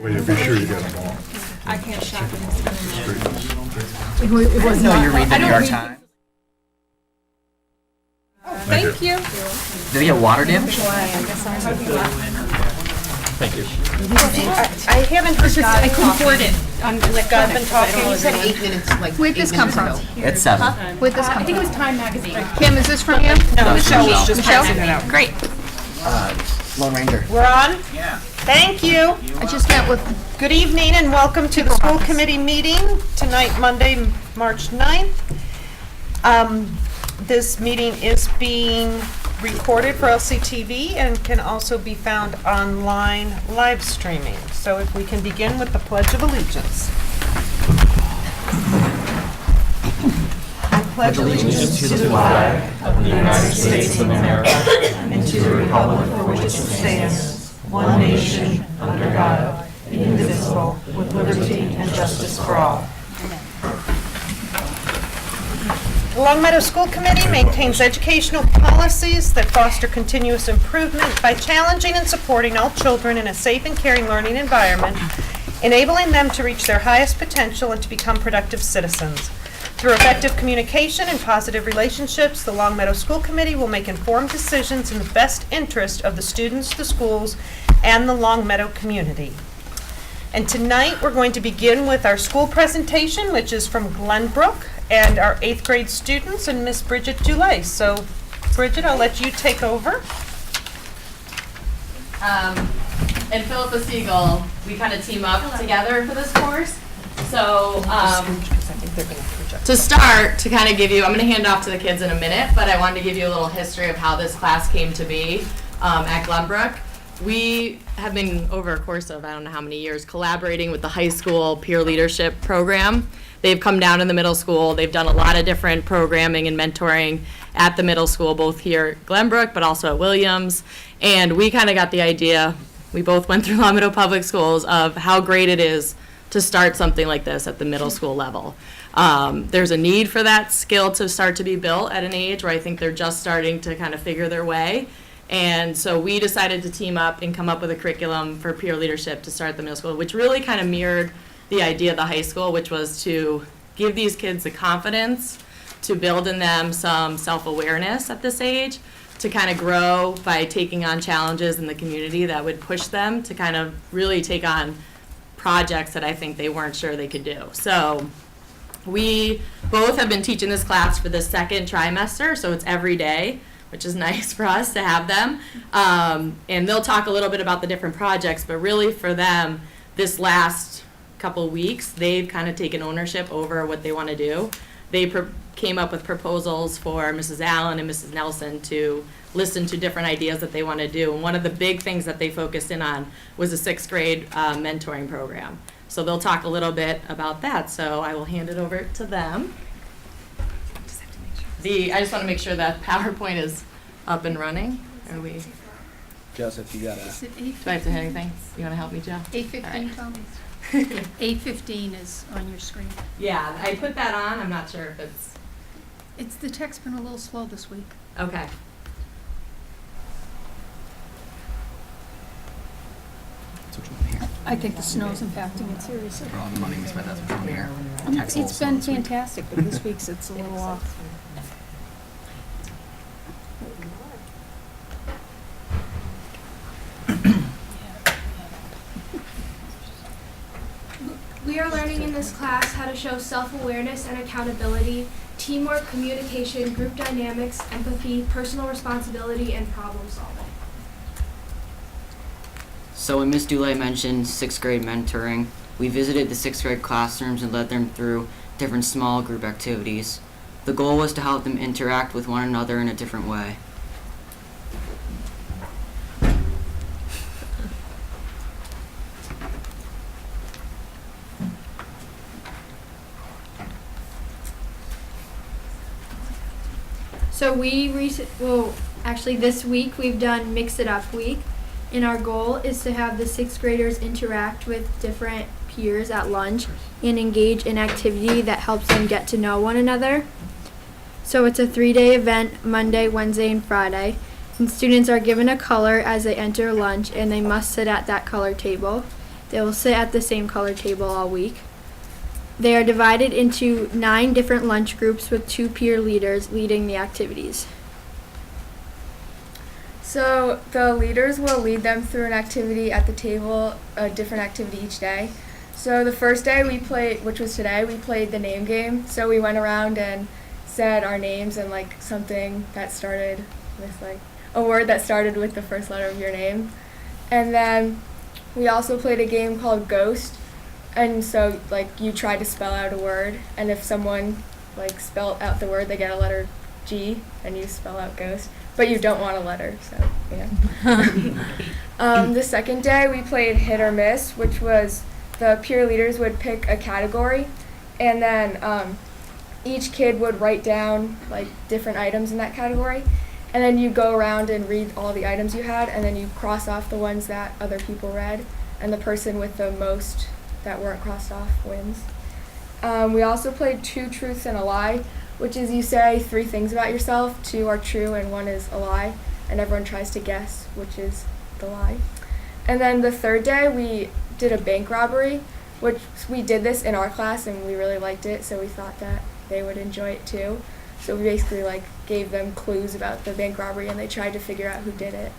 Well, yeah, be sure you get them all. I can't shop in this. It was No, not. you're reading the New York Times. Thank you. Did they get water damage? Thank you. I haven't heard I couldn't afford it. Like I've been talking, you said 8 minutes, like Where'd this 8 come minutes from? ago. It's 7. Where'd this I come think it from? was Time Magazine. Kim, is this from you? No, Michelle was just Michelle? passing it out. Great. Lone Ranger. We're on? Yeah. Thank you. I just met with, Good evening and welcome to the school committee meeting tonight, Monday, March 9th. This meeting is being recorded for LCTV and can also be found online live streaming. So if we can begin with the Pledge of Allegiance. I pledge allegiance to the flag of the United States of America and to the republic for which it stands, one nation, under God, indivisible, with liberty and justice for all. The Long Meadow School Committee maintains educational policies that foster continuous improvement by challenging and supporting all children in a safe and caring learning environment, enabling them to reach their highest potential and to become productive citizens. Through effective communication and positive relationships, the Long Meadow School Committee will make informed decisions in the best interest of the students, the schools, and the Long Meadow community. And tonight, we're going to begin with our school presentation, which is from Glenbrook and our 8th grade students and Miss Bridget Dulay. So, Bridget, I'll let you take over. And Philippa Siegel, we kind of team up together for this course. So, to start, to kind of give you, I'm going to hand off to the kids in a minute, but I wanted to give you a little history of how this class came to be at Glenbrook. We have been, over a course of I don't know how many years, collaborating with the high school peer leadership program. They've come down in the middle school. They've done a lot of different programming and mentoring at the middle school, both here at Glenbrook, but also at Williams. And we kind of got the idea, we both went through Long Meadow Public Schools, of how great it is to start something like this at the middle school level. There's a need for that skill to start to be built at an age where I think they're just starting to kind of figure their way. And so we decided to team up and come up with a curriculum for peer leadership to start at the middle school, which really kind of mirrored the idea of the high school, which was to give these kids the confidence to build in them some self-awareness at this age, to kind of grow by taking on challenges in the community that would push them to kind of really take on projects that I think they weren't sure they could do. So we both have been teaching this class for the second trimester, so it's every day, which is nice for us to have them. And they'll talk a little bit about the different projects, but really for them, this last couple weeks, they've kind of taken ownership over what they want to do. They came up with proposals for Mrs. Allen and Mrs. Nelson to listen to different ideas that they want to do. And one of the big things that they focused in on was a 6th grade mentoring program. So they'll talk a little bit about that. So I will hand it over to them. I just want to make sure that PowerPoint is up and running. Are we? Joseph, you gotta. is it Do I have to hit anything? You want to help me, Joe? 8:15, Tommy? 8:15 is on your screen. Yeah, I put that on. I'm not sure if it's It's, the tech's been a little slow this week. okay. Switch over here. I think the snow's impacting it seriously. For all the money we spent, that's what's over here. It's been fantastic, but this week's it's a little off. We are learning in this class how to show self-awareness and accountability, teamwork, communication, group dynamics, empathy, personal responsibility, and problem solving. So when Ms. Dulay mentioned 6th grade mentoring, we visited the 6th grade classrooms and led them through different small group activities. The goal was to help them interact with one another in a different way. So actually this week we've done Mix It Up Week, and our goal is to have the 6th graders interact with different peers at lunch and engage in activity that helps them get to know one another. So it's a 3-day event, Monday, Wednesday, and Friday, and students are given a color as they enter lunch, and they must sit at that color table. They will sit at the same color table all week. They are divided into 9 different lunch groups with 2 peer leaders leading the activities. So the leaders will lead them through an activity at the table, a different activity each day. So the first day we played, which was today, we played the name game. So we went around and said our names and like something that started with like a word that started with the first letter of your name. And then we also played a game called Ghost. And so like you try to spell out a word, and if someone like spelled out the word, they get a letter G, and you spell out Ghost. But you don't want a letter, so yeah. The second day we played Hit or Miss, which was the peer leaders would pick a category, and then each kid would write down like different items in that category, and then you go around and read all the items you had, and then you cross off the ones that other people read, and the person with the most that weren't crossed off wins. We also played 2 truths and a lie, which is you say 3 things about yourself, 2 are true and 1 is a lie, and everyone tries to guess which is the lie. And then the third day we did a bank robbery, which we did this in our class and we really liked it, so we thought that they would enjoy it too. So we basically like gave them clues about the bank robbery and they tried to figure out who did it.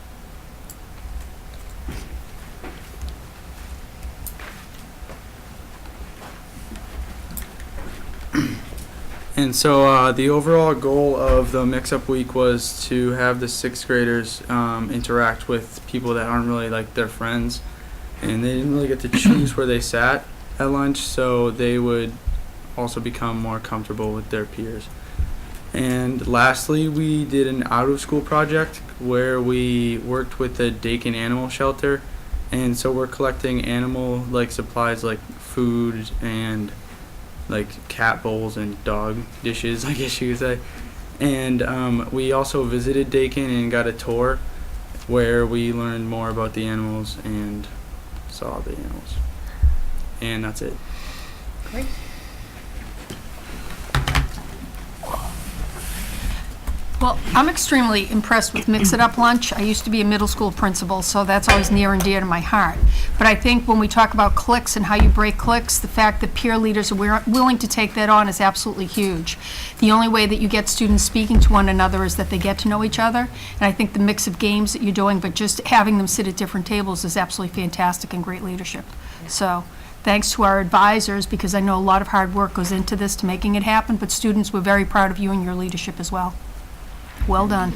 And so the overall goal of the mix-up week was to have the 6th graders interact with people that aren't really like their friends, and they didn't really get to choose where they sat at lunch, so they would also become more comfortable with their peers. And lastly, we did an out-of-school project where we worked with the Dakin Animal Shelter, and so we're collecting animal like supplies like food and like cat bowls and dog dishes, I guess you could say. And we also visited Dakin and got a tour where we learned more about the animals and saw the animals. And that's it. Great. Well, I'm extremely impressed with Mix It Up Lunch. I used to be a middle school principal, so that's always near and dear to my heart. But I think when we talk about cliques and how you break cliques, the fact that peer leaders are willing to take that on is absolutely huge. The only way that you get students speaking to one another is that they get to know each other. And I think the mix of games that you're doing, but just having them sit at different tables is absolutely fantastic and great leadership. So thanks to our advisors, because I know a lot of hard work goes into this to making it happen, but students, we're very proud of you and your leadership as well. Well done.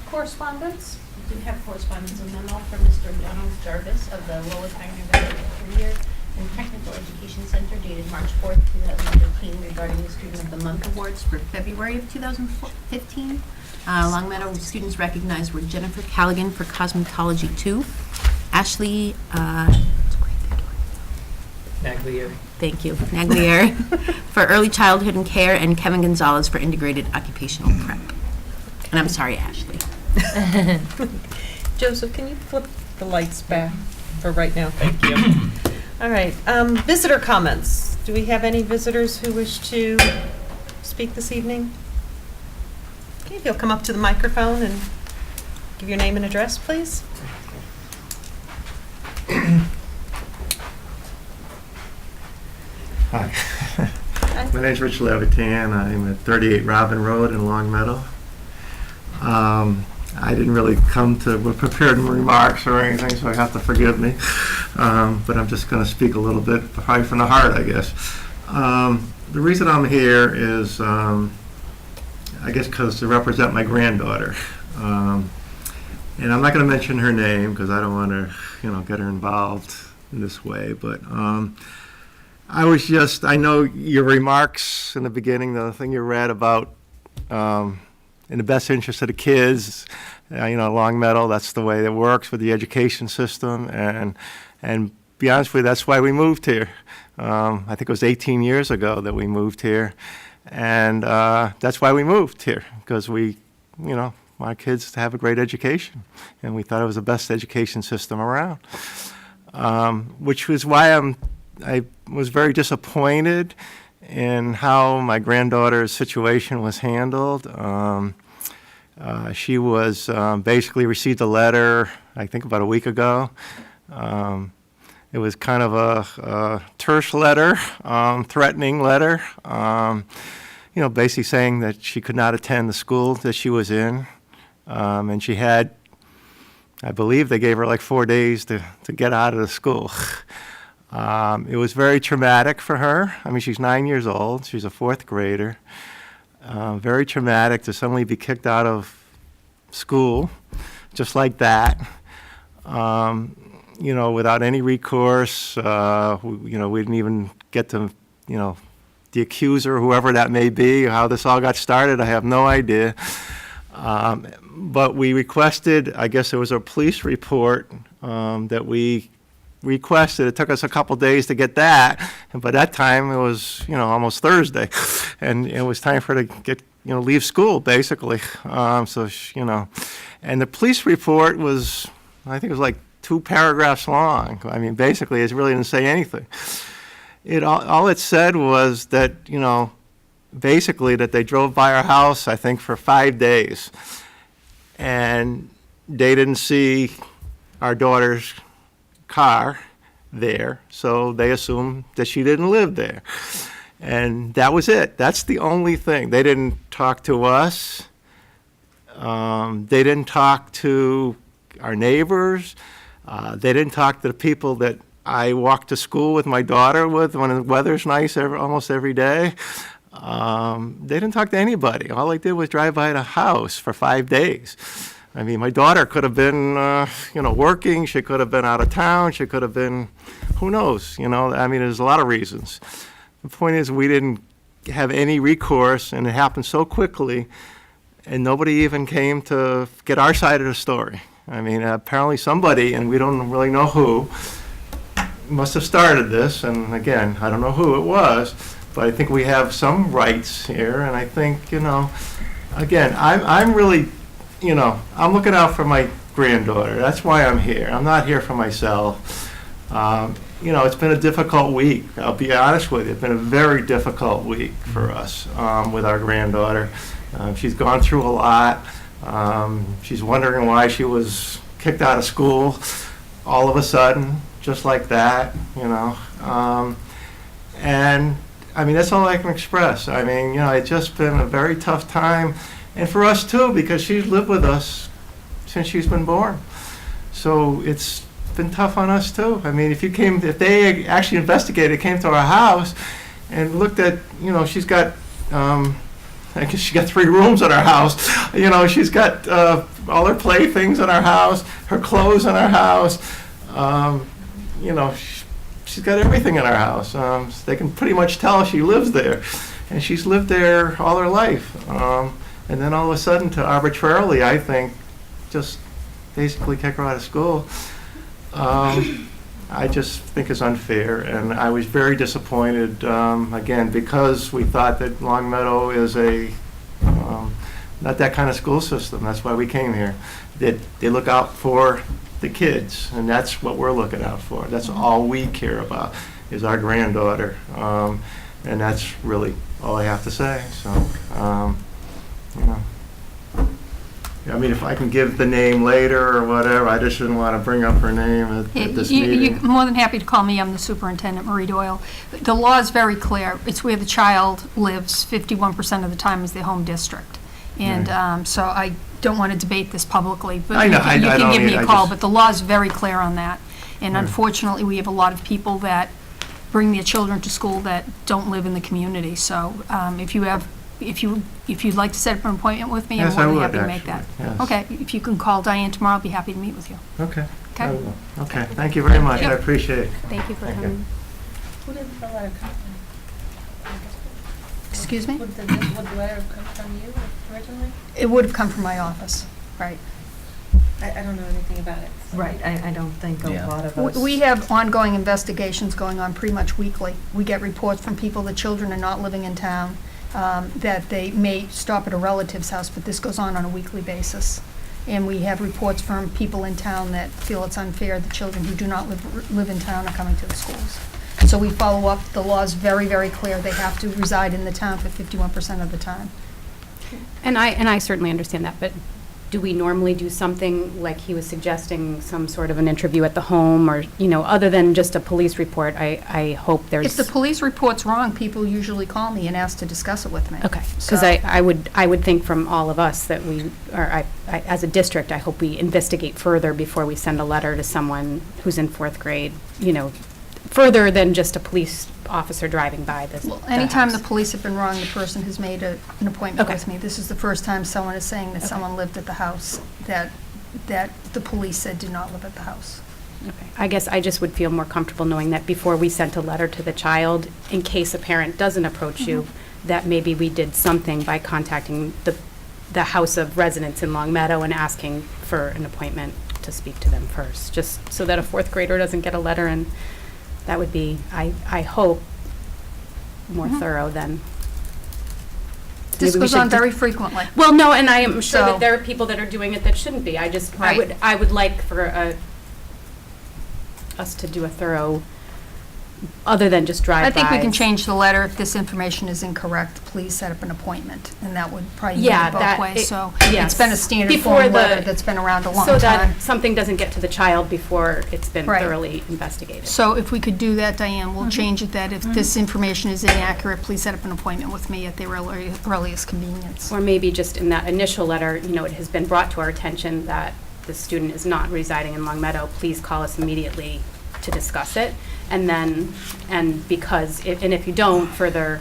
Correspondence? We do have correspondence, a memo from Mr. Donald Jarvis of the Lower Pioneer Valley Career and Technical Education Center dated March 4th, 2013 regarding the Student of the Month Awards for February of 2015. Longmeadow students recognized were Jennifer Callaghan for Cosmetology 2, Ashley Naglier. thank you, Naglier for Early Childhood and Care, and Kevin Gonzalez for Integrated Occupational Prep. And I'm sorry, Ashley. Joseph, can you flip the lights back for right now? Thank you. All right, visitor comments. Do we have any visitors who wish to speak this evening? Okay, if you'll come up to the microphone and give your name and address, please. Hi. My name's Rich Levitan. I'm at 38 Robin Road in Longmeadow. I didn't really come with prepared remarks or anything, so you have to forgive me. But I'm just going to speak a little bit, probably from the heart, I guess. The reason I'm here is, I guess, because to represent my granddaughter. And I'm not going to mention her name because I don't want to, get her involved in this way. But I know your remarks in the beginning, the thing you read about in the best interest of the kids, Longmeadow, that's the way it works with the education system. And be honest with you, that's why we moved here. I think it was 18 years ago that we moved here. And that's why we moved here, because we, my kids to have a great education. And we thought it was the best education system around. Which was why I was very disappointed in how my granddaughter's situation was handled. She was basically received a letter, I think about a week ago. It was kind of a terse letter, threatening letter, basically saying that she could not attend the school that she was in. And she had, I believe they gave her like 4 days to get out of the school. It was very traumatic for her. I mean, she's 9 years old. She's a fourth grader. Very traumatic to suddenly be kicked out of school, just like that. Without any recourse. We didn't even get to, the accuser, whoever that may be, how this all got started, I have no idea. But we requested, I guess there was a police report that we requested. It took us a couple days to get that, and by that time it was, almost Thursday, and it was time for her to get, leave school, basically. And the police report was, I think it was like 2 paragraphs long. I mean, basically, it really didn't say anything. All it said was that, basically that they drove by our house, I think, for 5 days, and they didn't see our daughter's car there, so they assumed that she didn't live there. And that was it. That's the only thing. They didn't talk to us. They didn't talk to our neighbors. They didn't talk to the people that I walk to school with my daughter with when the weather's nice almost every day. They didn't talk to anybody. All they did was drive by the house for 5 days. I mean, my daughter could have been, working. She could have been out of town. She could have been, who knows? I mean, there's a lot of reasons. The point is, we didn't have any recourse, and it happened so quickly, and nobody even came to get our side of the story. I mean, apparently somebody, and we don't really know who, must have started this, and again, I don't know who it was, but I think we have some rights here, and I think, again, I'm really, I'm looking out for my granddaughter. That's why I'm here. I'm not here for myself. It's been a difficult week. I'll be honest with you. It's been a very difficult week for us with our granddaughter. She's gone through a lot. She's wondering why she was kicked out of school all of a sudden, just like that, and I mean, that's all I can express. I mean, it's just been a very tough time, and for us too, because she's lived with us since she's been born. So it's been tough on us too. I mean, if they actually investigated, came to our house and looked at, she's got, I guess she got 3 rooms in our house. She's got all her playthings in our house, her clothes in our house. She's got everything in our house. They can pretty much tell she lives there, and she's lived there all her life. And then all of a sudden, to arbitrarily, I think, just basically kick her out of school, I just think is unfair, and I was very disappointed, again, because we thought that Longmeadow is not that kind of school system. That's why we came here. They look out for the kids, and that's what we're looking out for. That's all we care about, is our granddaughter, and that's really all I have to say. So, I mean, if I can give the name later or whatever, I just didn't want to bring up her name at this meeting. You're more than happy to call me. I'm the superintendent, Marie Doyle. The law is very clear. It's where the child lives 51% of the time is their home district. And so I don't want to debate this publicly, but I know, you can give me a call. just- But the law is very clear on that. And unfortunately, we have a lot of people that bring their children to school that don't live in the community. So if you'd like to set up an appointment with me, I'm Yes, more I than would, happy to make that. actually, yes. Okay, if you can call Diane tomorrow, I'll be happy to meet with you. Okay. Okay. I will. Okay, thank you very much. I Yep. appreciate it. Thank you for Thank you. coming. Who did the letter come from? Excuse me? Would the letter come from you originally? It would have come from my office, right. I don't know anything about it. so- Right, I don't think a Yeah. lot of us. We have ongoing investigations going on pretty much weekly. We get reports from people that children are not living in town, that they may stop at a relative's house, but this goes on a weekly basis. And we have reports from people in town that feel it's unfair that children who do not live in town are coming to the schools. So we follow up. The law is very, very clear. They have to reside in the town for 51% of the time. And I certainly understand that, but do we normally do something like he was suggesting, some sort of an interview at the home, or, other than just a police report? I hope there's... If the police report's wrong, people usually call me and ask to discuss it with me. Okay, because So- I would think from all of us that as a district, I hope we investigate further before we send a letter to someone who's in 4th grade, further than just a police officer driving by this. Well, anytime the house. police have been wrong, the person has made an appointment Okay. with me. This is the first time someone is saying that someone lived at the house that the police said did not live at the house. Okay. I guess I just would feel more comfortable knowing that before we sent a letter to the child, in case a parent doesn't approach you, that maybe we did something by contacting the House of Residents in Long Meadow and asking for an appointment to speak to them first, just so that a 4th grader doesn't get a letter, and that would be, I hope, more thorough than. This maybe we goes on should very frequently. Well, no, and I am sure So- that there are people that are doing it that shouldn't be. Right. I would like for us to do a thorough, other than just drive-bys. I think we can change the letter. If this information is incorrect, please set up an appointment, and that would probably make Yeah, it both that- ways. So yes. it's been a standard Before form the- letter that's been around a long So time. that something doesn't get to the child before it's been Right. thoroughly investigated. So if we could do that, Diane, we'll change it that if this information is inaccurate, please set up an appointment with me at the earliest convenience. Or maybe just in that initial letter, it has been brought to our attention that the student is not residing in Long Meadow. Please call us immediately to discuss it. And then, because, if you don't, further,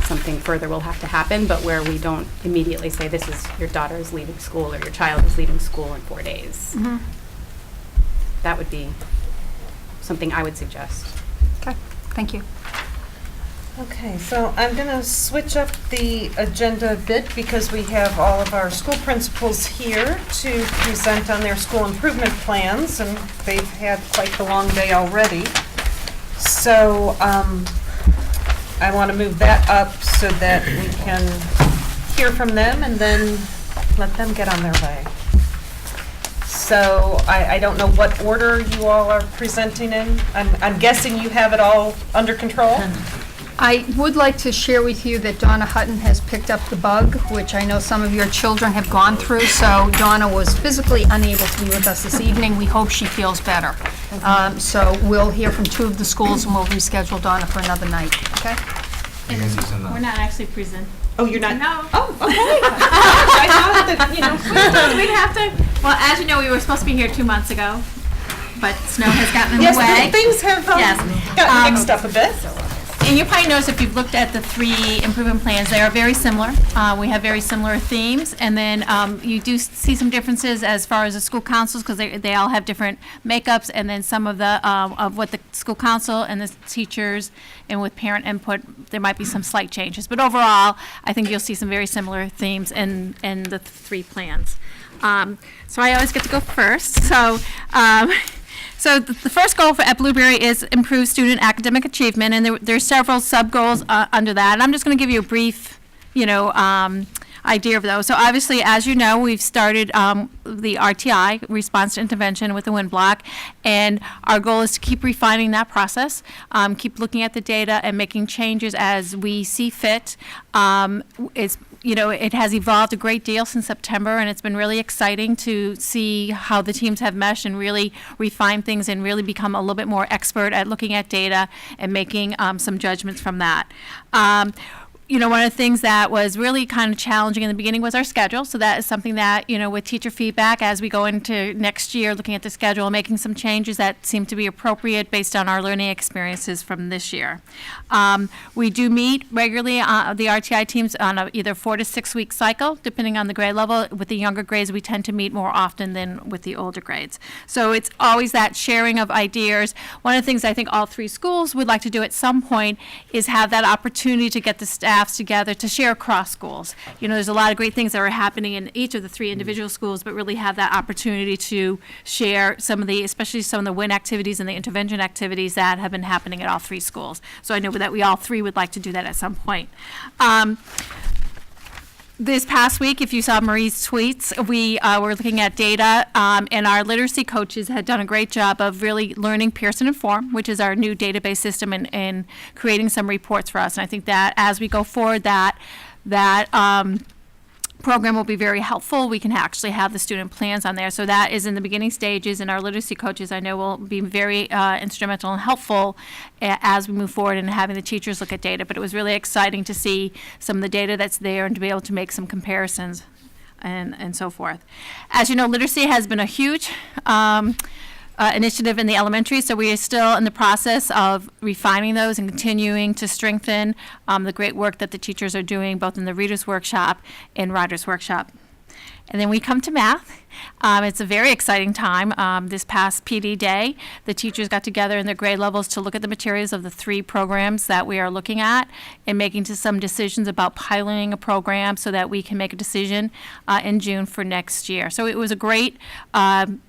something further will have to happen, but where we don't immediately say, this is, your daughter is leaving school, or your child is leaving school in 4 days. That would be something I would suggest. Okay, thank you. Okay, so I'm going to switch up the agenda a bit because we have all of our school principals here to present on their school improvement plans, and they've had quite the long day already. So I want to move that up so that we can hear from them and then let them get on their way. So I don't know what order you all are presenting in. I'm guessing you have it all under control? I would like to share with you that Donna Hutton has picked up the bug, which I know some of your children have gone through, so Donna was physically unable to be with us this evening. We hope she feels better. So we'll hear from 2 of the schools, and we'll reschedule Donna for another night, okay? We're not actually present. Oh, you're not? No. Oh, okay. I thought that, We'd have to, well, as you know, we were supposed to be here 2 months ago, but snow has gotten in the Yes, way. things have Yes. gotten mixed up a bit. And you probably noticed if you've looked at the 3 improvement plans, they are very similar. We have very similar themes, and then you do see some differences as far as the school councils, because they all have different makeups, and then some of the of what the school council and the teachers and with parent input, there might be some slight changes. But overall, I think you'll see some very similar themes in the 3 plans. So I always get to go first. So the first goal at Blueberry is improve student academic achievement, and there's several sub-goals under that. And I'm just going to give you a brief, idea of those. So obviously, as you know, we've started the RTI, Response to Intervention, with the WIN block, and our goal is to keep refining that process, keep looking at the data and making changes as we see fit. It has evolved a great deal since September, and it's been really exciting to see how the teams have meshed and really refined things and really become a little bit more expert at looking at data and making some judgments from that. One of the things that was really kind of challenging in the beginning was our schedule. So that is something that, with teacher feedback, as we go into next year, looking at the schedule, making some changes that seem to be appropriate based on our learning experiences from this year. We do meet regularly, the RTI teams, on a either 4 to 6 week cycle, depending on the grade level. With the younger grades, we tend to meet more often than with the older grades. So it's always that sharing of ideas. One of the things I think all 3 schools would like to do at some point is have that opportunity to get the staffs together to share across schools. There's a lot of great things that are happening in each of the 3 individual schools, but really have that opportunity to share especially some of the WIN activities and the intervention activities that have been happening at all 3 schools. So I know that we all 3 would like to do that at some point. this past week, if you saw Marie's tweets, we were looking at data, and our literacy coaches had done a great job of really learning Pearson Inform, which is our new database system, and creating some reports for us. And I think that as we go forward, that program will be very helpful. We can actually have the student plans on there. So that is in the beginning stages, and our literacy coaches, I know, will be very instrumental and helpful as we move forward and having the teachers look at data. But it was really exciting to see some of the data that's there and to be able to make some comparisons and so forth. As you know, literacy has been a huge initiative in the elementary, so we are still in the process of refining those and continuing to strengthen the great work that the teachers are doing both in the Readers Workshop and Writers Workshop. And then we come to math. It's a very exciting time. This past PD day, the teachers got together in their grade levels to look at the materials of the 3 programs that we are looking at and making some decisions about piloting a program so that we can make a decision in June for next year. So it was a great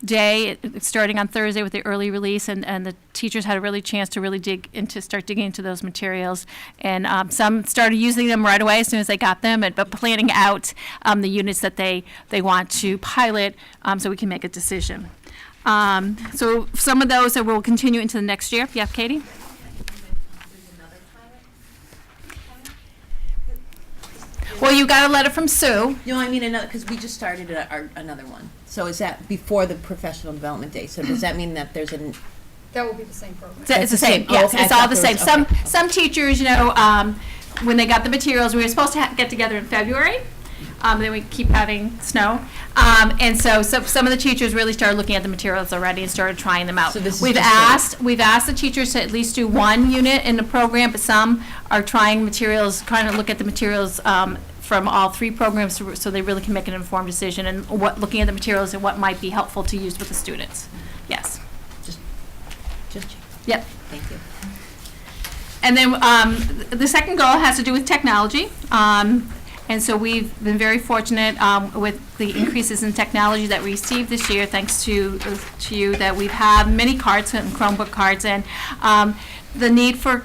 day, starting on Thursday with the early release, and the teachers had a really chance to really start digging into those materials. And some started using them right away as soon as they got them, but planning out the units that they want to pilot so we can make a decision. So some of those will continue into the next year. Yeah, Katie? Well, you got a letter from Sue. No, I mean another, because we just started another one. So is that before the professional development day? So does that mean that there's an... That will be the same program. It's the same, yes, okay. it's all the same. Some teachers, when they got the materials, we were supposed to get together in February. Then we keep having snow. And so some of the teachers really started looking at the materials already and started trying them out. So this is we've asked the teachers to at least do 1 unit in the program, but some are trying to look at the materials from all 3 programs so they really can make an informed decision and looking at the materials and what might be helpful to use with the students. Yes. Just Yep. thank you. And then the second goal has to do with technology. And so we've been very fortunate with the increases in technology that we received this year, thanks to you, that we've had many cards and Chromebook cards, and the need for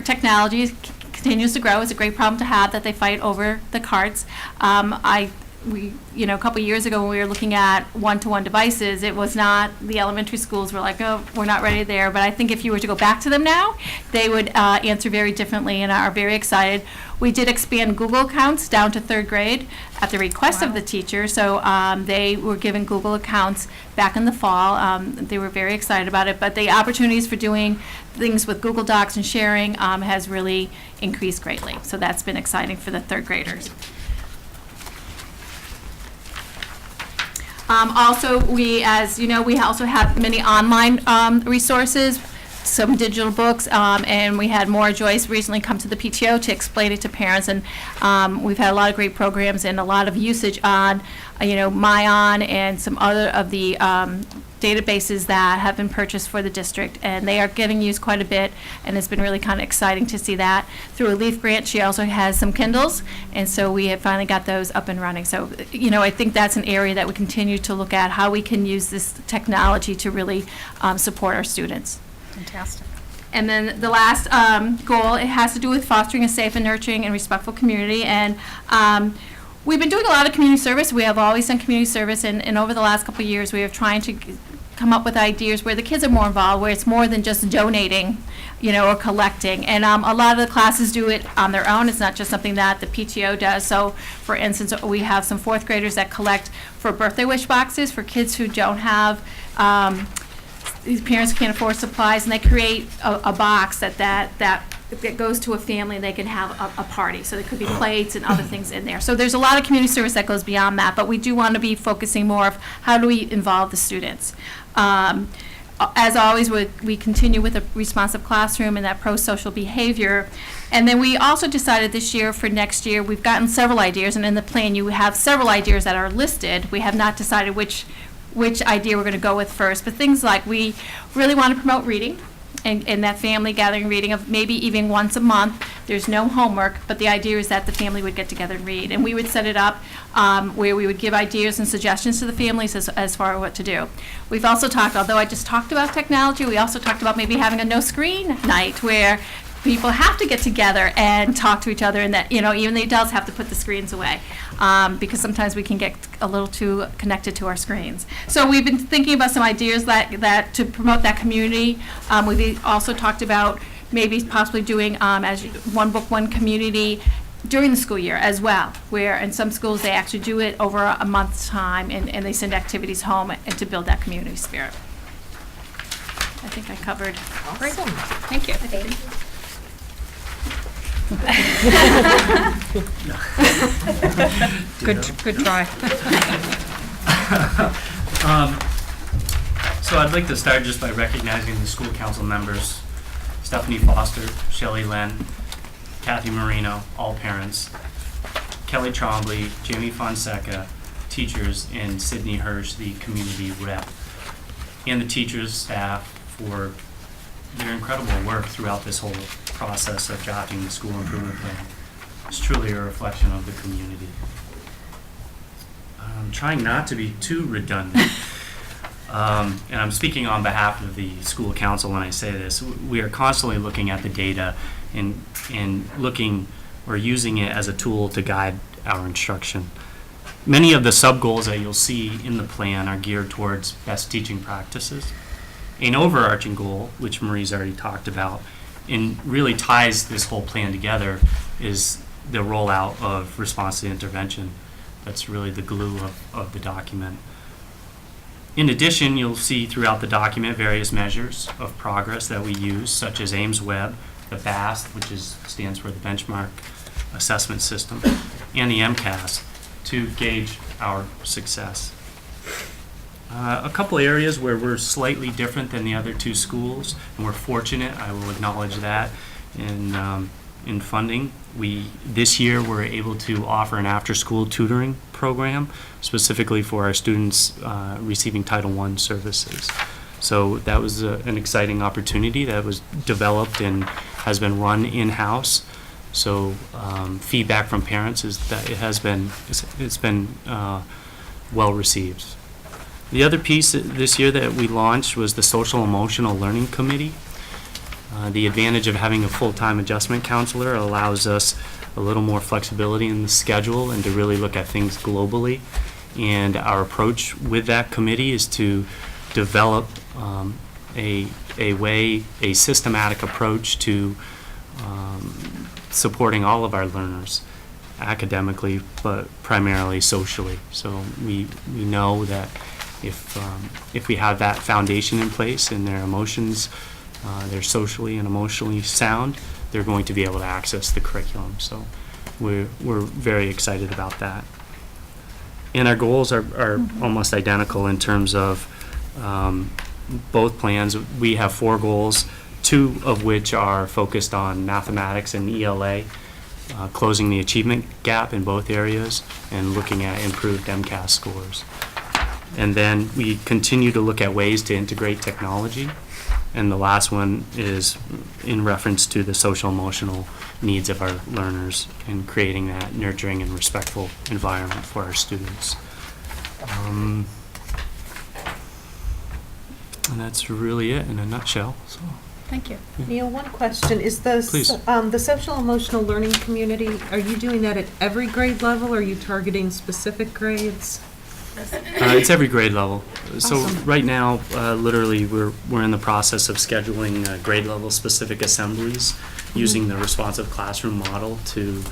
technology continues to grow. It's a great problem to have that they fight over the cards. A couple years ago when we were looking at one-to-one devices, it was not, the elementary schools were like, oh, we're not ready there. But I think if you were to go back to them now, they would answer very differently and are very excited. We did expand Google accounts down to 3rd grade at the request of the teacher. So they were given Google accounts back in the fall. They were very excited about it. But the opportunities for doing things with Google Docs and sharing has really increased greatly. So that's been exciting for the 3rd graders. Also, we also have many online resources, some digital books, and we had Maura Joyce recently come to the PTO to explain it to parents, and we've had a lot of great programs and a lot of usage on, MyOn and some other of the databases that have been purchased for the district, and they are getting used quite a bit, and it's been really kind of exciting to see that. Through a LEAF grant, she also has some Kindles, and so we have finally got those up and running. So, I think that's an area that we continue to look at, how we can use this technology to really support our students. Fantastic. And then the last goal, it has to do with fostering a safe and nurturing and respectful community, and we've been doing a lot of community service. We have always done community service, and over the last couple of years, we are trying to come up with ideas where the kids are more involved, where it's more than just donating, or collecting. And a lot of the classes do it on their own. It's not just something that the PTO does. So, for instance, we have some 4th graders that collect for birthday wish boxes for kids who don't have, these parents can't afford supplies, and they create a box that goes to a family, and they can have a party. So there could be plates and other things in there. So there's a lot of community service that goes beyond that, but we do want to be focusing more of how do we involve the students. As always, we continue with a responsive classroom and that pro-social behavior. And then we also decided this year for next year, we've gotten several ideas, and in the plan you have several ideas that are listed. We have not decided which idea we're going to go with first, but things like we really want to promote reading and that family gathering reading of maybe even once a month. There's no homework, but the idea is that the family would get together and read, and we would set it up where we would give ideas and suggestions to the families as far as what to do. We've also talked, although I just talked about technology, we also talked about maybe having a no screen night where people have to get together and talk to each other, and that, even the adults have to put the screens away, because sometimes we can get a little too connected to our screens. So we've been thinking about some ideas that to promote that community. We've also talked about maybe possibly doing as one book, one community during the school year as well, where in some schools they actually do it over a month's time, and they send activities home and to build that community spirit. I think I covered. Awesome. Thank you. Good try. So I'd like to start just by recognizing the school council members, Stephanie Foster, Shelley Len, Kathy Marino, all parents, Kelly Trombley, Jamie Fonseca, teachers, and Sydney Hirsch, the community rep, and the teachers, staff, for their incredible work throughout this whole process of drafting the school improvement plan. It's truly a reflection of the community. I'm trying not to be too redundant, and I'm speaking on behalf of the school council when I say this. We are constantly looking at the data and looking or using it as a tool to guide our instruction. Many of the sub-goals that you'll see in the plan are geared towards best teaching practices. An overarching goal, which Marie's already talked about, and really ties this whole plan together, is the rollout of response to intervention. That's really the glue of the document. In addition, you'll see throughout the document various measures of progress that we use, such as AIMS-Web, the BAST, which stands for the Benchmark Assessment System, and the MCAS, to gauge our success. A couple areas where we're slightly different than the other two schools, and we're fortunate, I will acknowledge that, in funding. This year we're able to offer an after-school tutoring program specifically for our students receiving Title I services. So that was an exciting opportunity that was developed and has been run in-house. So feedback from parents is that it's been well received. The other piece this year that we launched was the Social Emotional Learning Committee. The advantage of having a full-time adjustment counselor allows us a little more flexibility in the schedule and to really look at things globally. And our approach with that committee is to develop a systematic approach to supporting all of our learners academically, but primarily socially. So we know that if we have that foundation in place and their emotions, they're socially and emotionally sound, they're going to be able to access the curriculum. So we're very excited about that. And our goals are almost identical in terms of both plans. We have 4 goals, 2 of which are focused on mathematics and ELA, closing the achievement gap in both areas and looking at improved MCAS scores. And then we continue to look at ways to integrate technology. And the last one is in reference to the social emotional needs of our learners and creating that nurturing and respectful environment for our students. And that's really it in a nutshell. So. Thank you. Neil, one question. Is Please. the social emotional learning community, are you doing that at every grade level, or are you targeting specific grades? It's every grade level. So Awesome. right now, literally, we're in the process of scheduling grade level specific assemblies using the responsive classroom model to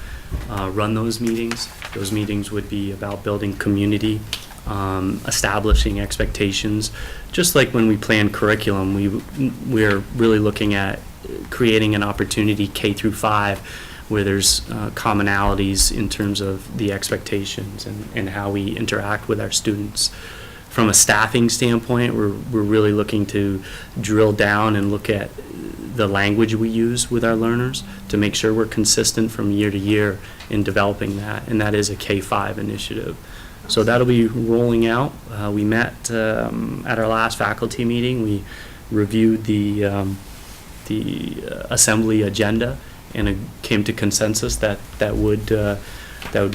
run those meetings. Those meetings would be about building community, establishing expectations. Just like when we plan curriculum, we're really looking at creating an opportunity K through 5 where there's commonalities in terms of the expectations and how we interact with our students. From a staffing standpoint, we're really looking to drill down and look at the language we use with our learners to make sure we're consistent from year to year in developing that, and that is a K-5 initiative. So that'll be rolling out. We met at our last faculty meeting. We reviewed the assembly agenda, and it came to consensus that would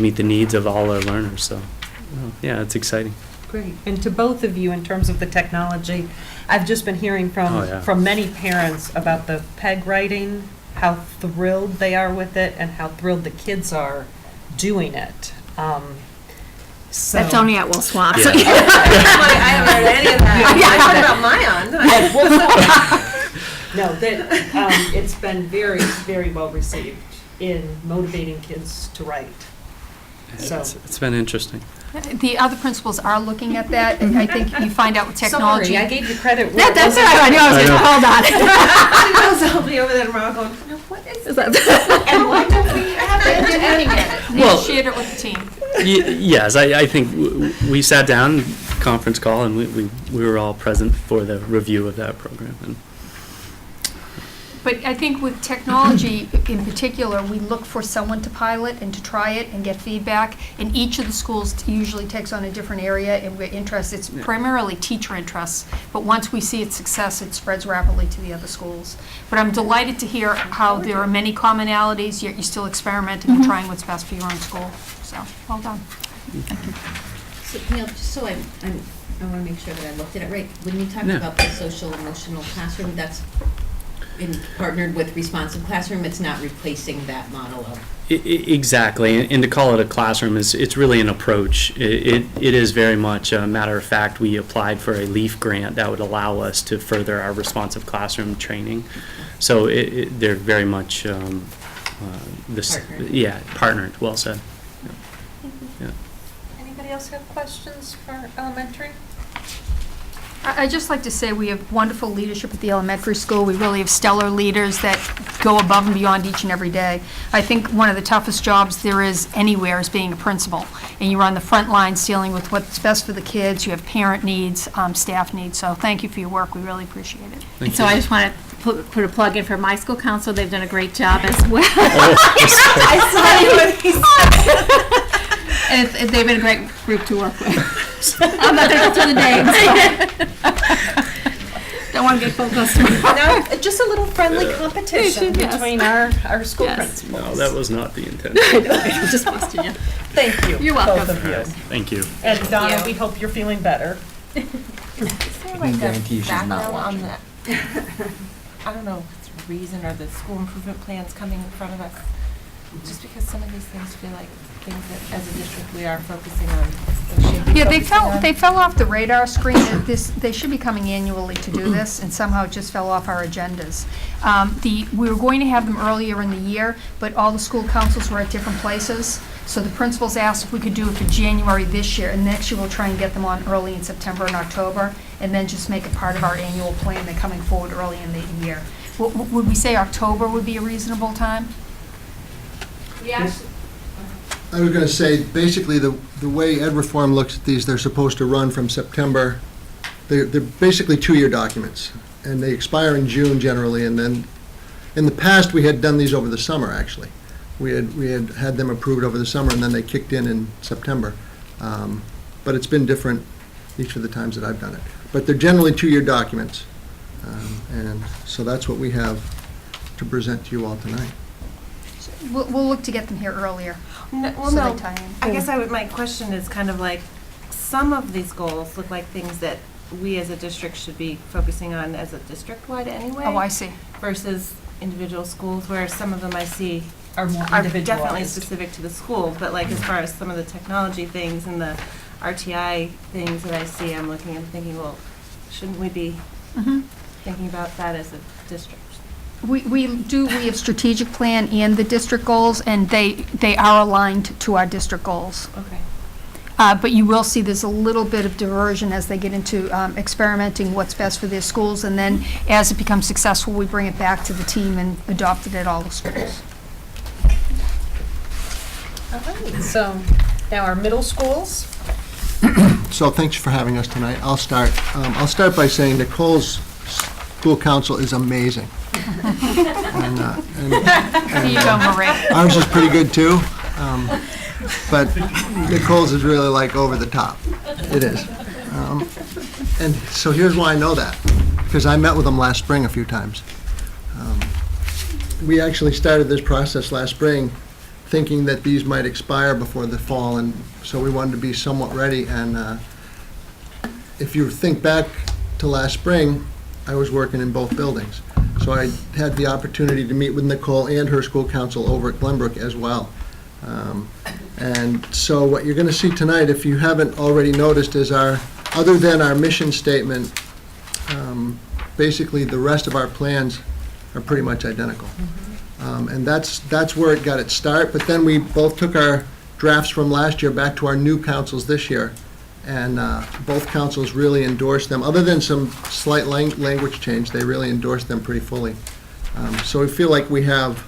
meet the needs of all our learners. So, yeah, it's exciting. Great. And to both of you, in terms of the technology, I've just been hearing from many parents about the PEG writing how thrilled they are with it and how thrilled the kids are doing it. So That's only at Will Swamp. So Yeah. I haven't heard any of that. I thought about Mayan. No, that it's been very, very well received in motivating kids to write. So It's been interesting. The other principals are looking at that, and I think you find out with technology. Sorry, I gave you credit. That's all right, I knew I was going to hold on. I'll be over there tomorrow going, no, what is that? And why don't we have it? Well- You shared it with the team. Yes, I think we sat down, conference call, and we were all present for the review of that program. And But I think with technology in particular, we look for someone to pilot and to try it and get feedback. And each of the schools usually takes on a different area and we're interested. It's primarily teacher interests, but once we see its success, it spreads rapidly to the other schools. But I'm delighted to hear how there are many commonalities, yet you're still experimenting and trying what's best for your own school. So, well done. So, Neil, just so I want to make sure that I looked at it right. When you talked Yeah. about the social emotional classroom, that's partnered with responsive classroom. It's not replacing that model of. Exactly, and to call it a classroom it's really an approach. It is very much a matter of fact. We applied for a LEAF grant that would allow us to further our responsive classroom training. So they're very much Partnered. Yeah, partnered. Well said. Yeah. Anybody else have questions for elementary? I'd just like to say we have wonderful leadership at the elementary school. We really have stellar leaders that go above and beyond each and every day. I think one of the toughest jobs there is anywhere is being a principal. And you're on the front lines dealing with what's best for the kids. You have parent needs, staff needs. So thank you for your work. We really appreciate it. Thank So you. I just want to put a plug in for my school council. They've done a great job as well. And they've been a great group to work with. I'm not going to go through the names. Don't want to get full customer. No, just a little friendly competition Yes. between our school Yes. principals. No, that was not the intent. I'm just busting you. Thank you. You're welcome. Both of you. Thank you. And Donna, we hope you're feeling better. I can guarantee you she's not watching. that? I don't know if it's a reason or the school improvement plans coming in front of us. Just because some of these things feel like things that as a district we are focusing on. Yeah, they fell off the radar screen. They should be coming annually to do this, and somehow it just fell off our agendas. We were going to have them earlier in the year, but all the school councils were at different places. So the principals asked if we could do it for January this year, and next year we'll try and get them on early in September and October, and then just make it part of our annual plan. They're coming forward early in the year. Would we say October would be a reasonable time? Yes. I was going to say, basically, the way Ed Reform looks at these, they're supposed to run from September. They're basically two-year documents, and they expire in June generally, and then, in the past, we had done these over the summer, actually. We had them approved over the summer, and then they kicked in September. But it's been different each of the times that I've done it. But they're generally two-year documents, and so that's what we have to present to you all tonight. We'll look to get them here earlier. Well, so no, they tie in. I guess my question is kind of like, some of these goals look like things that we as a district should be focusing on as a district-wide anyway. Oh, I see. Versus individual schools, where some of them I see Are more are definitely individualized. specific to the school, but like as far as some of the technology things and the RTI things that I see, I'm looking and thinking, well, shouldn't we be thinking about that as a district? We have strategic plan and the district goals, and they are aligned to our district goals. Okay. But you will see there's a little bit of diversion as they get into experimenting what's best for their schools, and then as it becomes successful, we bring it back to the team and adopt it at all the schools. All right, so now our middle schools. So thanks for having us tonight. I'll start by saying Nicole's school council is amazing. There you go, Marie. Ours is pretty good too, but Nicole's is really like over the top. It is. And so here's why I know that, because I met with them last spring a few times. We actually started this process last spring thinking that these might expire before the fall, and so we wanted to be somewhat ready. And if you think back to last spring, I was working in both buildings. So I had the opportunity to meet with Nicole and her school council over at Glenbrook as well. And so what you're going to see tonight, if you haven't already noticed, is other than our mission statement, basically the rest of our plans are pretty much identical. And that's where it got its start. But then we both took our drafts from last year back to our new councils this year, and both councils really endorsed them. Other than some slight language change, they really endorsed them pretty fully. So we feel like we have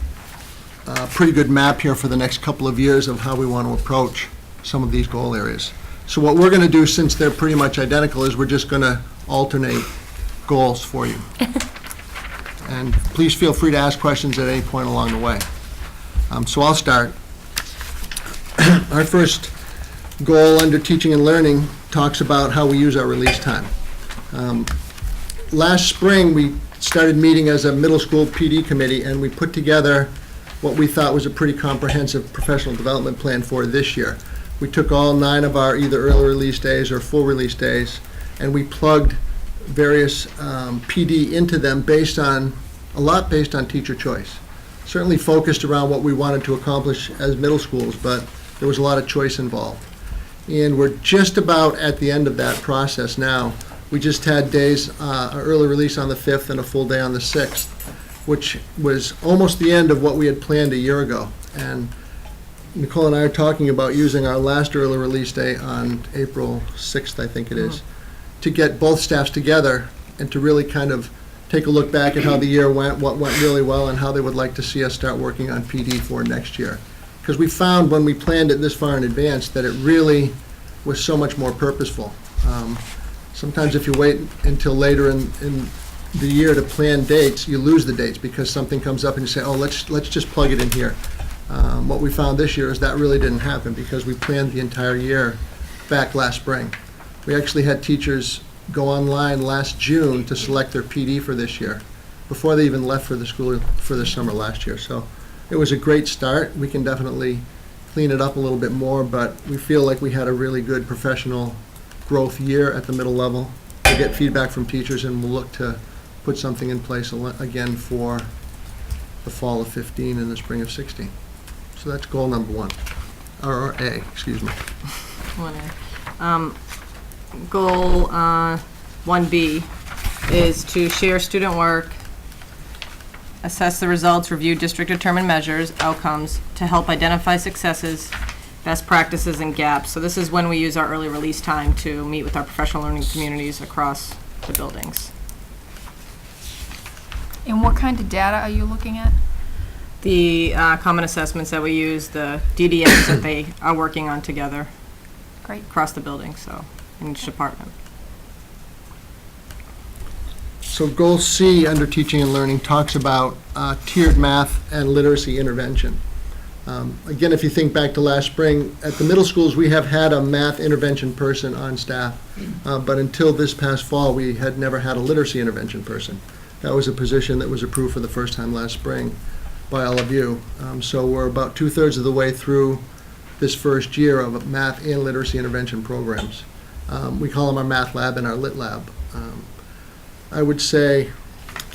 a pretty good map here for the next couple of years of how we want to approach some of these goal areas. So what we're going to do, since they're pretty much identical, is we're just going to alternate goals for you. And please feel free to ask questions at any point along the way. So I'll start. Our first goal under teaching and learning talks about how we use our release time. Last spring, we started meeting as a middle school PD committee, and we put together what we thought was a pretty comprehensive professional development plan for this year. We took all 9 of our either early release days or full release days, and we plugged various PD into them based on teacher choice. Certainly focused around what we wanted to accomplish as middle schools, but there was a lot of choice involved. And we're just about at the end of that process now. We just had days, an early release on the 5th and a full day on the 6th, which was almost the end of what we had planned a year ago. And Nicole and I are talking about using our last early release day on April 6th, I think it is, to get both staffs together and to really kind of take a look back at how the year went, what went really well, and how they would like to see us start working on PD for next year. Because we found when we planned it this far in advance that it really was so much more purposeful. Sometimes if you wait until later in the year to plan dates, you lose the dates because something comes up and you say, oh, let's just plug it in here. What we found this year is that really didn't happen because we planned the entire year back last spring. We actually had teachers go online last June to select their PD for this year before they even left for the school for the summer last year. So it was a great start. We can definitely clean it up a little bit more, but we feel like we had a really good professional growth year at the middle level. We'll get feedback from teachers and we'll look to put something in place again for the fall of 15 and the spring of 16. So that's goal number 1, or A, excuse me. 1A. Goal 1B is to share student work, assess the results, review district-determined measures, outcomes, to help identify successes, best practices, and gaps. So this is when we use our early release time to meet with our professional learning communities across the buildings. And what kind of data are you looking at? The common assessments that we use, the DDMs that they are working on together. Great. Across the building, so, in each department. So goal C under teaching and learning talks about tiered math and literacy intervention. Again, if you think back to last spring, at the middle schools, we have had a math intervention person on staff, but until this past fall, we had never had a literacy intervention person. That was a position that was approved for the first time last spring by all of you. So we're about 2/3 of the way through this first year of math and literacy intervention programs. We call them our math lab and our lit lab. I would say,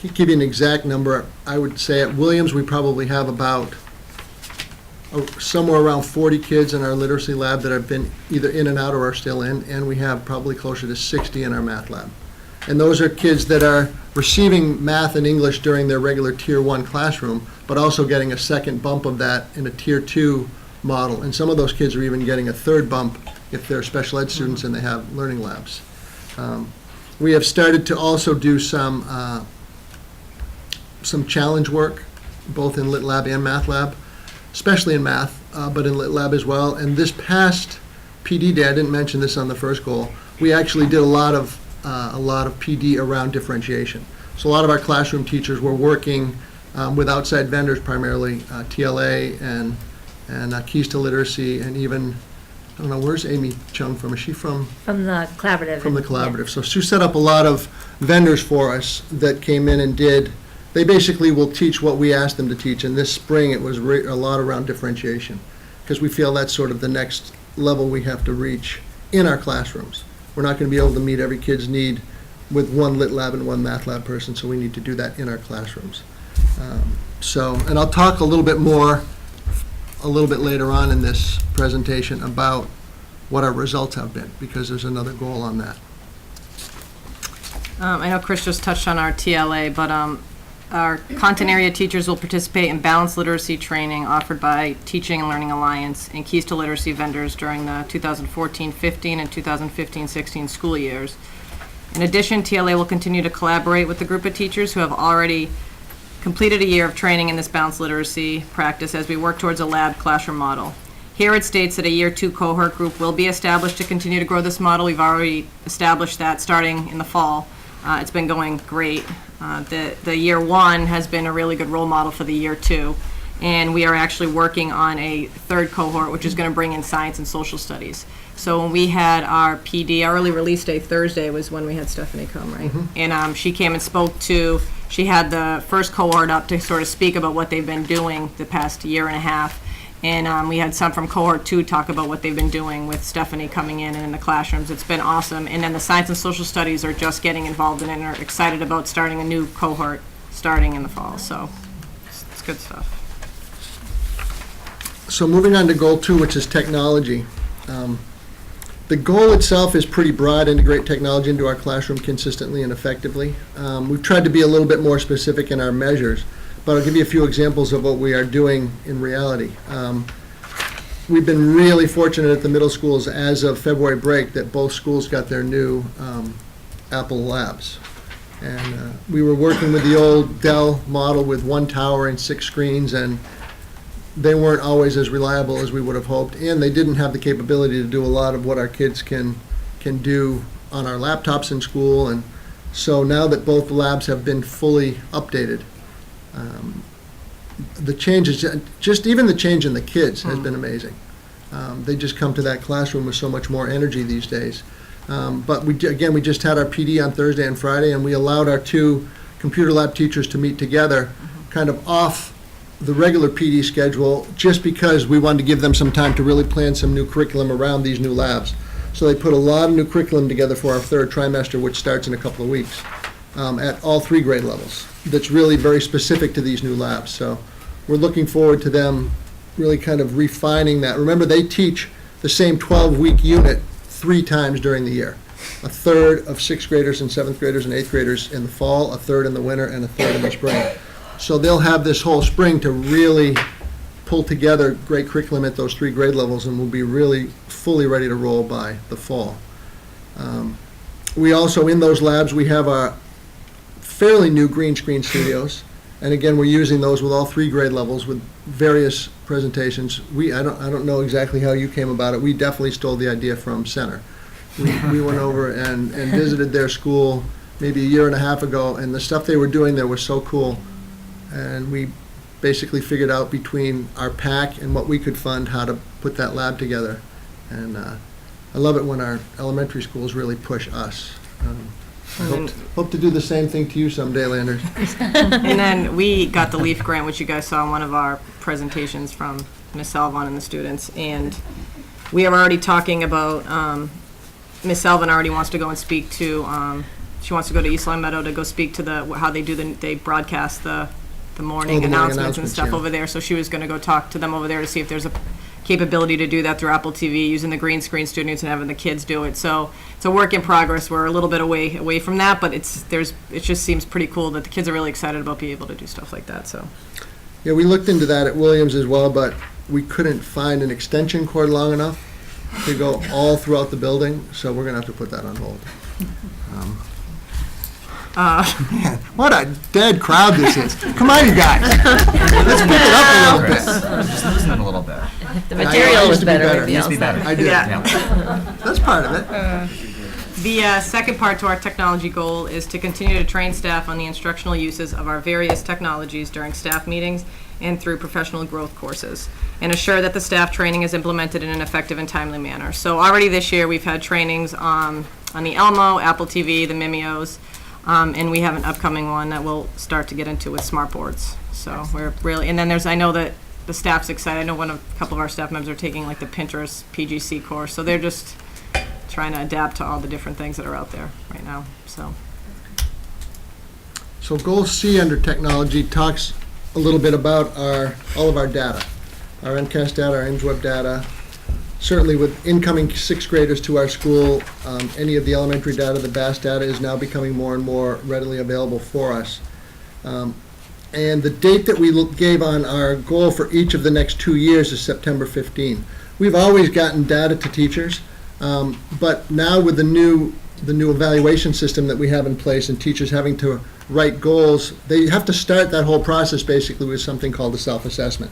to give you an exact number, I would say at Williams, we probably have about somewhere around 40 kids in our literacy lab that have been either in and out or are still in, and we have probably closer to 60 in our math lab. And those are kids that are receiving math and English during their regular Tier 1 classroom, but also getting a second bump of that in a Tier 2 model. And some of those kids are even getting a third bump if they're special ed students and they have learning labs. We have started to also do some challenge work, both in Lit Lab and Math Lab, especially in math, but in Lit Lab as well. And this past PD day, I didn't mention this on the first goal, we actually did a lot of PD around differentiation. So a lot of our classroom teachers were working with outside vendors, primarily TLA and Keys to Literacy, and even, I don't know, where's Amy Chung from? Is she from? From the collaborative. From the collaborative. So Sue set up a lot of vendors for us that came in and they basically will teach what we asked them to teach. And this spring, it was a lot around differentiation, because we feel that's sort of the next level we have to reach in our classrooms. We're not going to be able to meet every kid's need with one lit lab and one math lab person, so we need to do that in our classrooms. And I'll talk a little bit more, a little bit later on in this presentation about what our results have been, because there's another goal on that. I know Chris just touched on our TLA, but our content area teachers will participate in balanced literacy training offered by Teaching and Learning Alliance and Keys to Literacy vendors during the 2014-15 and 2015-16 school years. In addition, TLA will continue to collaborate with the group of teachers who have already completed a year of training in this balanced literacy practice as we work towards a lab classroom model. Here it states that a year 2 cohort group will be established to continue to grow this model. We've already established that starting in the fall. It's been going great. The year 1 has been a really good role model for the year 2. And we are actually working on a 3rd cohort, which is going to bring in science and social studies. So when we had our PD, our early release day Thursday was when we had Stephanie come, right? And she came and spoke to, she had the first cohort up to sort of speak about what they've been doing the past year and a half. And we had some from cohort 2 talk about what they've been doing with Stephanie coming in and in the classrooms. It's been awesome. And then the science and social studies are just getting involved in it and are excited about starting a new cohort starting in the fall. So it's good stuff. So moving on to goal 2, which is technology. The goal itself is pretty broad: integrate technology into our classroom consistently and effectively. We've tried to be a little bit more specific in our measures, but I'll give you a few examples of what we are doing in reality. We've been really fortunate at the middle schools as of February break that both schools got their new Apple labs. And we were working with the old Dell model with 1 tower and 6 screens, and they weren't always as reliable as we would have hoped, and they didn't have the capability to do a lot of what our kids can do on our laptops in school. And so now that both labs have been fully updated, the changes, just even the change in the kids has been amazing. They just come to that classroom with so much more energy these days. But we just had our PD on Thursday and Friday, and we allowed our 2 computer lab teachers to meet together kind of off the regular PD schedule, just because we wanted to give them some time to really plan some new curriculum around these new labs. So they put a lot of new curriculum together for our 3rd trimester, which starts in a couple of weeks, at all 3 grade levels. That's really very specific to these new labs. So we're looking forward to them really kind of refining that. Remember, they teach the same 12-week unit 3 times during the year. A third of 6th graders and 7th graders and 8th graders in the fall, a third in the winter, and a third in the spring. So they'll have this whole spring to really pull together great curriculum at those 3 grade levels, and we'll be really fully ready to roll by the fall. We also, in those labs, we have our fairly new green screen studios. And again, we're using those with all 3 grade levels with various presentations. I don't know exactly how you came about it. We definitely stole the idea from Center. We went over and visited their school maybe a year and a half ago, and the stuff they were doing there was so cool. And we basically figured out between our PAC and what we could fund how to put that lab together. And I love it when our elementary schools really push us. I hope to do the same thing to you someday, Landers. And then we got the LEAF grant, which you guys saw in one of our presentations from Ms. Salvon and the students. And we are already talking about, Ms. Salvon already wants to go and speak to, she wants to go to East Long Meadow to go speak to how they broadcast the morning announcements and stuff over there. So she was going to go talk to them over there to see if there's a capability to do that through Apple TV, using the green screen students and having the kids do it. So it's a work in progress. We're a little bit away from that, but it just seems pretty cool that the kids are really excited about being able to do stuff like that. So yeah, we looked into that at Williams as well, but we couldn't find an extension cord long enough to go all throughout the building, so we're going to have to put that on hold. Man, what a dead crowd this is. Come on, you guys. Let's pick it up a little bit. Just loosen it a little bit. The material was better. It needs to be better. I did. Yeah. That's part of it. The second part to our technology goal is to continue to train staff on the instructional uses of our various technologies during staff meetings and through professional growth courses, and assure that the staff training is implemented in an effective and timely manner. So already this year, we've had trainings on the Elmo, Apple TV, the Mimeos, and we have an upcoming one that we'll start to get into with smart boards. So we're really, and then I know that the staff's excited. I know a couple of our staff members are taking like the Pinterest PGC course, so they're just trying to adapt to all the different things that are out there right now. So So Goal C under technology talks a little bit about all of our data, our MCAS data, our AIMSweb data. Certainly with incoming sixth graders to our school, any of the elementary data, the BAS data is now becoming more and more readily available for us. And the date that we gave on our goal for each of the next 2 years is September 15. We've always gotten data to teachers, but now with the new evaluation system that we have in place and teachers having to write goals, they have to start that whole process basically with something called a self-assessment.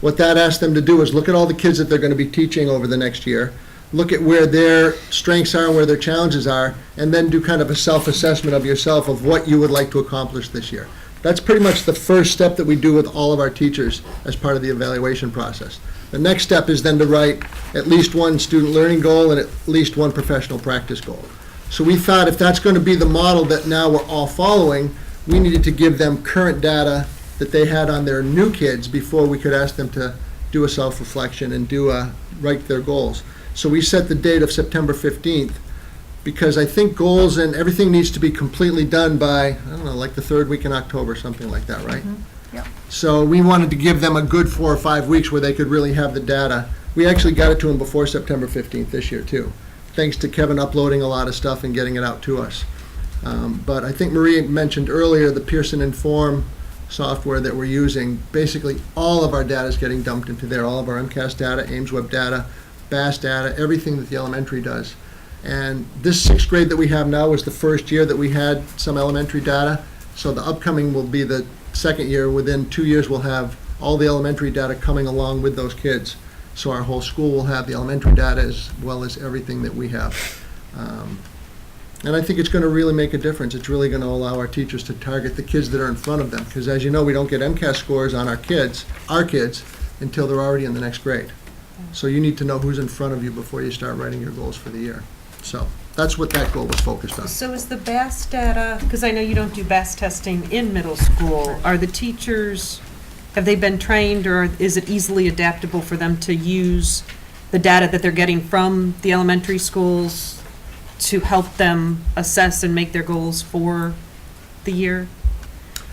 What that asks them to do is look at all the kids that they're going to be teaching over the next year, look at where their strengths are and where their challenges are, and then do kind of a self-assessment of yourself of what you would like to accomplish this year. That's pretty much the first step that we do with all of our teachers as part of the evaluation process. The next step is then to write at least one student learning goal and at least one professional practice goal. So we thought if that's going to be the model that now we're all following, we needed to give them current data that they had on their new kids before we could ask them to do a self-reflection and write their goals. So we set the date of September 15th because I think goals and everything needs to be completely done by, I don't know, like the third week in October, something like that, right? Yep. So we wanted to give them a good 4 or 5 weeks where they could really have the data. We actually got it to them before September 15th this year too, thanks to Kevin uploading a lot of stuff and getting it out to us. But I think Marie mentioned earlier the Pearson Inform software that we're using. Basically all of our data is getting dumped into there, all of our MCAS data, AIMSweb data, BAS data, everything that the elementary does. And this sixth grade that we have now was the first year that we had some elementary data. So the upcoming will be the second year. Within 2 years, we'll have all the elementary data coming along with those kids. So our whole school will have the elementary data as well as everything that we have. And I think it's going to really make a difference. It's really going to allow our teachers to target the kids that are in front of them. Because as you know, we don't get MCAS scores on our kids, until they're already in the next grade. So you need to know who's in front of you before you start writing your goals for the year. So that's what that goal was focused on. So is the BAS data, because I know you don't do BAS testing in middle school, are the teachers, have they been trained or is it easily adaptable for them to use the data that they're getting from the elementary schools to help them assess and make their goals for the year?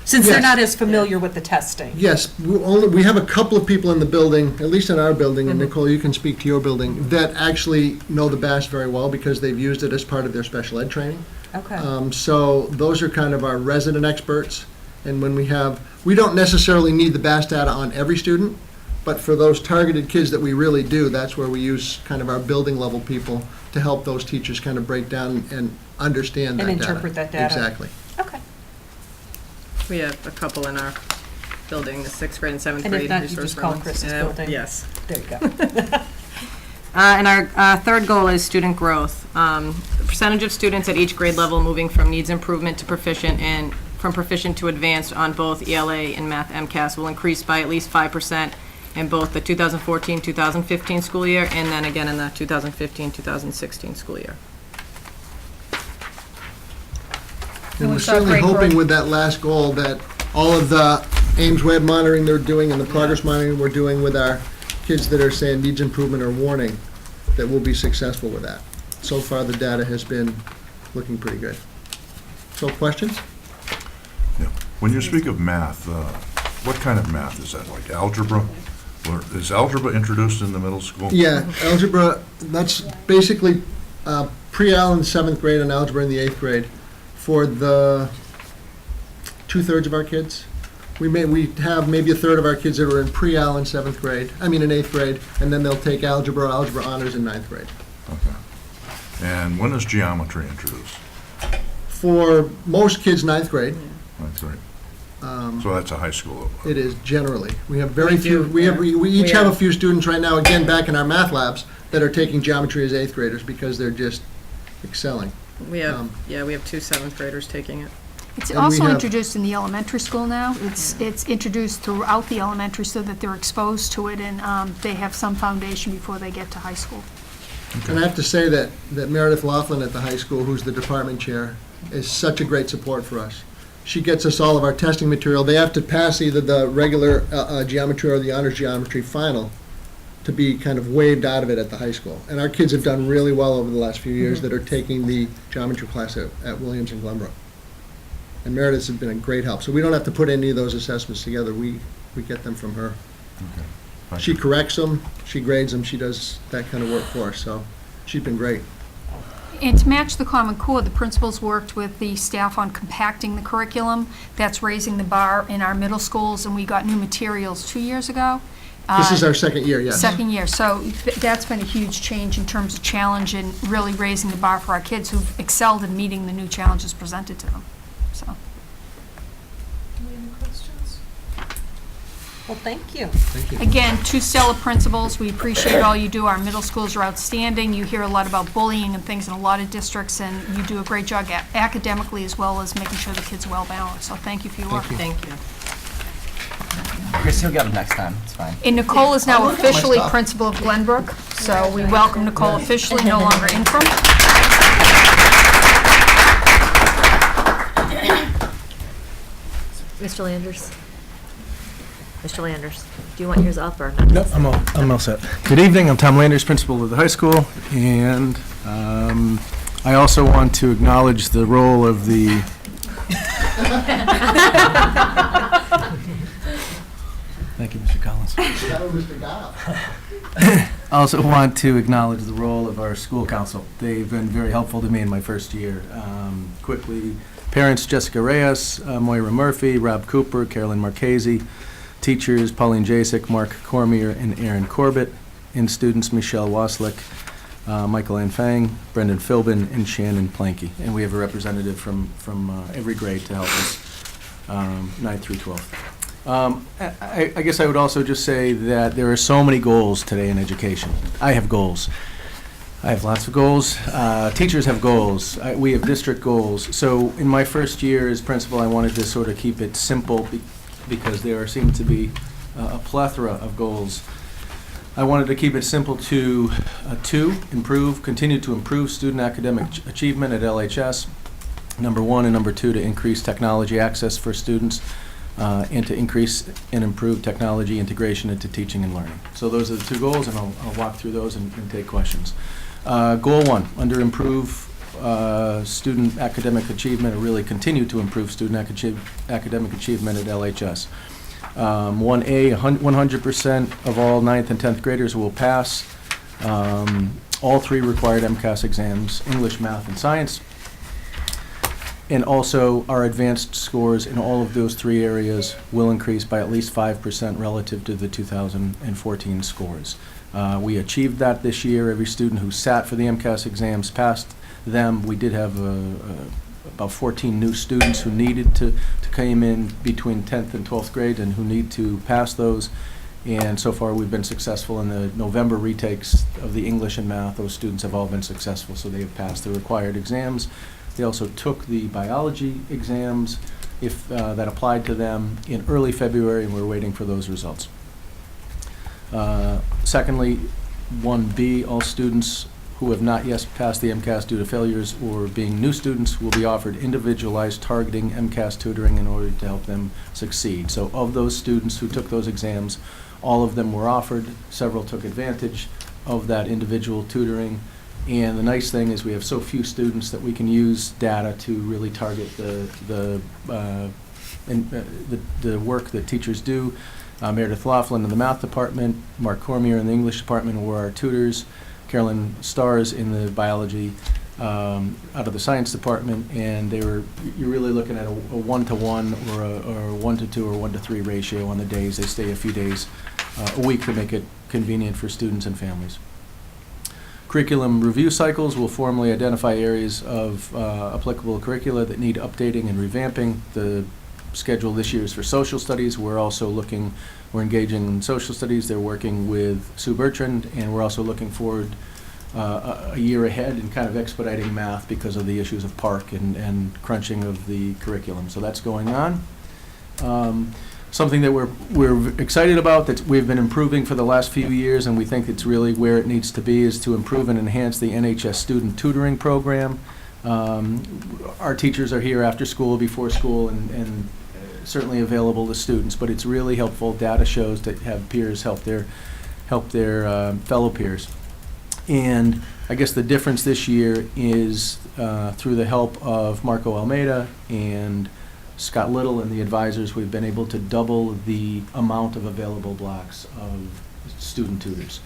Since they're Yes. not as familiar with the testing. Yes, we have a couple of people in the building, at least in our building, and Nicole, you can speak to your building, that actually know the BAS very well because they've used it as part of their special ed training. Okay. So those are kind of our resident experts. And when we don't necessarily need the BAS data on every student, but for those targeted kids that we really do, that's where we use kind of our building level people to help those teachers kind of break down and understand that And data. interpret that data. Exactly. Okay. We have a couple in our building, the sixth grade and seventh And grade. if not, you resource just call rooms. Chris's building. Yes. There you go. And our third goal is student growth. The percentage of students at each grade level moving from needs improvement to proficient and from proficient to advanced on both ELA and Math MCAS will increase by at least 5% in both the 2014-2015 school year and then again in the 2015-2016 school year. And we we're saw certainly great hoping growth. with that last goal that all of the AIMSweb monitoring they're doing and the progress monitoring we're doing with our kids that are saying needs improvement or warning, that we'll be successful with that. So far, the data has been looking pretty good. So questions? Yeah. When you speak of math, what kind of math is that, like algebra? Or is algebra introduced in the middle school? Yeah, algebra, that's basically pre-Al in 7th grade and algebra in the 8th grade for the 2/3 of our kids. We have maybe a third of our kids that are in pre-Al in 8th grade, and then they'll take algebra honors in 9th grade. Okay. And when is geometry introduced? For most kids, 9th grade. That's right. So that's a high school. It is generally. We have very We few, do, we yeah. each We have a have- few students right now, again, back in our math labs, that are taking geometry as 8th graders because they're just excelling. We have 2 7th graders taking it. It's And we also have- introduced in the elementary school now. It's introduced throughout the elementary so that they're exposed to it and they have some foundation before they get to high school. And I have to say that Meredith Laughlin at the high school, who's the department chair, is such a great support for us. She gets us all of our testing material. They have to pass either the regular geometry or the honors geometry final to be kind of waived out of it at the high school. And our kids have done really well over the last few years that are taking the geometry class at Williams and Glenbrook. And Meredith's been a great help. So we don't have to put any of those assessments together. We get them from her. Thank She you. corrects them, she grades them, she does that kind of work for us, so she's been great. And to match the Common Core, the principals worked with the staff on compacting the curriculum. That's raising the bar in our middle schools, and we got new materials 2 years ago. This is our second year, yes. Second year, so that's been a huge change in terms of challenge and really raising the bar for our kids who've excelled in meeting the new challenges presented to them, so. Any other questions? Well, thank you. Thank you. Again, two stellar principals, we appreciate all you do. Our middle schools are outstanding. You hear a lot about bullying and things in a lot of districts, and you do a great job academically as well as making sure the kids are well balanced, so thank you for your work. Thank you. Chris, you'll get them next time, it's fine. And Nicole is now I'll look at my officially stuff. principal of Glenbrook, so we welcome Nicole officially, no longer interim. Mr. Landers? Mr. Landers, do you want yours up or not? Nope, I'm all set. Good evening, I'm Tom Landers, principal of the high school, and I also want to acknowledge the role of the... Thank you, Mr. Collins. I also want to acknowledge the role of our school council. They've been very helpful to me in my first year. Quickly, parents Jessica Reyes, Moira Murphy, Rob Cooper, Carolyn Marchese, teachers Pauline Jasek, Mark Cormier, and Aaron Corbett, and students Michelle Waslick, Michael Ann Fang, Brendan Philbin, and Shannon Planky. And we have a representative from every grade to help us, 9th through 12th. I guess I would also just say that there are so many goals today in education. I have goals. I have lots of goals. Teachers have goals. We have district goals. So in my first year as principal, I wanted to sort of keep it simple because there seemed to be a plethora of goals. I wanted to keep it simple to continue to improve student academic achievement at LHS, number one, and number two, to increase technology access for students, and to increase and improve technology integration into teaching and learning. So those are the two goals, and I'll walk through those and take questions. Goal one, under improve student academic achievement, or really continue to improve student academic achievement at LHS. 1A, 100% of all 9th and 10th graders will pass all three required MCAS exams, English, math, and science. And also, our advanced scores in all of those three areas will increase by at least 5% relative to the 2014 scores. We achieved that this year. Every student who sat for the MCAS exams passed them. We did have about 14 new students who needed to come in between 10th and 12th grade and who need to pass those. And so far, we've been successful in the November retakes of the English and math. Those students have all been successful, so they have passed the required exams. They also took the biology exams that applied to them in early February, and we're waiting for those results. Secondly, 1B, all students who have not yet passed the MCAS due to failures or being new students will be offered individualized targeting MCAS tutoring in order to help them succeed. So of those students who took those exams, all of them were offered. Several took advantage of that individual tutoring. And the nice thing is we have so few students that we can use data to really target the work that teachers do. Meredith Laughlin in the math department, Mark Cormier in the English department were our tutors, Carolyn Stars in the biology out of the science department, and you're really looking at a 1-to-1 or a 1-to-2 or 1-to-3 ratio on the days. They stay a few days a week to make it convenient for students and families. Curriculum review cycles will formally identify areas of applicable curricula that need updating and revamping. The schedule this year is for social studies. We're engaging in social studies. They're working with Sue Bertrand, and we're also looking forward a year ahead and kind of expediting math because of the issues of PARCC and crunching of the curriculum. So that's going on. Something that we're excited about, that we've been improving for the last few years, and we think it's really where it needs to be, is to improve and enhance the NHS student tutoring program. Our teachers are here after school, before school, and certainly available to students, but it's really helpful. Data shows that have peers help their fellow peers. And I guess the difference this year is through the help of Marco Almeida and Scott Little and the advisors, we've been able to double the amount of available blocks of student tutors.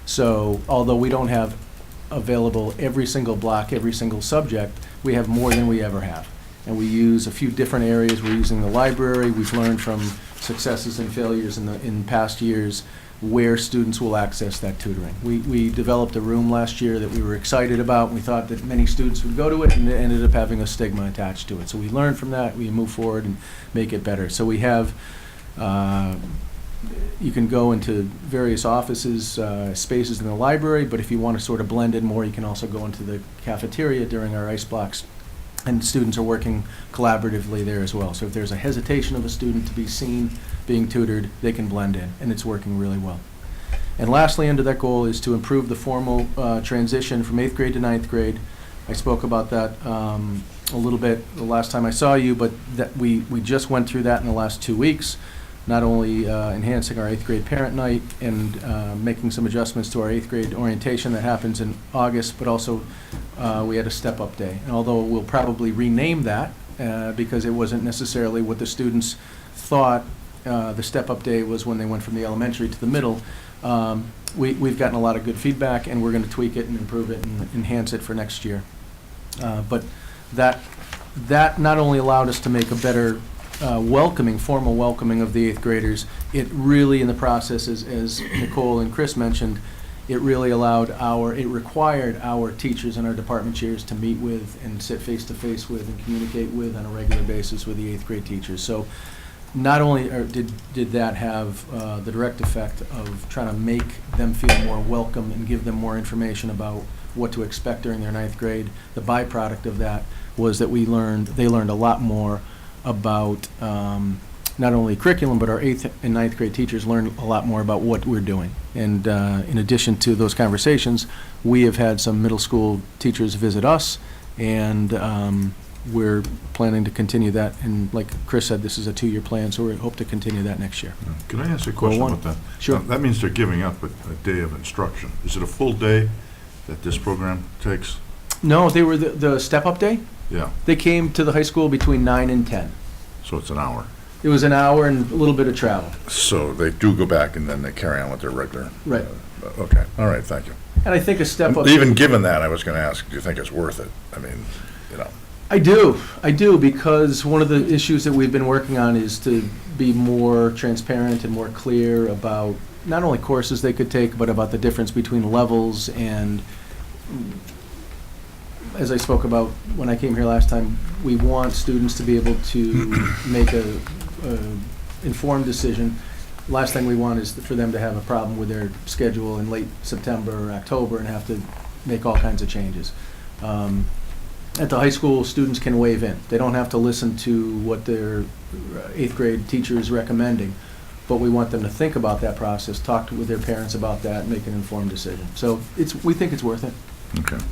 So although we don't have available every single block, every single subject, we have more than we ever have. And we use a few different areas. We're using the library. We've learned from successes and failures in past years where students will access that tutoring. We developed a room last year that we were excited about. We thought that many students would go to it, and it ended up having a stigma attached to it. So we learned from that. We move forward and make it better. So we have, you can go into various offices, spaces in the library, but if you want to sort of blend in more, you can also go into the cafeteria during our ice blocks. And students are working collaboratively there as well. So if there's a hesitation of a student to be seen being tutored, they can blend in, and it's working really well. And lastly, under that goal is to improve the formal transition from 8th grade to 9th grade. I spoke about that a little bit the last time I saw you, but that we just went through that in the last 2 weeks, not only enhancing our 8th grade parent night and making some adjustments to our 8th grade orientation that happens in August, but also we had a step-up day. And although we'll probably rename that because it wasn't necessarily what the students thought the step-up day was when they went from the elementary to the middle, we've gotten a lot of good feedback, and we're going to tweak it and improve it and enhance it for next year. But that not only allowed us to make a better formal welcoming of the 8th graders, it really, in the process, as Nicole and Chris mentioned, it really required our teachers and our department chairs to meet with and sit face-to-face with and communicate with on a regular basis with the 8th grade teachers. So not only did that have the direct effect of trying to make them feel more welcome and give them more information about what to expect during their 9th grade, the byproduct of that was that they learned a lot more about not only curriculum, but our 8th and 9th grade teachers learned a lot more about what we're doing. And in addition to those conversations, we have had some middle school teachers visit us, and we're planning to continue that. And like Chris said, this is a 2-year plan, so we hope to continue that next year. Can I ask a question about that? Sure. That means they're giving up a day of instruction. Is it a full day that this program takes? No, they were the step-up day. Yeah. They came to the high school between 9 and 10. So it's an hour. It was an hour and a little bit of travel. So they do go back and then they carry on with their regular. Right. Okay. All right. Thank you. And I think a step-up. Even given that, I was going to ask, do you think it's worth it? I mean, you know. I do, because one of the issues that we've been working on is to be more transparent and more clear about not only courses they could take, but about the difference between levels. And as I spoke about when I came here last time, we want students to be able to make a informed decision. Last thing we want is for them to have a problem with their schedule in late September or October and have to make all kinds of changes. At the high school, students can waive in. They don't have to listen to what their 8th grade teacher is recommending, but we want them to think about that process, talk with their parents about that, and make an informed decision. So we think it's worth it. Okay.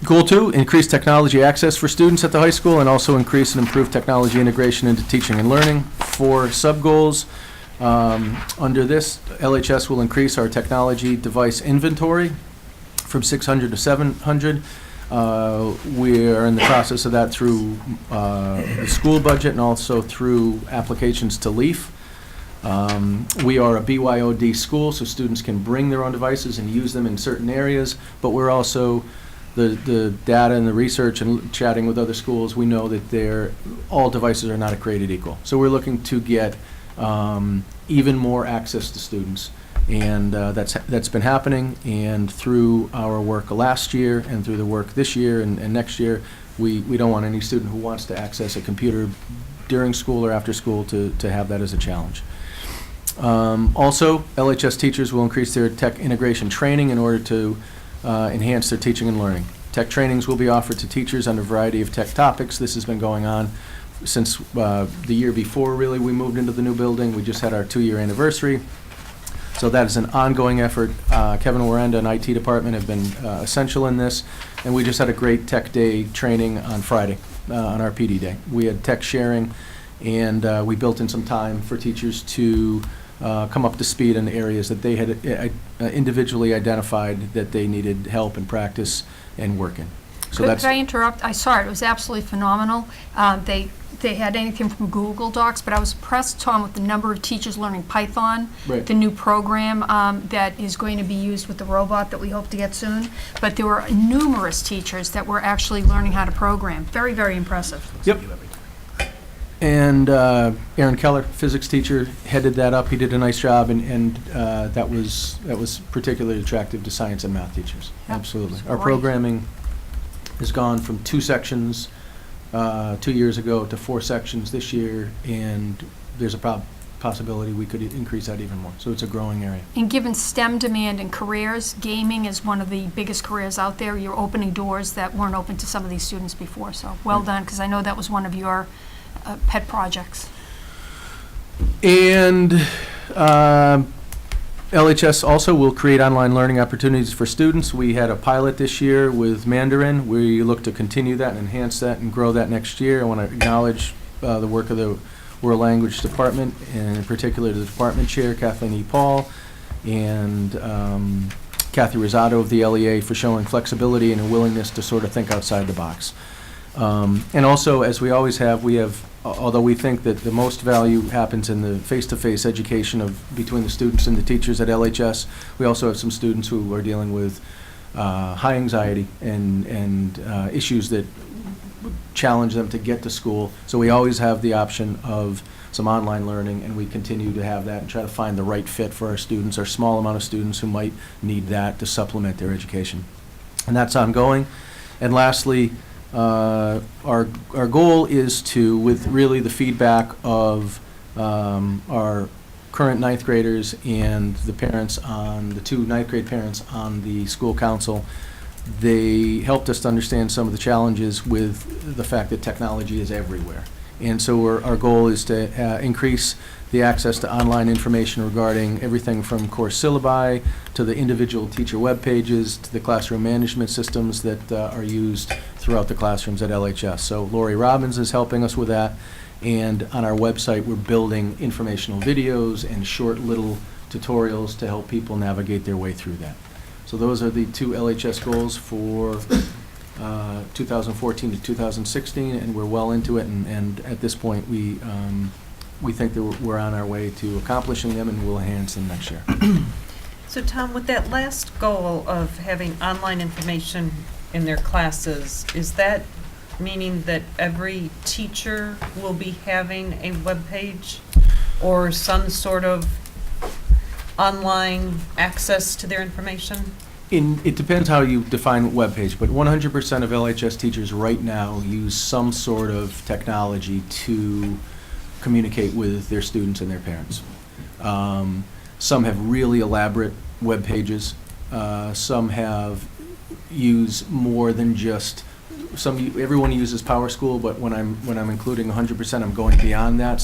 Goal 2, increase technology access for students at the high school and also increase and improve technology integration into teaching and learning. 4 sub-goals. Under this, LHS will increase our technology device inventory from 600 to 700. We are in the process of that through the school budget and also through applications to LEAF. We are a BYOD school, so students can bring their own devices and use them in certain areas, but we're also the data and the research and chatting with other schools, we know that all devices are not created equal. So we're looking to get even more access to students. And that's been happening, and through our work last year and through the work this year and next year, we don't want any student who wants to access a computer during school or after school to have that as a challenge. Also, LHS teachers will increase their tech integration training in order to enhance their teaching and learning. Tech trainings will be offered to teachers on a variety of tech topics. This has been going on since the year before, really, we moved into the new building. We just had our 2-year anniversary. So that is an ongoing effort. Kevin Warenda and IT department have been essential in this, and we just had a great tech day training on Friday, on our PD day. We had tech sharing, and we built in some time for teachers to come up to speed in the areas that they had individually identified that they needed help and practice and work in. So that's, Could I interrupt? I saw it. It was absolutely phenomenal. They had anything from Google Docs, but I was impressed, Tom, with the number of teachers learning Python, Right. the new program that is going to be used with the robot that we hope to get soon. But there were numerous teachers that were actually learning how to program. Very, very impressive. Yep. And Aaron Keller, physics teacher, headed that up. He did a nice job, and that was particularly attractive to science and math teachers. Yep. Absolutely. It's Our great. programming has gone from 2 sections 2 years ago to 4 sections this year, and there's a possibility we could increase that even more. So it's a growing area. And given STEM demand in careers, gaming is one of the biggest careers out there. You're opening doors that weren't open to some of these students before. So well done, because I know that was one of your pet projects. And LHS also will create online learning opportunities for students. We had a pilot this year with Mandarin. We look to continue that and enhance that and grow that next year. I want to acknowledge the work of the World Language Department, and in particular the department chair, Kathleen E. Paul, and Kathy Rosado of the LEA for showing flexibility and a willingness to sort of think outside the box. And also, as we always have, although we think that the most value happens in the face-to-face education between the students and the teachers at LHS, we also have some students who are dealing with high anxiety and issues that challenge them to get to school. So we always have the option of some online learning, and we continue to have that and try to find the right fit for our students, our small amount of students who might need that to supplement their education. And that's ongoing. And lastly, our goal is to, with really the feedback of our current 9th graders and the parents the 2 9th grade parents on the school council, they helped us to understand some of the challenges with the fact that technology is everywhere. And so our goal is to increase the access to online information regarding everything from course syllabi to the individual teacher web pages to the classroom management systems that are used throughout the classrooms at LHS. So Lori Robbins is helping us with that, and on our website we're building informational videos and short little tutorials to help people navigate their way through that. So those are the 2 LHS goals for 2014 to 2016, and we're well into it, and at this point we think that we're on our way to accomplishing them, and we'll enhance them next year. So Tom, with that last goal of having online information in their classes, is that meaning that every teacher will be having a web page or some sort of online access to their information? It depends how you define web page, but 100% of LHS teachers right now use some sort of technology to communicate with their students and their parents. Some have really elaborate web pages. Some have used more than just everyone uses PowerSchool, but when I'm including 100%, I'm going beyond that.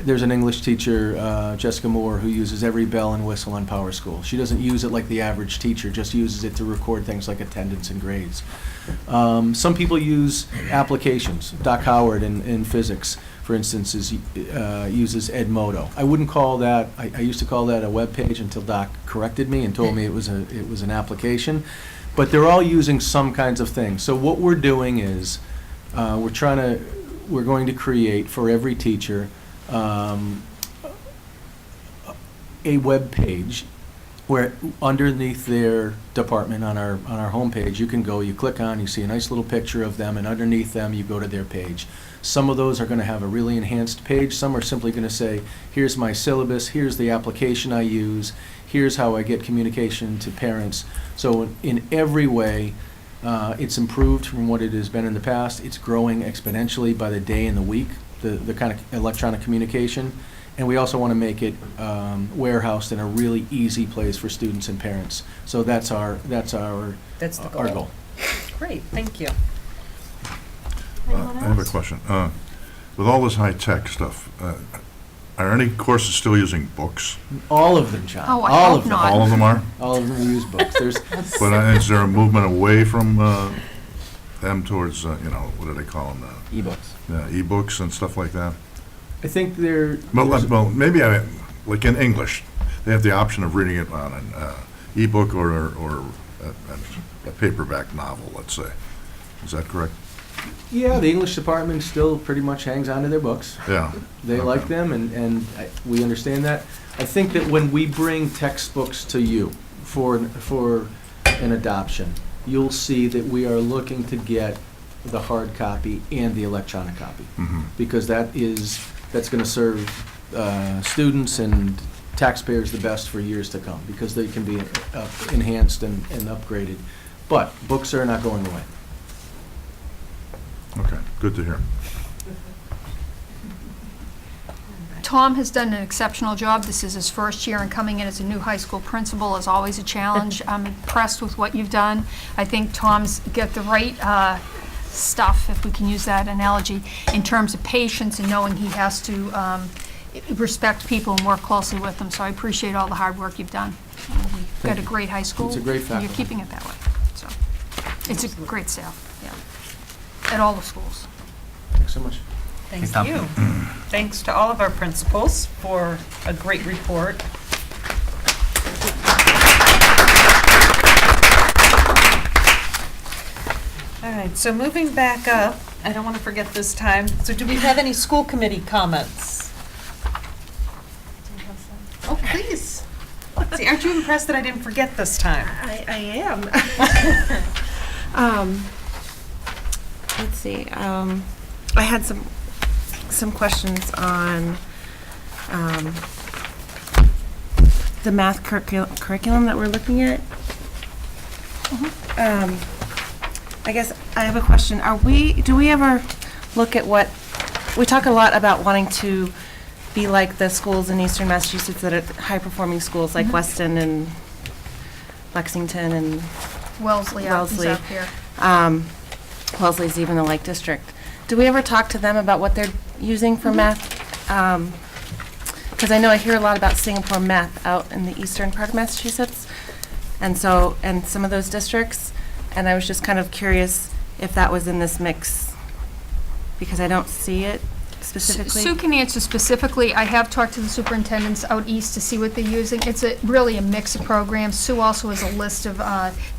There's an English teacher, Jessica Moore, who uses every bell and whistle on PowerSchool. She doesn't use it like the average teacher, just uses it to record things like attendance and grades. Some people use applications. Doc Howard in physics, for instance, uses Edmodo. I wouldn't call that, I used to call that a web page until Doc corrected me and told me it was an application. But they're all using some kinds of things. So what we're doing is we're going to create for every teacher a web page where underneath their department on our homepage, you can go, you click on, you see a nice little picture of them, and underneath them you go to their page. Some of those are going to have a really enhanced page. Some are simply going to say, here's my syllabus, here's the application I use, here's how I get communication to parents. So in every way, it's improved from what it has been in the past. It's growing exponentially by the day and the week, the kind of electronic communication. And we also want to make it warehoused in a really easy place for students and parents. So that's our goal. Great, thank you. I have a question. With all this high-tech stuff, are any courses still using books? All of them, John. Oh, I all hope of them. not. All of them are? All of them use books. But is there a movement away from them towards, what do they call them? E-books. Yeah, e-books and stuff like that? I think Well, maybe like in English, they have the option of reading it on an e-book or a paperback novel, let's say. Is that correct? Yeah, the English department still pretty much hangs on to their books. Yeah. They like them, and we understand that. I think that when we bring textbooks to you for an adoption, you'll see that we are looking to get the hard copy and the electronic copy. Because that's going to serve students and taxpayers the best for years to come, because they can be enhanced and upgraded. But books are not going away. Okay, good to hear. Tom has done an exceptional job. This is his first year, and coming in as a new high school principal is always a challenge. I'm impressed with what you've done. I think Tom's got the right stuff, if we can use that analogy, in terms of patience and knowing he has to respect people and work closely with them. So I appreciate all the hard work you've done. We've got a great high school. It's a great and faculty. you're keeping it that way. So it's a great staff, yeah, at all the schools. Thanks so much. Thank you. Thanks to all of our principals for a great report. All right, so moving back up, I don't want to forget this time. So do we have any school committee comments? Oh, please. Let's see, aren't you impressed that I didn't forget this time? I am. Let's see. I had some questions on the math curriculum that we're looking at. I guess I have a question. Do we ever look at what, we talk a lot about wanting to be like the schools in Eastern Massachusetts that are high-performing schools like Weston and Lexington and Wellesley opens up here. Wellesley's even the Lake District. Do we ever talk to them about what they're using for math? Because I know I hear a lot about Singapore math out in the eastern part of Massachusetts, and some of those districts. And I was just kind of curious if that was in this mix, because I don't see it specifically. Sue can answer specifically. I have talked to the superintendents out east to see what they're using. It's really a mix of programs. Sue also has a list of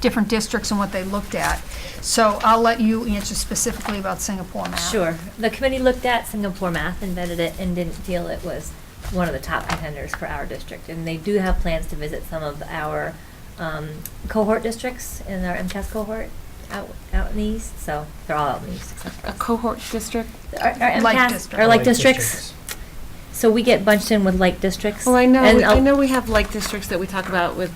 different districts and what they looked at. So I'll let you answer specifically about Singapore math. Sure. The committee looked at Singapore math and vetted it and didn't feel it was one of the top contenders for our district. And they do have plans to visit some of our cohort districts in our MCAS cohort out in the east. So they're all out in the east except for A cohort district? our MCAS, our like districts. So we get bunched in with like districts. Well, I know. And I know we have like districts that we talk about with,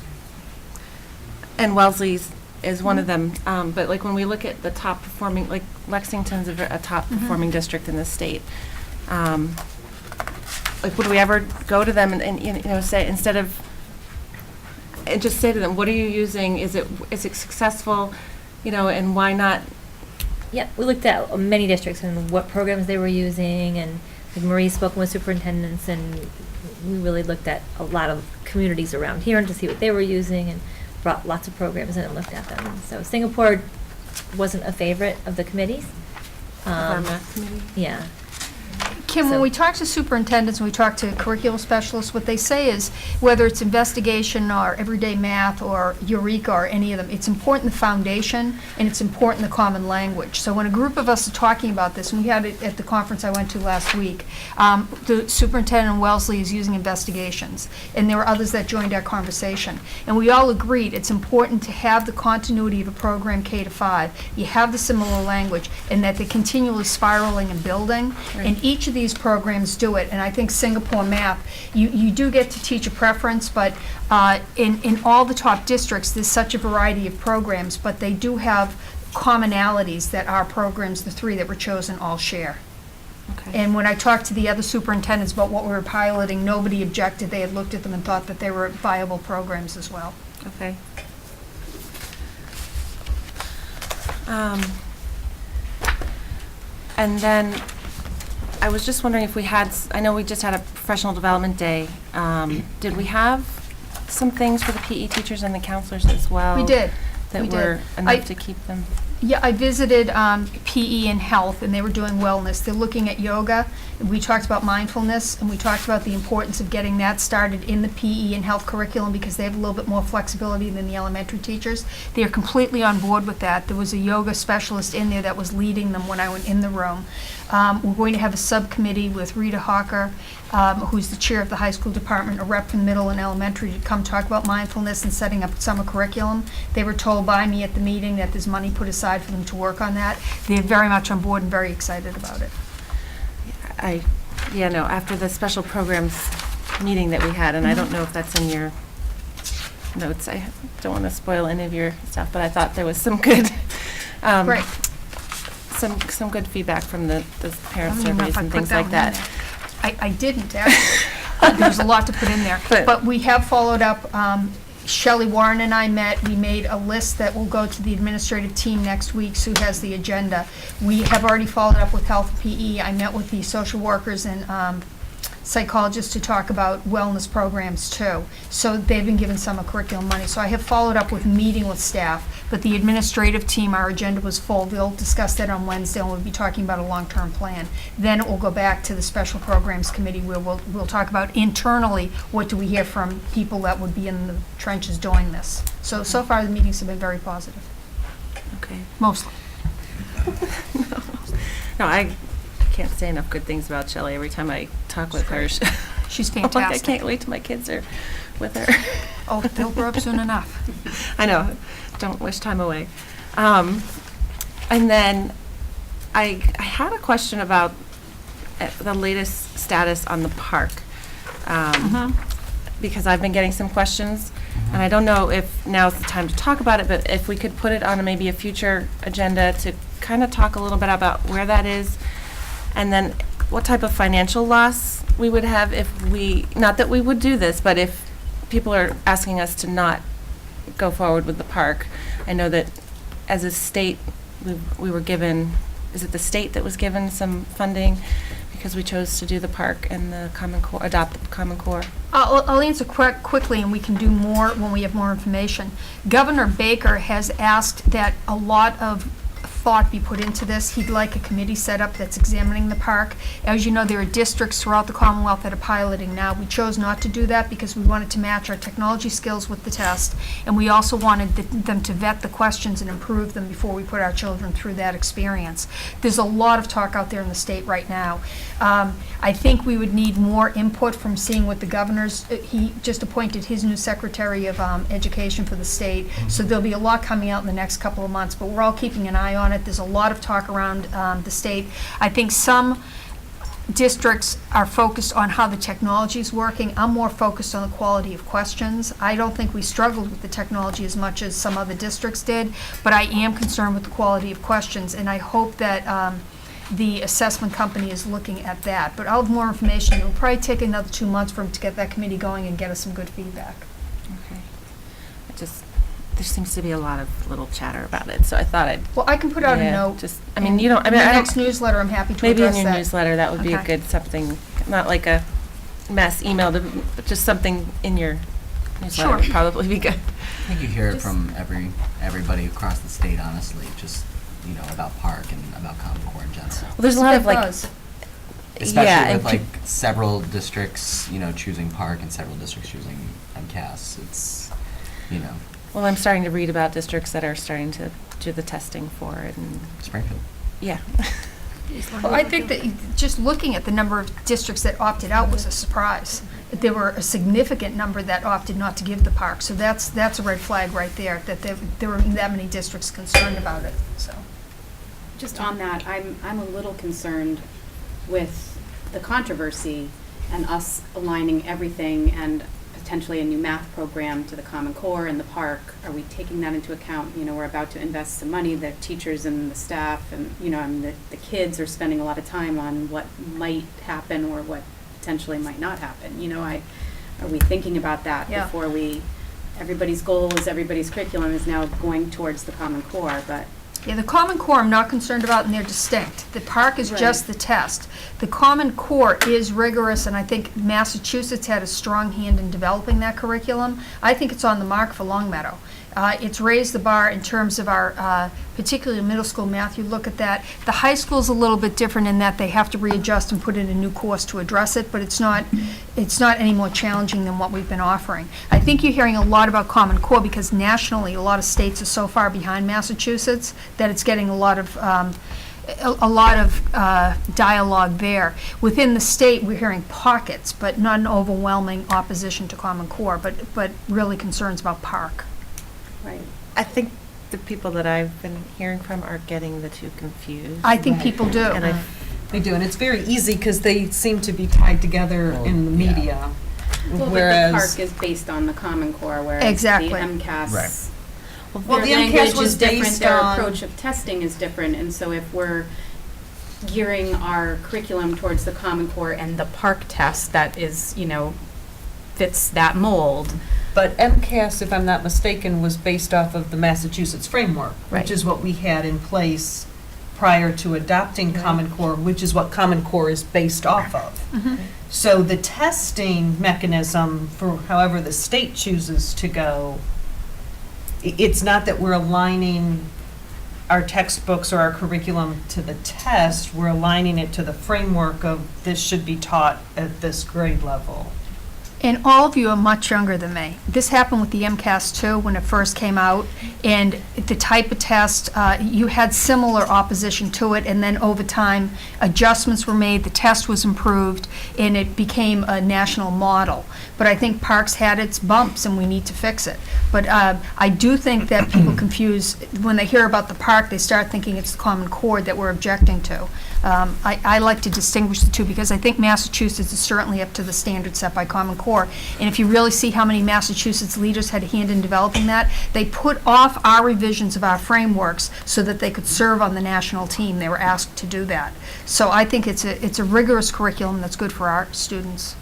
and Wellesley's is one of them. But like when we look at the top performing, like Lexington's a top performing district in the state. Like, would we ever go to them and you know say instead of, and just say to them, what are you using? Is it successful? You know, and why not? Yeah, we looked at many districts and what programs they were using, and like Marie's spoken with superintendents, and we really looked at a lot of communities around here and to see what they were using, and brought lots of programs in and looked at them. And so Singapore wasn't a favorite of the committees. Our math committee? Yeah. Kim, when we talk to superintendents and we talk to curriculum specialists, what they say is, whether it's investigation or everyday math or Eureka or any of them, it's important the foundation and it's important the common language. So when a group of us are talking about this, and we had it at the conference I went to last week, the superintendent in Wellesley is using investigations, and there were others that joined our conversation. And we all agreed it's important to have the continuity of a program K-5, you have the similar language, and that they're continually spiraling and building, and each of these programs do it. And I think Singapore math, you do get to teach a preference, but in all the top districts, there's such a variety of programs, but they do have commonalities that our programs, the three that were chosen, all share. Okay. And when I talked to the other superintendents about what we were piloting, nobody objected. They had looked at them and thought that they were viable programs as well. Okay. And then I was just wondering if we had, I know we just had a professional development day. Did we have some things for the PE teachers and the counselors as well? We did. that We did. were I- enough to keep them? Yeah, I visited PE and health, and they were doing wellness. They're looking at yoga. We talked about mindfulness, and we talked about the importance of getting that started in the PE and health curriculum because they have a little bit more flexibility than the elementary teachers. They are completely on board with that. There was a yoga specialist in there that was leading them when I went in the room. We're going to have a subcommittee with Rita Hawker, who's the chair of the high school department, a rep from middle and elementary, to come talk about mindfulness and setting up summer curriculum. They were told by me at the meeting that there's money put aside for them to work on that. They're very much on board and very excited about it. After the special programs meeting that we had, and I don't know if that's in your notes, I don't want to spoil any of your stuff, but I thought there was some good, Right. some good feedback from the parent I don't even know surveys if I and put things that like one in that. there. I didn't, actually. There's a lot to put in there. But we have followed up. Shelley Warren and I met. We made a list that will go to the administrative team next week. Sue has the agenda. We have already followed up with Health PE. I met with the social workers and psychologists to talk about wellness programs too. So they've been given summer curriculum money. So I have followed up with meeting with staff, but the administrative team, our agenda was full. They'll discuss that on Wednesday, and we'll be talking about a long-term plan. Then it will go back to the special programs committee where we'll talk about internally, what do we hear from people that would be in the trenches doing this. So far the meetings have been very positive. Okay. Mostly. No, I can't say enough good things about Shelley. Every time I talk with her, she's I'm like, fantastic. I can't wait till my kids are with her. Oh, they'll grow up soon enough. I know. Don't wish time away. And then I had a question about the latest status on the park. Because I've been getting some questions, and I don't know if now's the time to talk about it, but if we could put it on maybe a future agenda to kind of talk a little bit about where that is, and then what type of financial loss we would have if we, not that we would do this, but if people are asking us to not go forward with the park. I know that as a state, we were given, is it the state that was given some funding because we chose to do the park and the Common Core, adopt the Common Core? I'll answer quickly, and we can do more when we have more information. Governor Baker has asked that a lot of thought be put into this. He'd like a committee set up that's examining the park. As you know, there are districts throughout the Commonwealth that are piloting now. We chose not to do that because we wanted to match our technology skills with the test, and we also wanted them to vet the questions and improve them before we put our children through that experience. There's a lot of talk out there in the state right now. I think we would need more input from seeing what the governor's, he just appointed his new Secretary of Education for the state, so there'll be a lot coming out in the next couple of months, but we're all keeping an eye on it. There's a lot of talk around the state. I think some districts are focused on how the technology is working. I'm more focused on the quality of questions. I don't think we struggled with the technology as much as some other districts did, but I am concerned with the quality of questions, and I hope that the assessment company is looking at that. But I'll have more information. It'll probably take another 2 months for them to get that committee going and get us some good feedback. Okay. There seems to be a lot of little chatter about it, so I thought I'd. Well, I can put out a Yeah, note. Just, I mean, you don't, I In mean, the I next don't. newsletter, I'm happy to Maybe address in your that. newsletter, that would be a Okay. good something, not like a mass email, but just something in your newsletter would Sure. probably be good. I think you hear it from everybody across the state, honestly, just, about park and about Common Core in general. Well, there's a lot of Especially with and several districts, choosing park and several districts choosing MCAS. It's, Well, I'm starting to read about districts that are starting to do the testing for it and. Springfield. Yeah. Well, I think that just looking at the number of districts that opted out was a surprise. There were a significant number that opted not to give the park, so that's a red flag right there, that there were that many districts concerned about it, so. Just on that, I'm a little concerned with the controversy and us aligning everything and potentially a new math program to the Common Core and the park. Are we taking that into account? We're about to invest some money, the teachers and the staff and, the kids are spending a lot of time on what might happen or what potentially might not happen. Are we thinking about that Yeah. before everybody's goal is everybody's curriculum is now going towards the Common Core, but Yeah, the Common Core I'm not concerned about, and they're distinct. The park is just the test. The Common Core is rigorous, and I think Massachusetts had a strong hand in developing that curriculum. I think it's on the mark for Longmeadow. It's raised the bar in terms of our, particularly middle school math. You look at that. The high school's a little bit different in that they have to readjust and put in a new course to address it, but it's not any more challenging than what we've been offering. I think you're hearing a lot about Common Core because nationally, a lot of states are so far behind Massachusetts that it's getting a lot of dialogue there. Within the state, we're hearing pockets, but not an overwhelming opposition to Common Core, but really concerns about Park. Right. I think the people that I've been hearing from are getting the two confused. I think people do. And They do, and it's very easy because they seem to be tied together in the media. Well, Whereas the Park is based on the Common Core, whereas Exactly. the MCAS. Right. Well, Their the MCAS language was is different, based their on- approach of testing is different, and so if we're gearing our curriculum towards the Common Core and the Park test that is, fits that mold. But MCAS, if I'm not mistaken, was based off of the Massachusetts framework, Right. which is what we had in place prior to adopting Common Core, which is what Common Core is based off of. So the testing mechanism for however the state chooses to go, it's not that we're aligning our textbooks or our curriculum to the test, we're aligning it to the framework of this should be taught at this grade level. And all of you are much younger than me. This happened with the MCAS too when it first came out, and the type of test, you had similar opposition to it, and then over time, adjustments were made, the test was improved, and it became a national model. But I think Parks had its bumps, and we need to fix it. But I do think that people confuse, when they hear about the Park, they start thinking it's the Common Core that we're objecting to. I like to distinguish the two because I think Massachusetts is certainly up to the standard set by Common Core. And if you really see how many Massachusetts leaders had a hand in developing that, they put off our revisions of our frameworks so that they could serve on the national team. They were asked to do that. So I think it's a rigorous curriculum that's good for our students.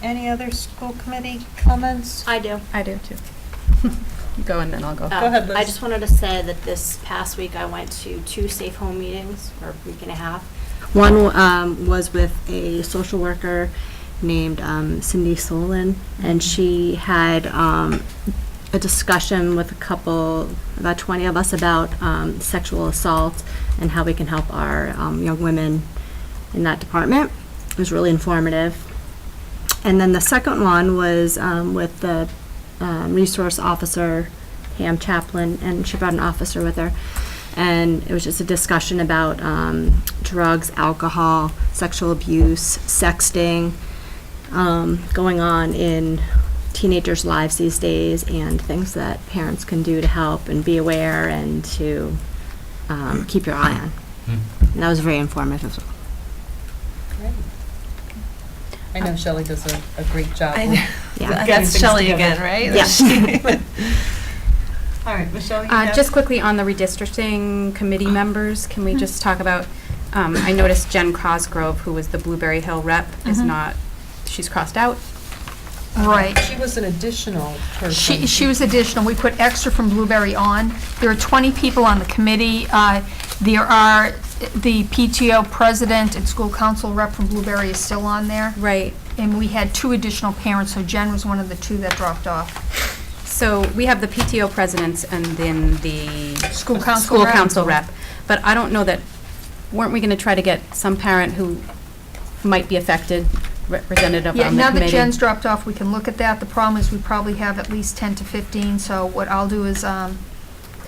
Any other school committee comments? I do. I do too. You go and then I'll go. Go ahead, Liz. I just wanted to say that this past week I went to 2 Safe Home meetings, or a week and a half. One was with a social worker named Cindy Solon, and she had a discussion with a couple, about 20 of us, about sexual assault and how we can help our young women in that department. It was really informative. And then the second one was with the resource officer, Pam Chaplin, and she brought an officer with her. And it was just a discussion about drugs, alcohol, sexual abuse, sexting, going on in teenagers' lives these days, and things that parents can do to help and be aware and to keep your eye on. And that was very informative as well. I know Shelley does a great job. I know. Yeah. That's Shelley again, right? Yeah. All right, Michelle, you have? Just quickly on the redistricting committee members, can we just talk about, I noticed Jen Cosgrove, who was the Blueberry Hill rep, is not, she's crossed out. Right. She was an additional person. She was additional. We put extra from Blueberry on. There are 20 people on the committee. There are the PTO president and school council rep from Blueberry is still on there. Right. And we had 2 additional parents, so Jen was one of the 2 that dropped off. So we have the PTO presidents and then the School council rep. But I don't know that, weren't we going to try to get some parent who might be affected representative Yeah, on the now committee? that Jen's dropped off, we can look at that. The problem is we probably have at least 10 to 15, so what I'll do is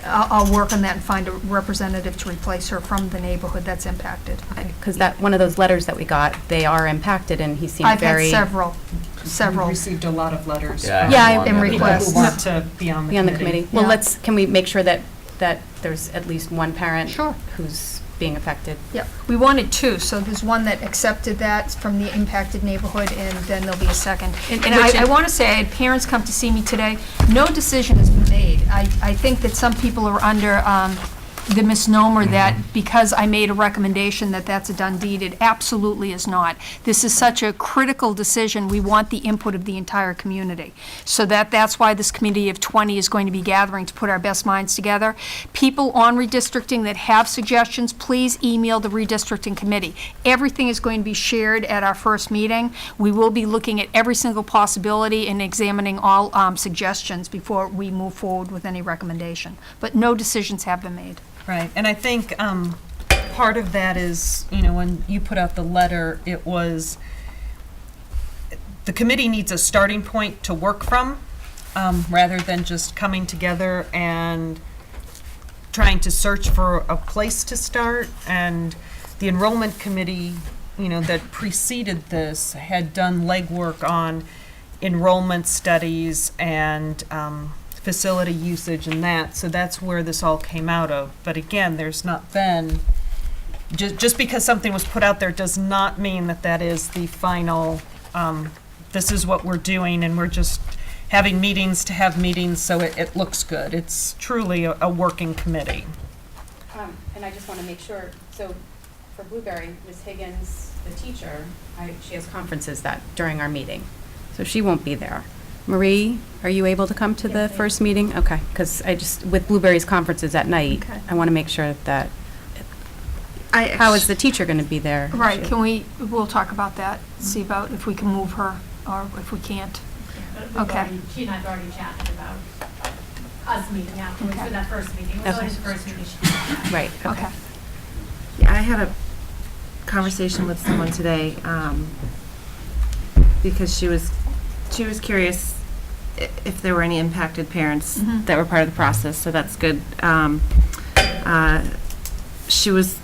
I'll work on that and find a representative to replace her from the neighborhood that's impacted. Because that, one of those letters that we got, they are impacted, and he seemed very... I've had several. We received a lot of letters. Yeah, from and people requests. who want to be on the committee. Well, Yeah. can we make sure that there's at least one parent Sure. who's being affected? Yeah, we wanted 2, so there's one that accepted that from the impacted neighborhood, and then there'll be a second. And I want to say, I had parents come to see me today. No decision has been made. I think that some people are under the misnomer that because I made a recommendation that that's a done deed. It absolutely is not. This is such a critical decision. We want the input of the entire community. So that's why this committee of 20 is going to be gathering to put our best minds together. People on redistricting that have suggestions, please email the redistricting committee. Everything is going to be shared at our first meeting. We will be looking at every single possibility and examining all suggestions before we move forward with any recommendation. But no decisions have been made. Right, and I think part of that is, you know, when you put out the letter, it was, the committee needs a starting point to work from, rather than just coming together and trying to search for a place to start. And the enrollment committee, you know, that preceded this had done legwork on enrollment studies and facility usage and that, so that's where this all came out of. But again, there's not been, just because something was put out there does not mean that that is the final, this is what we're doing, and we're just having meetings to have meetings so it looks good. It's truly a working committee. And I just want to make sure, so for Blueberry, Ms. Higgins, the teacher, she has conferences during our meeting, so she won't be there. Marie, are you able to come to the first meeting? Okay, because with Blueberry's conferences at night, I want to make sure that, how is the teacher going to be there? Right, we'll talk about that, see about if we can move her or if we can't. Okay. She and I have already chatted about us meeting afterwards for that first meeting. It was always the first meeting she had. Right, okay. Yeah, I had a conversation with someone today because she was curious if there were any impacted parents that were part of the process, so that's good. She was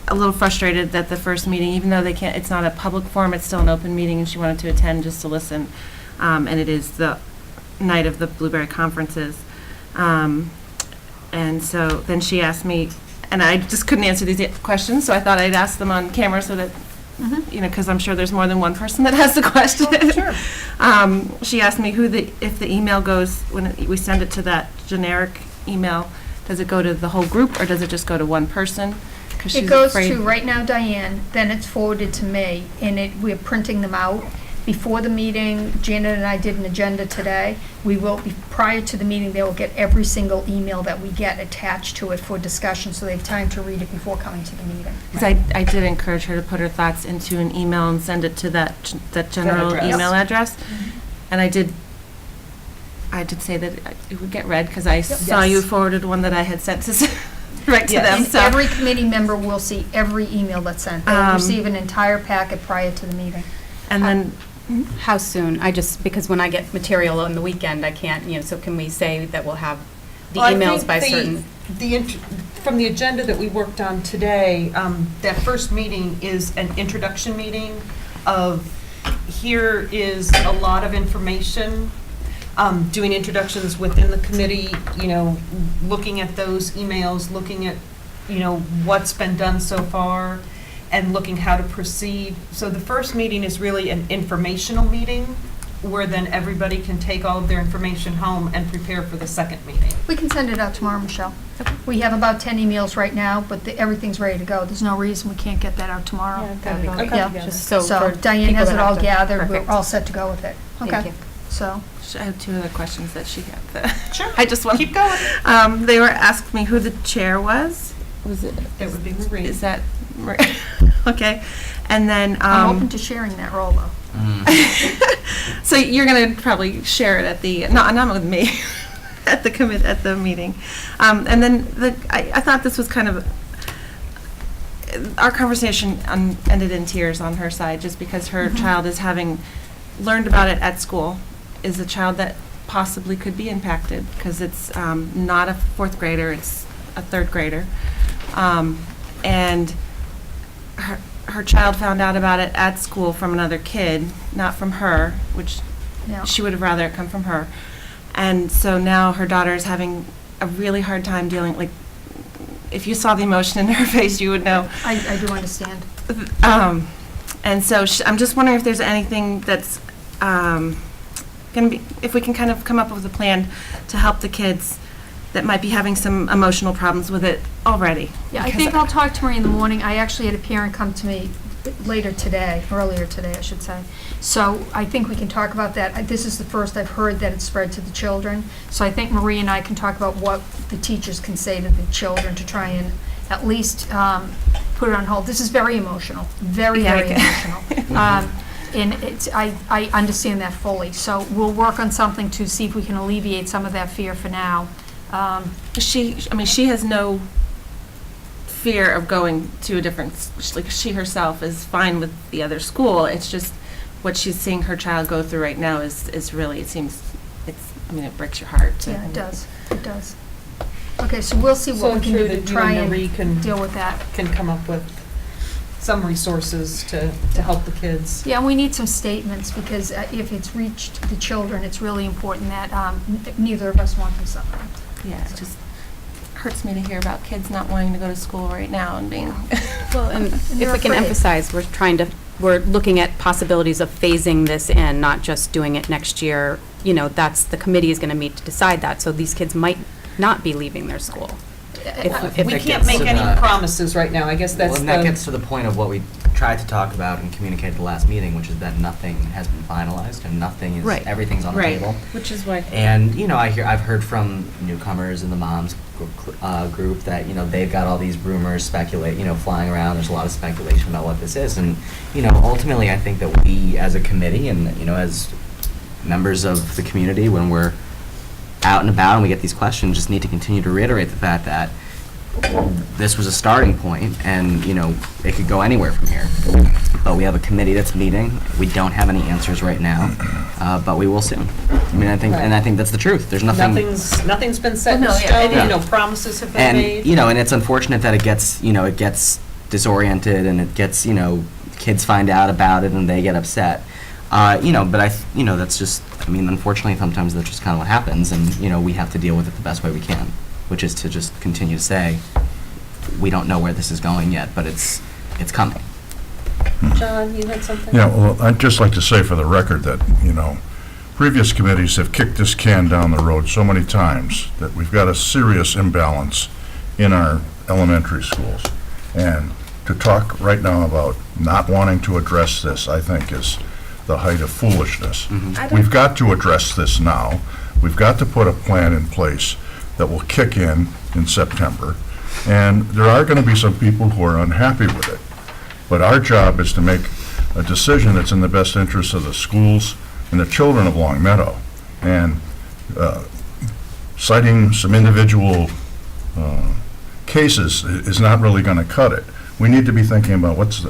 a little frustrated that the first meeting, even though it's not a public forum, it's still an open meeting, and she wanted to attend just to listen. And it is the night of the Blueberry conferences. And so then she asked me, and I just couldn't answer these questions, so I thought I'd ask them on camera so that, you know, because I'm sure there's more than one person that has the question. Sure. She asked me if the email goes, when we send it to that generic email, does it go to the whole group or does it just go to one person? It goes to, right now, Diane, then it's forwarded to me, and we're printing them out. Before the meeting, Janet and I did an agenda today. We will be, prior to the meeting, they will get every single email that we get attached to it for discussion, so they have time to read it before coming to the meeting. Because I did encourage her to put her thoughts into an email and send it to that general email address. And I did say that it would get read, because I saw you forwarded one that I had sent to right to them. And So every committee member will see every email that's sent. They'll receive an entire packet prior to the meeting. And then, how soon? Because when I get material on the weekend, I can't, you know, so can we say that we'll have the emails by certain? From the agenda that we worked on today, that first meeting is an introduction meeting of, here is a lot of information, doing introductions within the committee, you know, looking at those emails, looking at, you know, what's been done so far, and looking how to proceed. So the first meeting is really an informational meeting, where then everybody can take all of their information home and prepare for the second meeting. We can send it out tomorrow, Michelle. We have about 10 emails right now, but everything's ready to go. There's no reason we can't get that out tomorrow. Yeah, that'd be great. Yeah. Just So for Diane people has that it all have to- gathered. Perfect. We're all set to go with it. Thank Okay. you. So. I have two other questions that she got. Sure. I just want keep going. They were asking me who the chair was. Was it? That would be Marie. Is that Marie? Okay. And then I'm open to sharing that role, though. so you're going to probably share it at the not with me at the meeting. And then I thought this was kind of our conversation ended in tears on her side, just because her child is having learned about it at school, is a child that possibly could be impacted, because it's not a fourth grader, it's a third grader. And her child found out about it at school from another kid, not from her, which she would have rather it come from her. And so now her daughter is having a really hard time dealing, like, if you saw the emotion in her face, you would know. I do understand. And so I'm just wondering if there's anything that's going to be, if we can kind of come up with a plan to help the kids that might be having some emotional problems with it already. Yeah, I Because think I'll talk to Marie in the morning. I actually had a parent come to me earlier today, I should say. So I think we can talk about that. This is the first I've heard that it's spread to the children. So I think Marie and I can talk about what the teachers can say to the children to try and at least put it on hold. This is very emotional, very emotional. And I understand that fully. So we'll work on something to see if we can alleviate some of that fear for now. she has no fear of going to a different, like, she herself is fine with the other school. It's just what she's seeing her child go through right now is really, it breaks your heart. Yeah, it does. It does. Okay, so we'll see what we can do to try and deal with that. Can come up with some resources to help the kids. Yeah, we need some statements, because if it's reached the children, it's really important that neither of us want them suffering. Yeah, it just hurts me to hear about kids not wanting to go to school right now and being. Well, and if they're we can afraid. emphasize, we're looking at possibilities of phasing this in, not just doing it next year. You know, the committee is going to meet to decide that, so these kids might not be leaving their school. If We can't make any promises right now, I guess that's Well, and that gets to the point of what we tried to talk about and communicate at the last meeting, which is that nothing has been finalized and nothing is, Right. everything's on the Right. table. Which is why. And, I've heard from newcomers in the moms group that, they've got all these rumors flying around. There's a lot of speculation about what this is. And, ultimately, I think that we as a committee and, as members of the community, when we're out and about and we get these questions, just need to continue to reiterate the fact that this was a starting point and, it could go anywhere from here. But we have a committee that's meeting. We don't have any answers right now, but we will soon. I think that's the truth. There's nothing. Nothing's been set in No, stone, yeah. no promises have been And, made. and it's unfortunate that it gets disoriented and it gets, kids find out about it and they get upset. But that's just, unfortunately, sometimes that's just kind of what happens, and, we have to deal with it the best way we can, which is to just continue to say, we don't know where this is going yet, but it's coming. John, you had something? Yeah, well, I'd just like to say for the record that, previous committees have kicked this can down the road so many times that we've got a serious imbalance in our elementary schools. And to talk right now about not wanting to address this, I think, is the height of foolishness. We've got to address this now. We've got to put a plan in place that will kick in September. And there are going to be some people who are unhappy with it. But our job is to make a decision that's in the best interest of the schools and the children of Long Meadow. And citing some individual cases is not really going to cut it. We need to be thinking about what's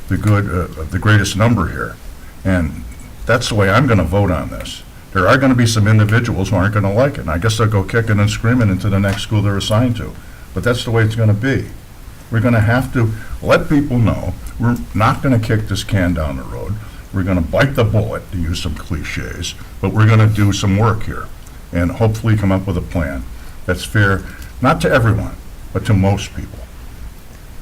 the greatest number here. And that's the way I'm going to vote on this. There are going to be some individuals who aren't going to like it, and I guess they'll go kicking and screaming into the next school they're assigned to. But that's the way it's going to be. We're going to have to let people know we're not going to kick this can down the road. We're going to bite the bullet, to use some cliches, but we're going to do some work here and hopefully come up with a plan that's fair, not to everyone, but to most people.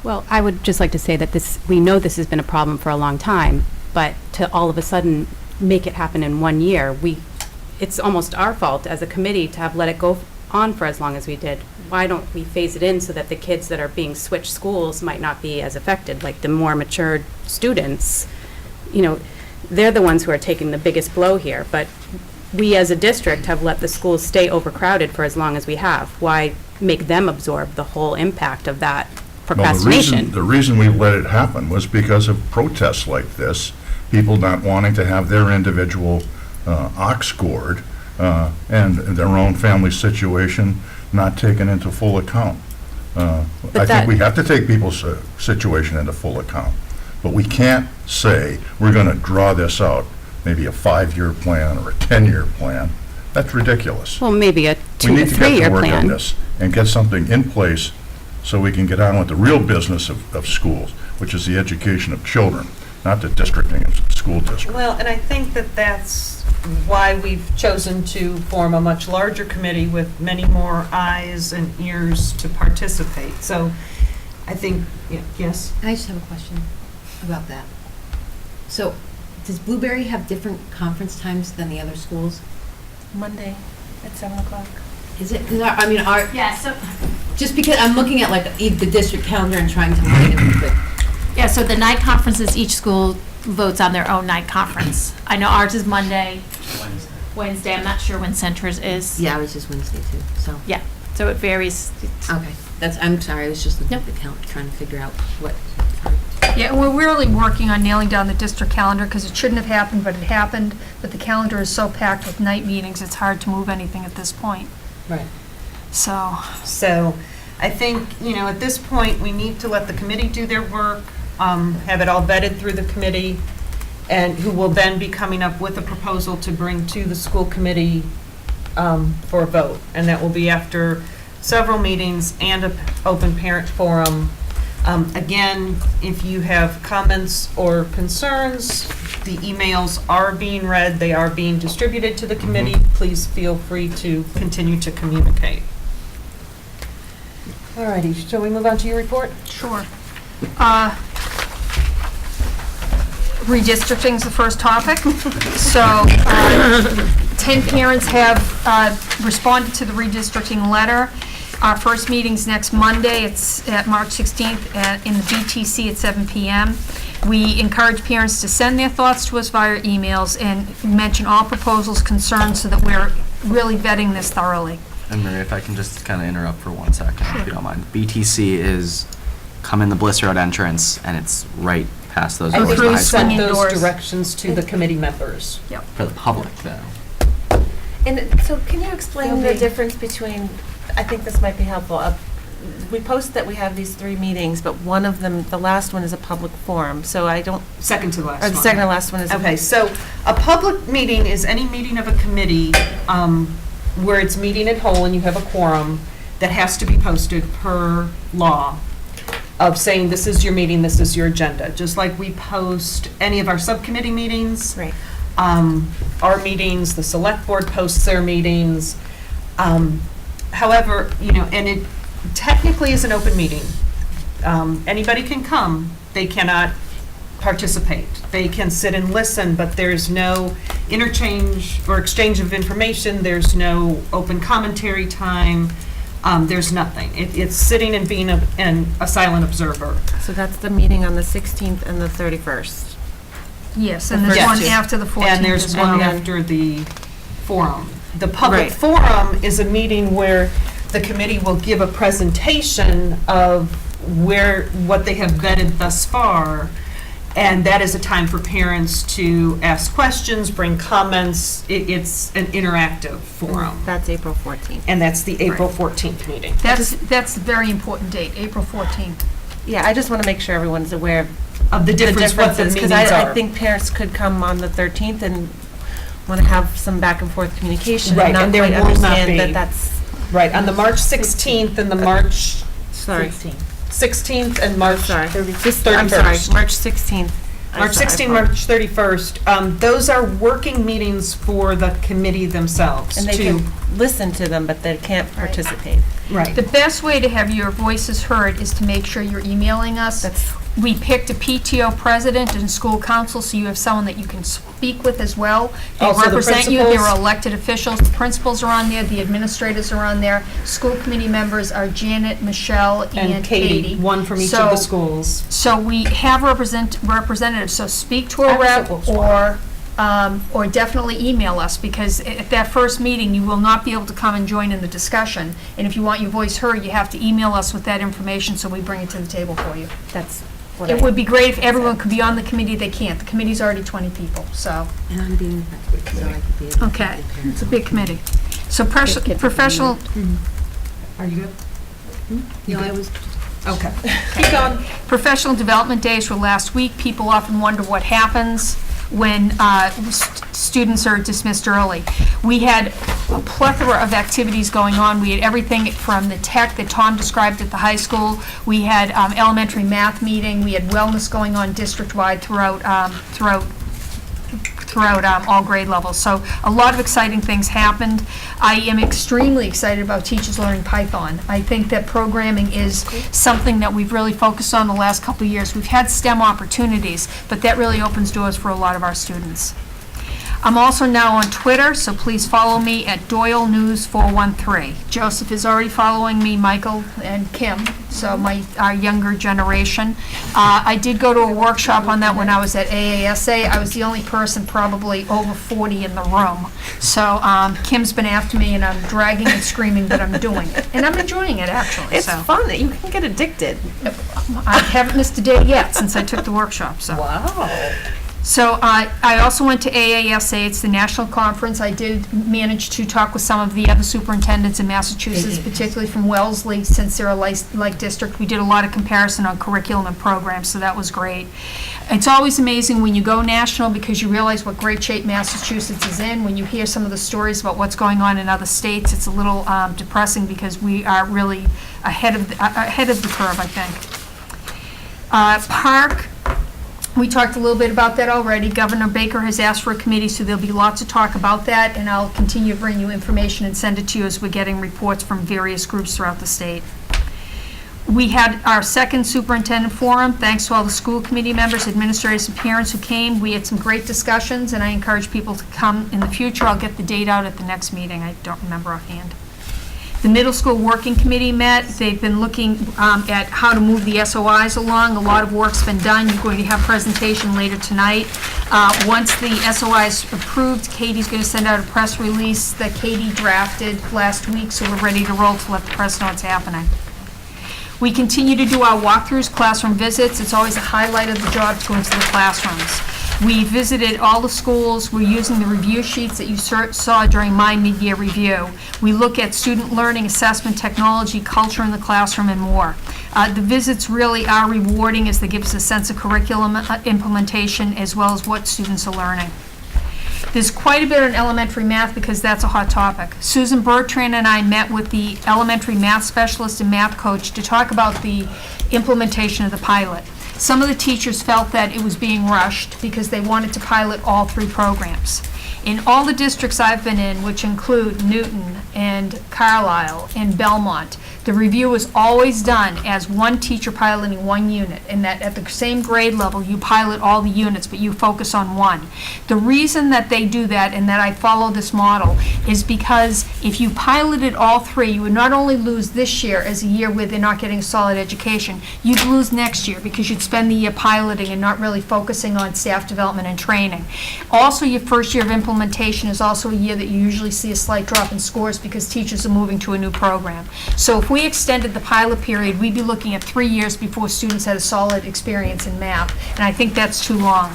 Well, I would just like to say that we know this has been a problem for a long time, but to all of a sudden make it happen in 1 year, it's almost our fault as a committee to have let it go on for as long as we did. Why don't we phase it in so that the kids that are being switched schools might not be as affected, like the more matured students, they're the ones who are taking the biggest blow here, but we as a district have let the schools stay overcrowded for as long as we have. Why make them absorb the whole impact of that procrastination? Well, the reason we let it happen was because of protests like this, people not wanting to have their individual ox gored, and their own family situation not taken into full account. I think we have to take people's situation into full account, but we can't say we're going to draw this out, maybe a 5-year plan or a 10-year plan. That's ridiculous. Well, maybe a 2 to 3 year plan. We need to get to work on this and get something in place so we can get on with the real business of schools, which is the education of children, not the districting of school districts. Well, and I think that's why we've chosen to form a much larger committee with many more eyes and ears to participate. So I think, yes? I just have a question about that. So does Blueberry have different conference times than the other schools? Monday at 7 o'clock. Is it, because I mean, our, Yeah, so, just because I'm looking at like the district calendar and trying to line it with, yeah, so the night conferences, each school votes on their own night conference. I know ours is Monday, Wednesday, I'm not sure when Center's is. yeah, it was just Wednesday too, so. Yeah, so it varies. Okay, I'm sorry, I was just looking at the calendar, trying to figure out what. Yeah, and we're really working on nailing down the district calendar, because it shouldn't have happened, but it happened. But the calendar is so packed with night meetings, it's hard to move anything at this point. Right. So, I think, at this point, we need to let the committee do their work, have it all vetted through the committee, and who will then be coming up with a proposal to bring to the school committee for a vote. And that will be after several meetings and an open parent forum. Again, if you have comments or concerns, the emails are being read, they are being distributed to the committee. Please feel free to continue to communicate. All righty, shall we move on to your report? sure. Redistricting is the first topic. So, 10 parents have responded to the redistricting letter. Our first meeting's next Monday. It's at March 16th in the BTC at 7 p.m. We encourage parents to send their thoughts to us via emails and mention all proposals, concerns, so that we're really vetting this thoroughly. And Maria, if I can just kind of interrupt for 1 second, if you don't mind. BTC is come in the Bliss Road entrance, and it's right past those doors. And behind we sent school. those directions to the committee members. Yep. For the public, though. And so can you explain There'll the be- difference between, I think this might be helpful, we post that we have these 3 meetings, but one of them, the last one is a public forum, so I don't. Second to last Or one. the second to last one is. Okay, so a public meeting is any meeting of a committee where it's meeting at whole and you have a quorum that has to be posted per law of saying this is your meeting, this is your agenda. Just like we post any of our subcommittee meetings. Right. Our meetings, the select board posts their meetings. However, and it technically is an open meeting. Anybody can come, they cannot participate. They can sit and listen, but there's no interchange or exchange of information, there's no open commentary time, there's nothing. It's sitting and being a silent observer. So that's the meeting on the 16th and the 31st. Yes, and there's Yes. one after the 14th. And there's as one well. after the forum. The public Right. forum is a meeting where the committee will give a presentation of what they have vetted thus far, and that is a time for parents to ask questions, bring comments. It's an interactive forum, That's April 14th. and that's the April 14th meeting. That's a very important date, April 14th. Yeah, I just want to make sure everyone's aware Of the difference, what the differences, meetings because are. I think parents could come on the 13th and want to have some back and forth communication Right, and not and there quite will not understand be. that that's, Right, on the March 16th and the March sorry. 16th and March Sorry. 31st. I'm sorry, March 16th. March 16th, March 31st. Those are working meetings for the committee themselves. And they to- can listen to them, but they can't participate. Right. The best way to have your voices heard is to make sure you're emailing us. We picked a PTO president and school council, so you have someone that you can speak with as well. They Also the represent you, they're principals? elected officials, the principals are on there, the administrators are on there. School committee members are Janet, Michelle, And Katie, one from each of the schools. So we have representatives, so speak to a That's rep what we'll or definitely email us, because at that first meeting, you will not be able to come and join in the discussion. And if you want your voice heard, you have to email us with that information, so we bring it to the table for you. That's what It would be great if everyone could be on the committee, they can't. The committee's already 20 people, so. And I'm being affected, so I could be able to. Okay, it's a big committee. So professional, Are you good? No, I was, Okay. Keep going. professional development days were last week. People often wonder what happens when students are dismissed early. We had a plethora of activities going on. We had everything from the tech that Tom described at the high school. We had elementary math meeting. We had wellness going on district-wide throughout all grade levels. So a lot of exciting things happened. I am extremely excited about teachers learning Python. I think that programming is something that we've really focused on the last couple of years. We've had STEM opportunities, but that really opens doors for a lot of our students. I'm also now on Twitter, so please follow me at Doyle News 413. Joseph is already following me, Michael and Kim, so our younger generation. I did go to a workshop on that when I was at AASA. I was the only person probably over 40 in the room. So Kim's been after me, and I'm dragging and screaming that I'm doing it. And I'm enjoying it, actually. It's so. fun that you can get addicted. I haven't missed a day yet since I took the workshop, so. Wow. So I also went to AASA, it's the national conference. I did manage to talk with some of the other superintendents in Massachusetts, particularly from Wellesley, since they're a like district. We did a lot of comparison on curriculum and programs, so that was great. It's always amazing when you go national because you realize what great shape Massachusetts is in. When you hear some of the stories about what's going on in other states, it's a little depressing because we are really ahead of the curve, I think. Park. We talked a little bit about that already. Governor Baker has asked for a committee, so there'll be lots of talk about that, and I'll continue to bring you information and send it to you as we're getting reports from various groups throughout the state. We had our second superintendent forum. Thanks to all the school committee members, administrators, and parents who came. We had some great discussions, and I encourage people to come in the future. I'll get the date out at the next meeting. I don't remember offhand. The middle school working committee met. They've been looking at how to move the SOIs along. A lot of work's been done. You're going to have a presentation later tonight. Once the SOI is approved, Katie's going to send out a press release that Katie drafted last week, so we're ready to roll to let the press know what's happening. We continue to do our walkthroughs, classroom visits. It's always a highlight of the job to go into the classrooms. We visited all the schools. We're using the review sheets that you saw during my mid-year review. We look at student learning, assessment, technology, culture in the classroom, and more. The visits really are rewarding as they give us a sense of curriculum implementation as well as what students are learning. There's quite a bit on elementary math because that's a hot topic. Susan Bertrand and I met with the elementary math specialist and math coach to talk about the implementation of the pilot. Some of the teachers felt that it was being rushed because they wanted to pilot all three programs. In all the districts I've been in, which include Newton and Carlisle and Belmont, the review is always done as one teacher piloting one unit, and that at the same grade level, you pilot all the units, but you focus on one. The reason that they do that and that I follow this model is because if you piloted all three, you would not only lose this year as a year where they're not getting a solid education, you'd lose next year because you'd spend the year piloting and not really focusing on staff development and training. Also, your first year of implementation is also a year that you usually see a slight drop in scores because teachers are moving to a new program. So if we extended the pilot period, we'd be looking at 3 years before students had a solid experience in math, and I think that's too long.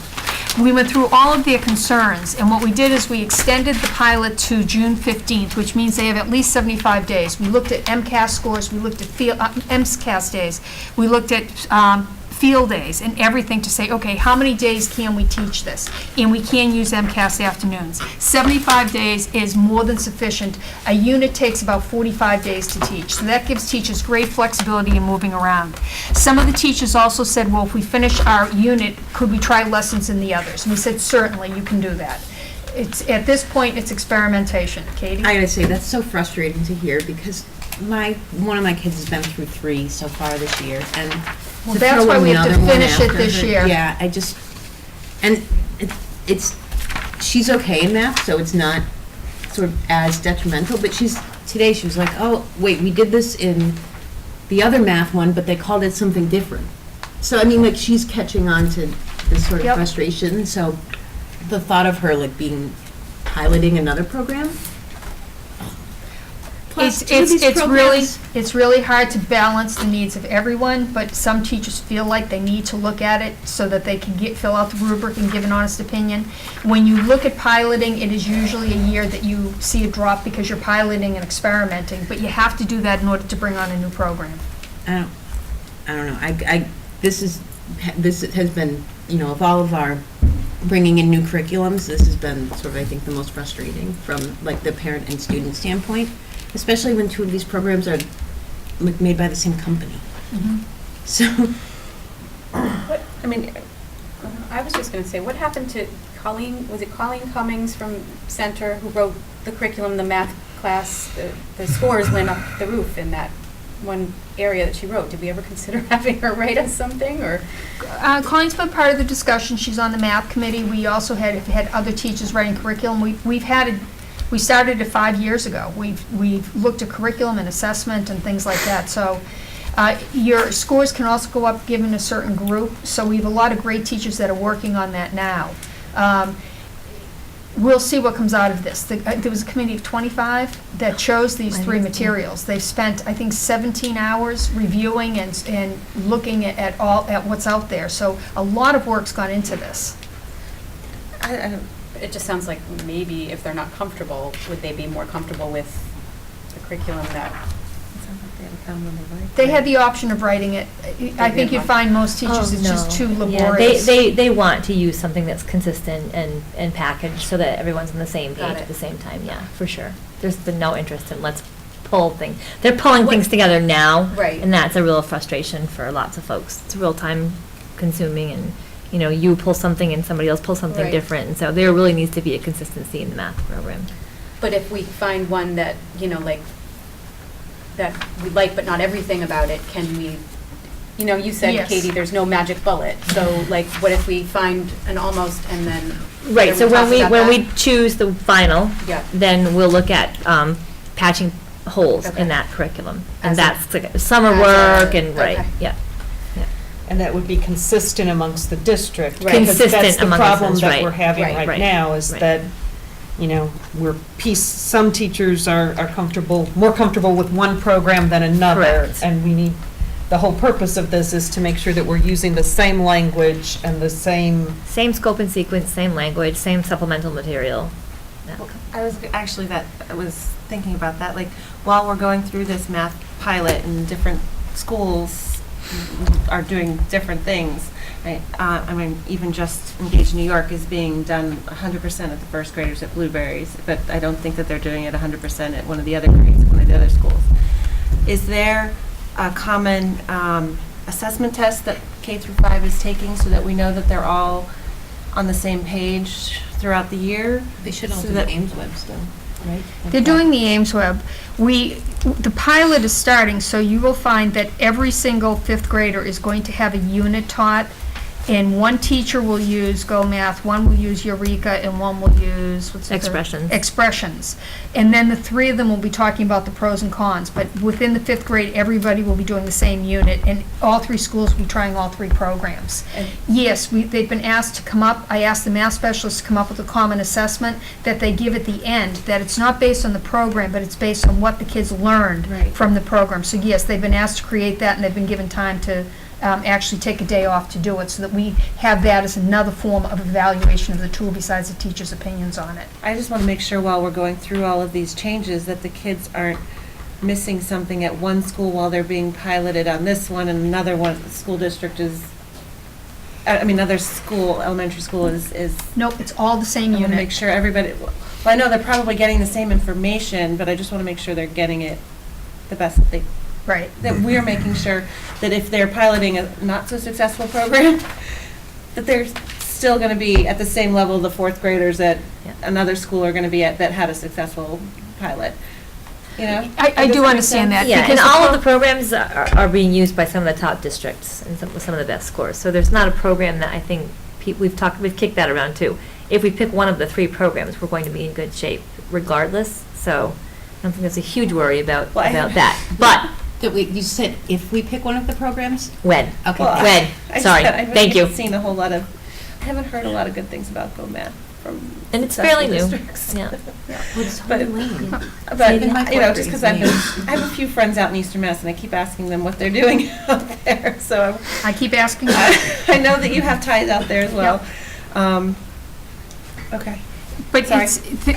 We went through all of their concerns, and what we did is we extended the pilot to June 15th, which means they have at least 75 days. We looked at MCAS scores, we looked at MCAS days, we looked at field days and everything to say, okay, how many days can we teach this? And we can use MCAS afternoons. 75 days is more than sufficient. A unit takes about 45 days to teach. So that gives teachers great flexibility in moving around. Some of the teachers also said, well, if we finish our unit, could we try lessons in the others? And we said, certainly, you can do that. It's, at this point, it's experimentation. Katie? I gotta say, that's so frustrating to hear because one of my kids has been through 3 so far this year, and well, that's why we have to finish it this year. Yeah, she's okay in math, so it's not sort of as detrimental, but today she was like, oh, wait, we did this in the other math one, but they called it something different. So, I mean, like, she's catching on to this sort of frustration, so the thought of her, like, piloting another program. It's really hard to balance the needs of everyone, but some teachers feel like they need to look at it so that they can fill out the rubric and give an honest opinion. When you look at piloting, it is usually a year that you see a drop because you're piloting and experimenting, but you have to do that in order to bring on a new program. I don't know. This has been, of all of our bringing in new curriculums, this has been sort of, I think, the most frustrating from like the parent and student standpoint, especially when 2 of these programs are made by the same company. Mm-hmm. So, I was just going to say, what happened to Colleen? Was it Colleen Cummings from Center who wrote the curriculum, the math class? The scores went up the roof in that one area that she wrote. Did we ever consider having her write us something, or? Colleen's been part of the discussion. She's on the math committee. We also had other teachers writing curriculum. We started it 5 years ago. We've looked at curriculum and assessment and things like that. So your scores can also go up given a certain group. So we have a lot of great teachers that are working on that now. We'll see what comes out of this. There was a committee of 25 that chose these three materials. They've spent, I think, 17 hours reviewing and looking at what's out there. So a lot of work's gone into this. It just sounds like maybe if they're not comfortable, would they be more comfortable with the curriculum that? They had the option of writing it. I think you'd find most teachers it's just too laborious. They want to use something that's consistent and packaged so that everyone's on the same Got page it. at the same time. Yeah, for sure. There's been no interest in let's pull things. They're pulling things together now, Right. and that's a real frustration for lots of folks. It's real time consuming, and you pull something and somebody else pulls something Right. different, and so there really needs to be a consistency in the math program. But if we find one that, that we like, but not everything about it, can we, you said, Yes. Katie, there's no magic bullet. So, what if we find an almost and then? Right, so when talk about when we that? choose the final, Yeah. then we'll look at patching holes Okay. in that curriculum. As And a- that's like summer as a- work and, right, okay. yeah. And that would be consistent amongst the district. Right. Because Consistent that's the among problem us, that right, we're having right, right right, now, is right. that, some teachers are more comfortable with one program than another. Correct. And the whole purpose of this is to make sure that we're using the same language and the same. Same scope and sequence, same language, same supplemental material. Yeah. I was thinking about that, like, while we're going through this math pilot and different schools are doing different things, right? Even just Engage New York is being done 100% of the first graders at Blueberries, but I don't think that they're doing it 100% at one of the other grades, one of the other schools. Is there a common assessment test that K through 5 is taking so that we know that they're all on the same page throughout the year? They should all So do that- Ames Web still, right? They're doing the Ames Web. The pilot is starting, so you will find that every single fifth grader is going to have a unit taught, and one teacher will use Go Math, one will use Eureka, and one will use, what's the third? Expressions. Expressions. And then the three of them will be talking about the pros and cons, but within the fifth grade, everybody will be doing the same unit, and all three schools will be trying all three programs. Yes, they've been asked to come up, I asked the math specialists to come up with a common assessment that they give at the end, that it's not based on the program, but it's based on what the kids learned Right. from the program. So yes, they've been asked to create that, and they've been given time to actually take a day off to do it, so that we have that as another form of evaluation of the tool besides the teacher's opinions on it. I just want to make sure while we're going through all of these changes that the kids aren't missing something at one school while they're being piloted on this one, and another one, school district is, another school, elementary school is. Nope, it's all the same I want to make unit. sure everybody, well, I know they're probably getting the same information, but I just want to make sure they're getting it the best that they, Right. that we're making sure that if they're piloting a not-so-successful program, that they're still going to be at the same level the fourth graders at Yeah. another school are going to be at that had a successful pilot. I Does do that make understand sense? that. Yeah, and because all of the programs are being used by some of the top districts and some of the best scores. So there's not a program that I think, we've kicked that around too. If we pick one of the three programs, we're going to be in good shape regardless. So I don't think there's a huge worry about that. But You said if we pick one of the programs? when? Okay. Well, When? I just Sorry, haven't thank you. seen a whole lot of, I haven't heard a lot of good things about Go Math from And it's successful fairly new. districts. Yeah. But, just because I have a few friends out in Eastern Mass, and I keep asking them what they're doing out there, so. I keep asking. I know that you have ties out there as well. Okay. But Sorry.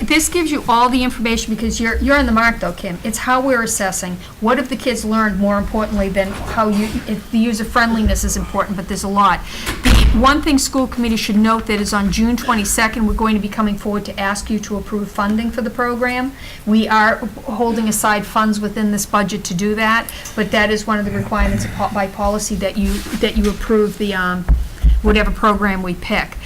this gives you all the information, because you're in the mark though, Kim. It's how we're assessing. What have the kids learned, more importantly than how the user-friendliness is important, but there's a lot. The one thing school committee should note that is on June 22nd, we're going to be coming forward to ask you to approve funding for the program. We are holding aside funds within this budget to do that, but that is one of the requirements by policy that you approve the whatever program we pick.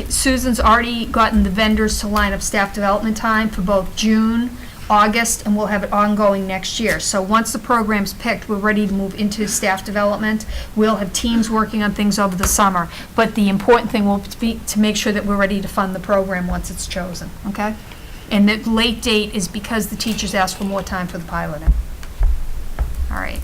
Susan's already gotten the vendors to line up staff development time for both June, August, and we'll have it ongoing next year. So once the program's picked, we're ready to move into staff development. We'll have teams working on things over the summer, but the important thing will be to make sure that we're ready to fund the program once it's chosen, okay? And the late date is because the teachers asked for more time for the piloting. All right.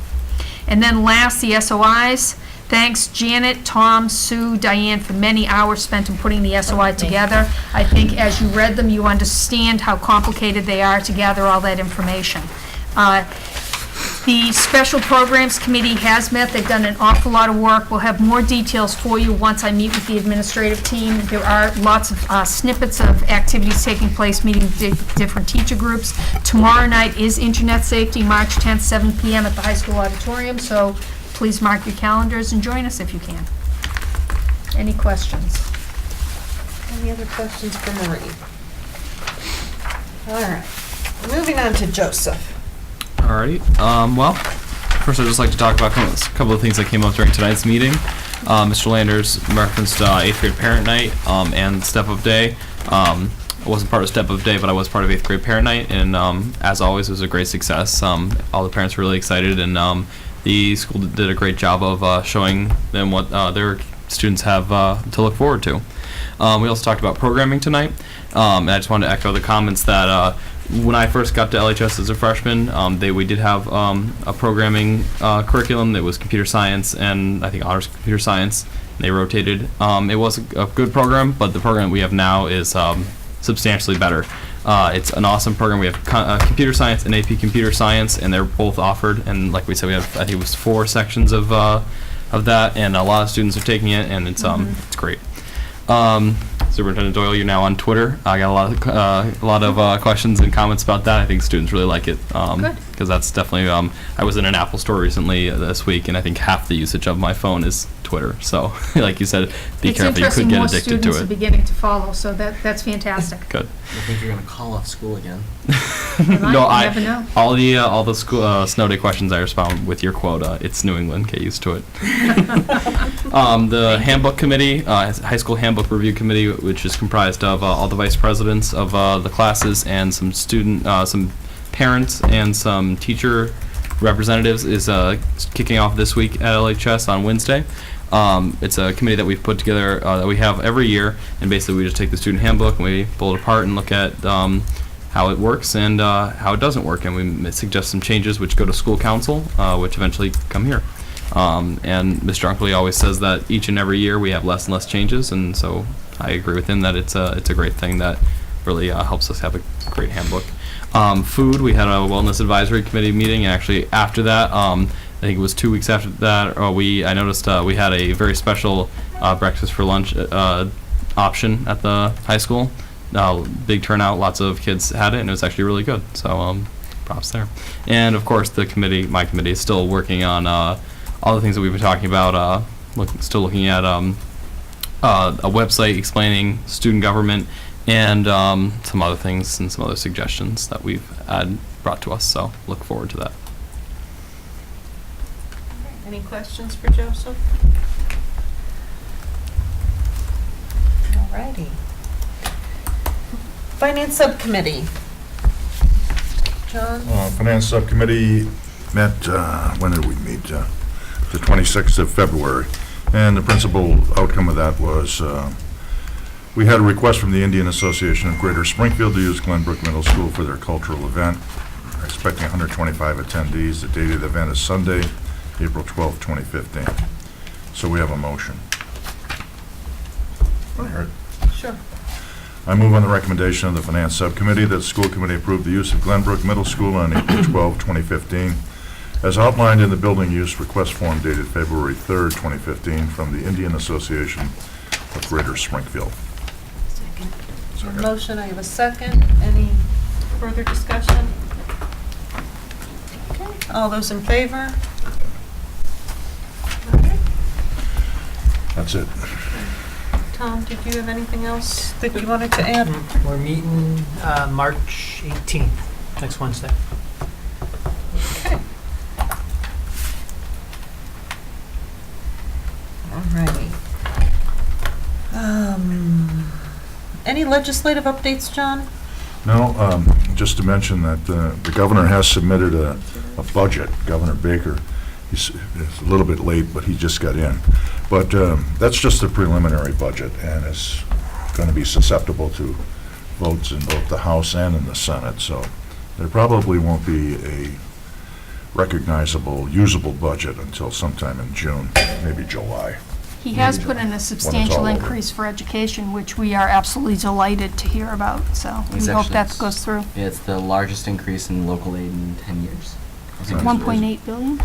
And then last, the SOIs. Thanks Janet, Tom, Sue, Diane for many hours spent in putting the SOI together. I think as you read them, you understand how complicated they are to gather all that information. The Special Programs Committee has met. They've done an awful lot of work. We'll have more details for you once I meet with the administrative team. There are lots of snippets of activities taking place, meeting different teacher groups. Tomorrow night is Internet Safety, March 10th, 7 p.m. at the high school auditorium, so please mark your calendars and join us if you can. Any questions? Any other questions for Marie? All right, moving on to Joseph. Alrighty. Well, first I'd just like to talk about a couple of things that came up during tonight's meeting. Mr. Landers referenced 8th grade parent night and Step Up Day. I wasn't part of Step Up Day, but I was part of 8th grade parent night, and as always, it was a great success. All the parents were really excited, and the school did a great job of showing them what their students have to look forward to. We also talked about programming tonight, and I just wanted to echo the comments that when I first got to LHS as a freshman, we did have a programming curriculum that was computer science and I think honors computer science. They rotated. It was a good program, but the program we have now is substantially better. It's an awesome program. We have computer science and AP computer science, and they're both offered. And like we said, we have I think it was 4 sections of that, and a lot of students are taking it, and it's great. Superintendent Doyle, you're now on Twitter. I got a lot of questions and comments about that. I think students really like it because that's definitely. I was in an Apple store recently this week, and I think half the usage of my phone is Twitter. So, like you said, be careful. You could get addicted to It's interesting more students are it. beginning to follow, so that's fantastic. Good. I think you're gonna call off school again. No, you never know. all the school snow day questions I respond with your quota. It's New England. Get used to it. The handbook committee, high school handbook review committee, which is comprised of all the vice presidents of the classes and some some parents and some teacher representatives, is kicking off this week at LHS on Wednesday. It's a committee that we've put together that we have every year, and basically we just take the student handbook and we pull it apart and look at how it works and how it doesn't work, and we suggest some changes which go to school council, which eventually come here. And Mr. Unkley always says that each and every year we have less and less changes, and so I agree with him that it's a great thing that really helps us have a great handbook. Food, we had a wellness advisory committee meeting, and actually after that, I think it was 2 weeks after that, I noticed we had a very special breakfast for lunch option at the high school. Big turnout, lots of kids had it, and it was actually really good. So props there. And of course, my committee is still working on all the things that we've been talking about. Still looking at a website explaining student government and some other things and some other suggestions that we've had brought to us. So look forward to that. Any questions for Joseph? All righty. Finance Subcommittee. John? Finance Subcommittee met, when did we meet? The 26th of February. And the principal outcome of that was we had a request from the Indian Association of Greater Springfield to use Glenbrook Middle School for their cultural event. We're expecting 125 attendees. The date of the event is Sunday, April 12, 2015. So we have a motion. Sure. I move on the recommendation of the Finance Subcommittee that the school committee approve the use of Glenbrook Middle School on April 12, 2015, as outlined in the building use request form dated February 3rd, 2015, from the Indian Association of Greater Springfield. Second. Motion, I have a second. Any further discussion? Okay, all those in favor? That's it. Tom, did you have anything else that you wanted to add? We're meeting March 18th, next Wednesday. Okay. Alrighty. Any legislative updates, John? No, just to mention that the governor has submitted a budget, Governor Baker. He's a little bit late, but he just got in. But that's just a preliminary budget, and it's going to be susceptible to votes in both the House and in the Senate. So there probably won't be a recognizable, usable budget until sometime in June, maybe July. He has put in a substantial increase for education, which we are absolutely delighted to hear about, so we hope that goes through. It's the largest increase in local aid in 10 years. 1.8 billion?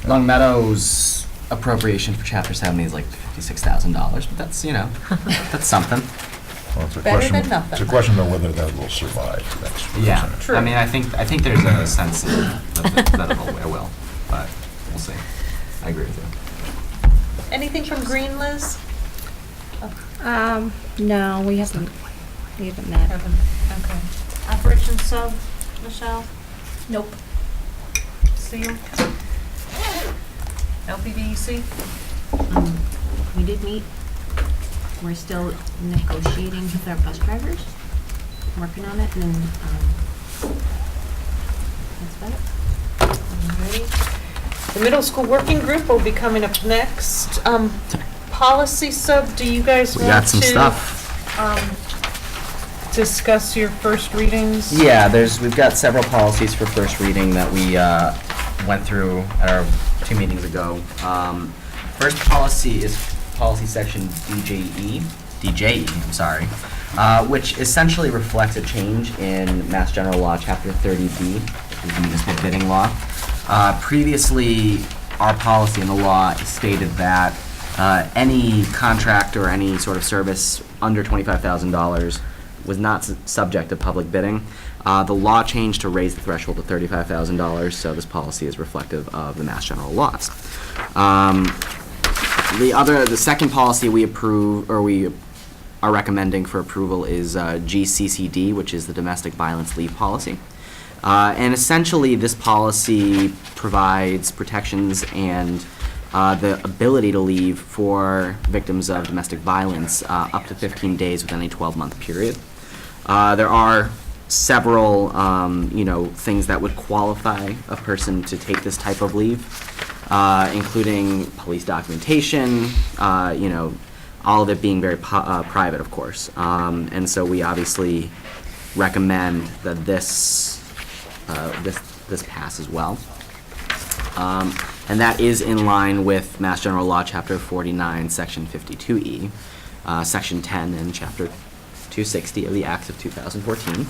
Long Meadow's appropriation for Chapter 70 is like $56,000, but that's, you know, that's something. Well, it's a Better question than of- nothing. It's a question of whether that will survive. That's what I'm Yeah, saying. I mean, I think there's a sense that it will, but we'll see. I agree with you. Anything from Green, Liz? No, we haven't met. Okay. Operations Sub, Michelle? Nope. Seal? LPDEC? We did meet. We're still negotiating with our bus drivers, working on it, and that's about it. Alrighty. The middle school working group will be coming up next. Policy Sub, do you guys We want got some to stuff. Discuss your first readings? Yeah, we've got several policies for first reading that we went through at our 2 meetings ago. First policy is policy section DJE, I'm sorry, which essentially reflects a change in Mass General Law, Chapter 30B, which is the municipal bidding law. Previously, our policy in the law stated that any contract or any sort of service under $25,000 was not subject to public bidding. The law changed to raise the threshold to $35,000, so this policy is reflective of the Mass General laws. The second policy we are recommending for approval is GCCD, which is the Domestic Violence Leave Policy. And essentially, this policy provides protections and the ability to leave for victims of domestic violence up to 15 days within a 12-month period. There are several, things that would qualify a person to take this type of leave, including police documentation, all of it being very private, of course. And so we obviously recommend that this pass as well. And that is in line with Mass General Law, Chapter 49, Section 52E, Section 10, and Chapter 260 of the Acts of 2014.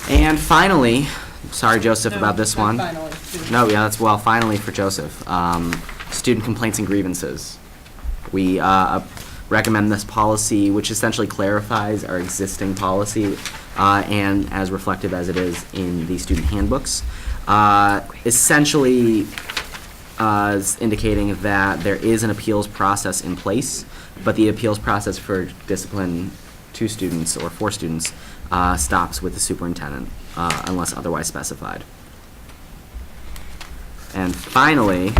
And finally, sorry, Joseph, about this one. Finally for Joseph. Student complaints and grievances. We recommend this policy, which essentially clarifies our existing policy and as reflective as it is in the student handbooks. Essentially is indicating that there is an appeals process in place, but the appeals process for discipline to students or for students stops with the superintendent unless otherwise specified. And finally,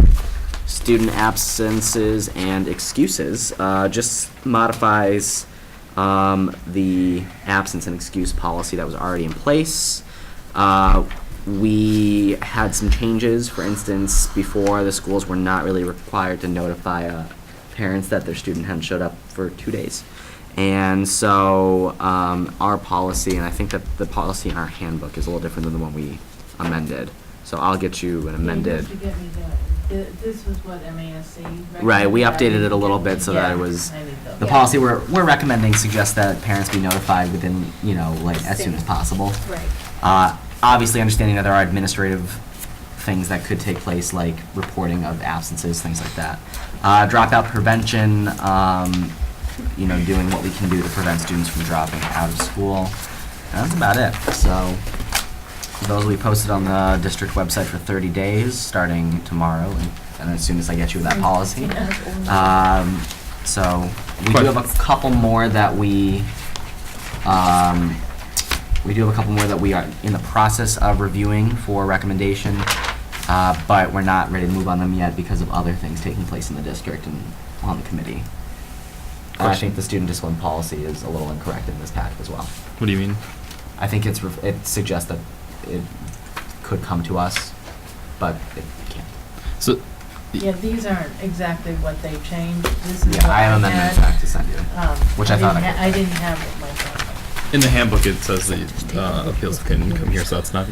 student absences and excuses just modifies the absence and excuse policy that was already in place. We had some changes. For instance, before, the schools were not really required to notify parents that their student hadn't showed up for 2 days. And so our policy, and I think that the policy in our handbook is a little different than the one we amended. So I'll get you an amended. This was what MASC. Right, we updated it a little bit so that it was, the policy we're recommending suggests that parents be notified within, as soon as possible. Right. Obviously, understanding that there are administrative things that could take place, like reporting of absences, things like that. Dropout prevention, doing what we can do to prevent students from dropping out of school. And that's about it. So those will be posted on the district website for 30 days, starting tomorrow, and as soon as I get you that policy. So we do have a couple more that we are in the process of reviewing for recommendation, but we're not ready to move on them yet because of other things taking place in the district and on the committee. I think the student discipline policy is a little incorrect in this packet as well. What do you mean? I think it suggests that it could come to us, but it can't. So, Yeah, these aren't exactly what they changed. This is Yeah, what I have amendments back to send you, which I thought I didn't have it myself. in the handbook, it says that appeals can come here, so that's not.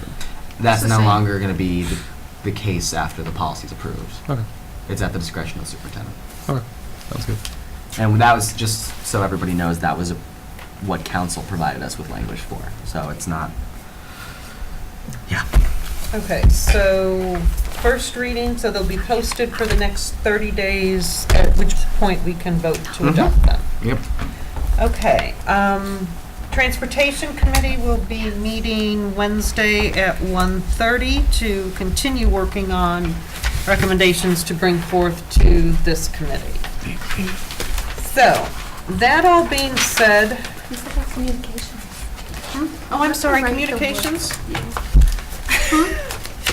That's no longer going to be the case after the policy's approved. Okay. It's at the discretion of the superintendent. Okay, sounds good. And that was, just so everybody knows, that was what council provided us with language for. So it's not, yeah. Okay, so first reading, so they'll be posted for the next 30 days, at which point we can vote to adopt them. Yep. Okay, Transportation Committee will be meeting Wednesday at 1:30 to continue working on recommendations to bring forth to this committee. So, that all being said, You said about communication. oh, I'm sorry, Right, the communications?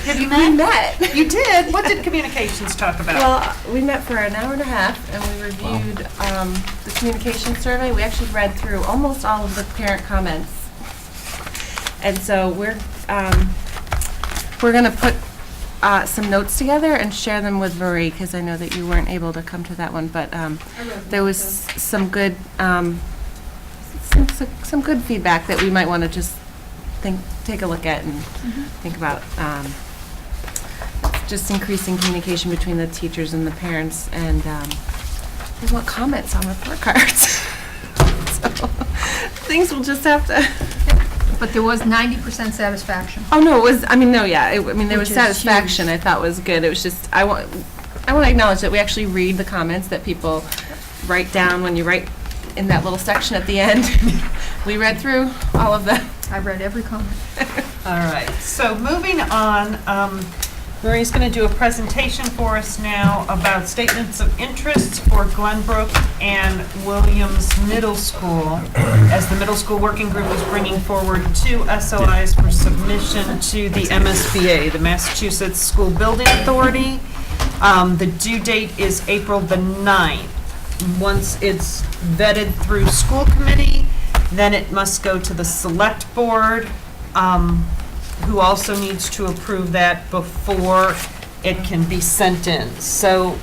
Have you met? We met. You did? What did communications talk about? Well, we met for an hour and a half, and we reviewed the communication survey. We actually read through almost all of the parent comments. And so we're going to put some notes together and share them with Marie, because I know that you weren't able to come to that one, but there was some good some good feedback that we might want to just take a look at and think about. Just increasing communication between the teachers and the parents, and we want comments on report cards. So things will just have to. But there was 90% satisfaction. Oh no, it was. I mean, no, yeah. There was Which is satisfaction. huge. I thought was good. It was just I want to acknowledge that we actually read the comments that people write down when you write in that little section at the end. We read through all of them. I read every comment. All right, so moving on, Marie's going to do a presentation for us now about statements of interest for Glenbrook and Williams Middle School, as the middle school working group is bringing forward 2 SOIs for submission to the MSBA, the Massachusetts School Building Authority. The due date is April the 9th. Once it's vetted through school committee, then it must go to the select board, who also needs to approve that before it can be sent in. So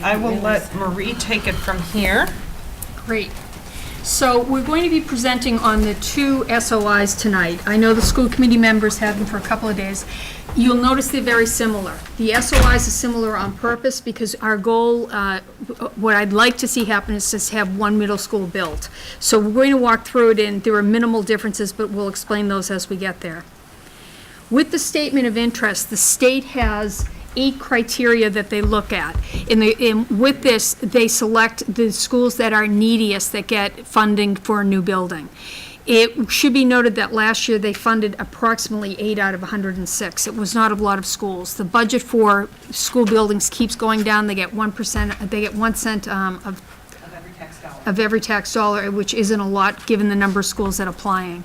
I will let Marie take it from here. Great. So we're going to be presenting on the 2 SOIs tonight. I know the school committee members had them for a couple of days. You'll notice they're very similar. The SOIs are similar on purpose because our goal, what I'd like to see happen is to have one middle school built. So we're going to walk through it, and there are minimal differences, but we'll explain those as we get there. With the statement of interest, the state has 8 criteria that they look at. With this, they select the schools that are neediest that get funding for a new building. It should be noted that last year they funded approximately 8 out of 106. It was not a lot of schools. The budget for school buildings keeps going down. They get 1%. They get 1 cent of every tax dollar, which isn't a lot given the number of schools that are applying.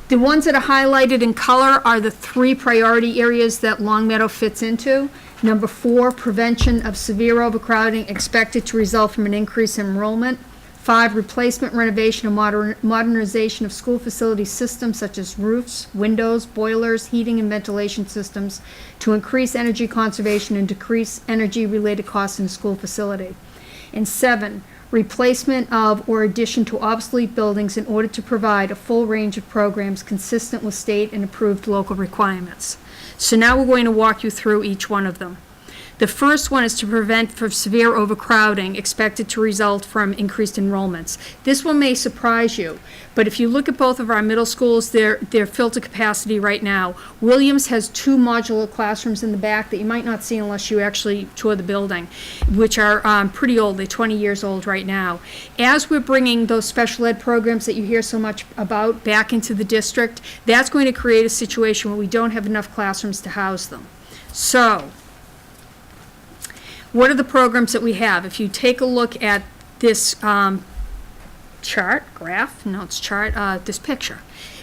The ones that are highlighted in color are the 3 priority areas that Longmeadow fits into. Number 4, prevention of severe overcrowding expected to result from an increase in enrollment. 5, replacement, renovation, and modernization of school facility systems such as roofs, windows, boilers, heating, and ventilation systems to increase energy conservation and decrease energy-related costs in school facility. And 7, replacement of or addition to obsolete buildings in order to provide a full range of programs consistent with state and approved local requirements. So now we're going to walk you through each one of them. The first one is to prevent from severe overcrowding expected to result from increased enrollments. This one may surprise you, but if you look at both of our middle schools, they're filled to capacity right now. Williams has 2 modular classrooms in the back that you might not see unless you actually tour the building, which are pretty old. They're 20 years old right now. As we're bringing those special ed programs that you hear so much about back into the district, that's going to create a situation where we don't have enough classrooms to house them. So, what are the programs that we have? If you take a look at this this picture,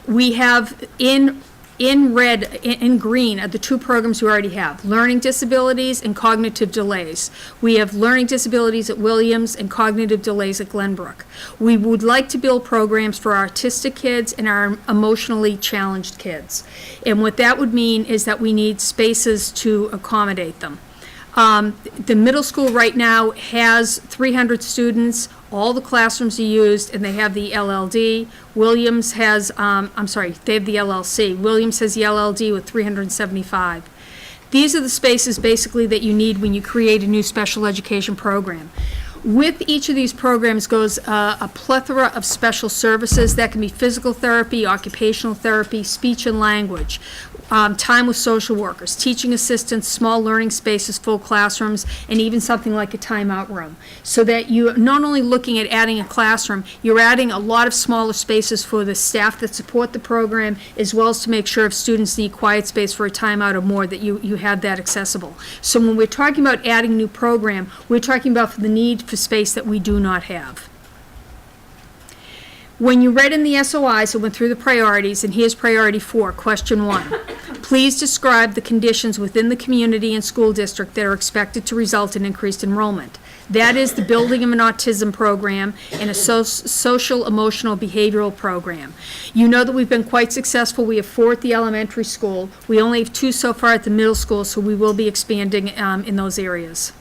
we have in In red, in green are the two programs we already have, learning disabilities and cognitive delays. We have learning disabilities at Williams and cognitive delays at Glenbrook. We would like to build programs for our autistic kids and our emotionally challenged kids. And what that would mean is that we need spaces to accommodate them. The middle school right now has 300 students. All the classrooms are used, and they have the LLD. Williams has, they have the LLC. Williams has the LLD with 375. These are the spaces basically that you need when you create a new special education program. With each of these programs goes a plethora of special services that can be physical therapy, occupational therapy, speech and language, time with social workers, teaching assistants, small learning spaces, full classrooms, and even something like a timeout room. So that you're not only looking at adding a classroom, you're adding a lot of smaller spaces for the staff that support the program, as well as to make sure if students need quiet space for a timeout or more, that you have that accessible. So when we're talking about adding a new program, we're talking about for the need for space that we do not have. When you read in the SOIs and went through the priorities, and here's priority 4, question 1. Please describe the conditions within the community and school district that are expected to result in increased enrollment. That is the building of an autism program and a social, emotional, behavioral program. You know that we've been quite successful. We have 4 at the elementary school. We only have 2 so far at the middle school, so we will be expanding in those areas.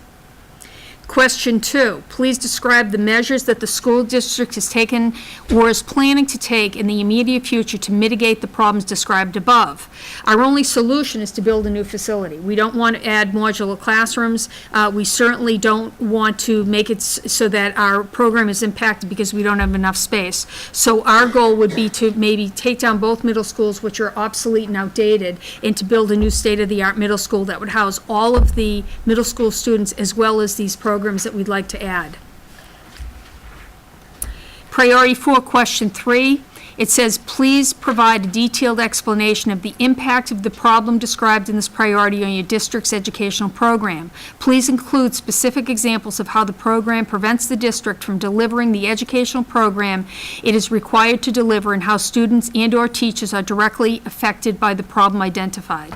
Question 2, please describe the measures that the school district has taken or is planning to take in the immediate future to mitigate the problems described above. Our only solution is to build a new facility. We don't want to add modular classrooms. We certainly don't want to make it so that our program is impacted because we don't have enough space. So our goal would be to maybe take down both middle schools, which are obsolete and outdated, and to build a new state-of-the-art middle school that would house all of the middle school students as well as these programs that we'd like to add. Priority 4, question 3. It says, please provide a detailed explanation of the impact of the problem described in this priority on your district's educational program. Please include specific examples of how the program prevents the district from delivering the educational program it is required to deliver and how students and/or teachers are directly affected by the problem identified.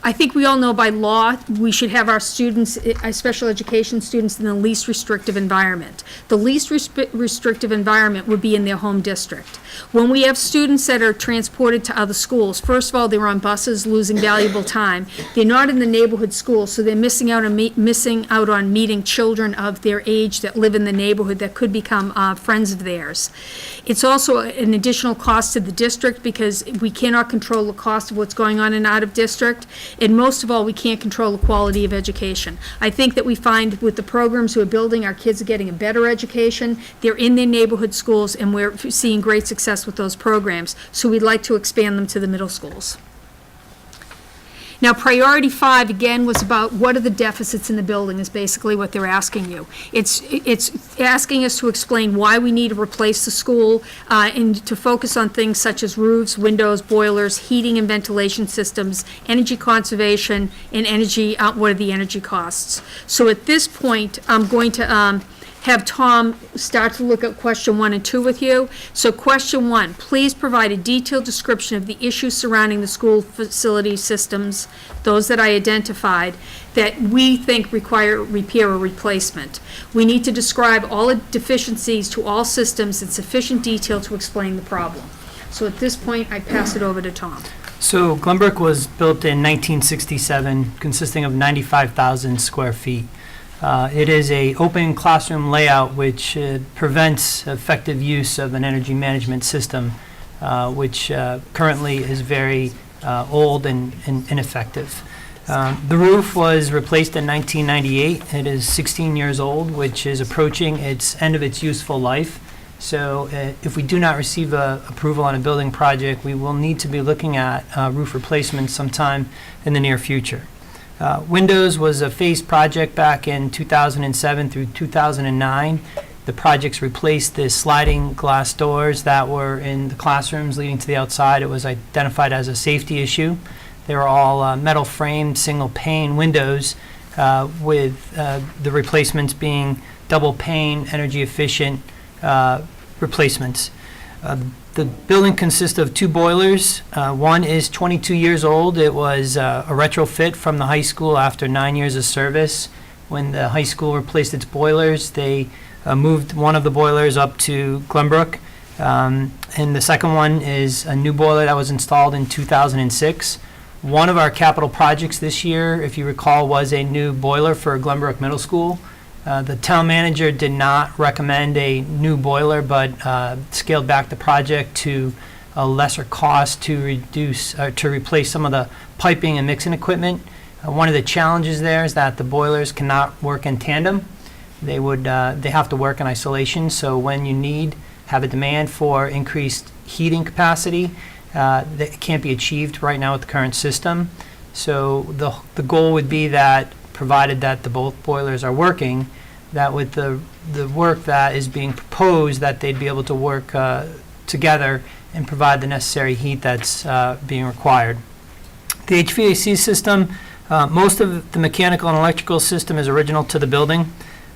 I think we all know by law, we should have our students, our special education students, in the least restrictive environment. The least restrictive environment would be in their home district. When we have students that are transported to other schools, first of all, they're on buses, losing valuable time. They're not in the neighborhood schools, so they're missing out on meeting children of their age that live in the neighborhood that could become friends of theirs. It's also an additional cost to the district because we cannot control the cost of what's going on in out of district. And most of all, we can't control the quality of education. I think that we find with the programs we're building, our kids are getting a better education. They're in their neighborhood schools, and we're seeing great success with those programs. So we'd like to expand them to the middle schools. Now, priority 5, again, was about what are the deficits in the building, is basically what they're asking you. It's asking us to explain why we need to replace the school and to focus on things such as roofs, windows, boilers, heating and ventilation systems, energy conservation, and energy, what are the energy costs. So at this point, I'm going to have Tom start to look at question 1 and 2 with you. So question 1, please provide a detailed description of the issues surrounding the school facility systems, those that I identified, that we think require repair or replacement. We need to describe all the deficiencies to all systems in sufficient detail to explain the problem. So at this point, I pass it over to Tom. So Glenbrook was built in 1967, consisting of 95,000 square feet. It is an open classroom layout which prevents effective use of an energy management system, which currently is very old and ineffective. The roof was replaced in 1998. It is 16 years old, which is approaching its end of its useful life. So if we do not receive approval on a building project, we will need to be looking at roof replacement sometime in the near future. Windows was a phased project back in 2007 through 2009. The projects replaced the sliding glass doors that were in the classrooms leading to the outside. It was identified as a safety issue. They were all metal framed, single pane windows with the replacements being double pane, energy efficient replacements. The The building consists of 2 boilers. One is 22 years old. It was a retrofit from the high school after 9 years of service. When the high school replaced its boilers, they moved one of the boilers up to Glenbrook. And the second one is a new boiler that was installed in 2006. One of our capital projects this year, if you recall, was a new boiler for Glenbrook Middle School. The town manager did not recommend a new boiler, but scaled back the project to a lesser cost to replace some of the piping and mixing equipment. One of the challenges there is that the boilers cannot work in tandem. They have to work in isolation. So when you have a demand for increased heating capacity, that can't be achieved right now with the current system. So the goal would be that, provided that both boilers are working, that with the work that is being proposed, that they'd be able to work together and provide the necessary heat that's being required. The HVAC system, most of the mechanical and electrical system is original to the building.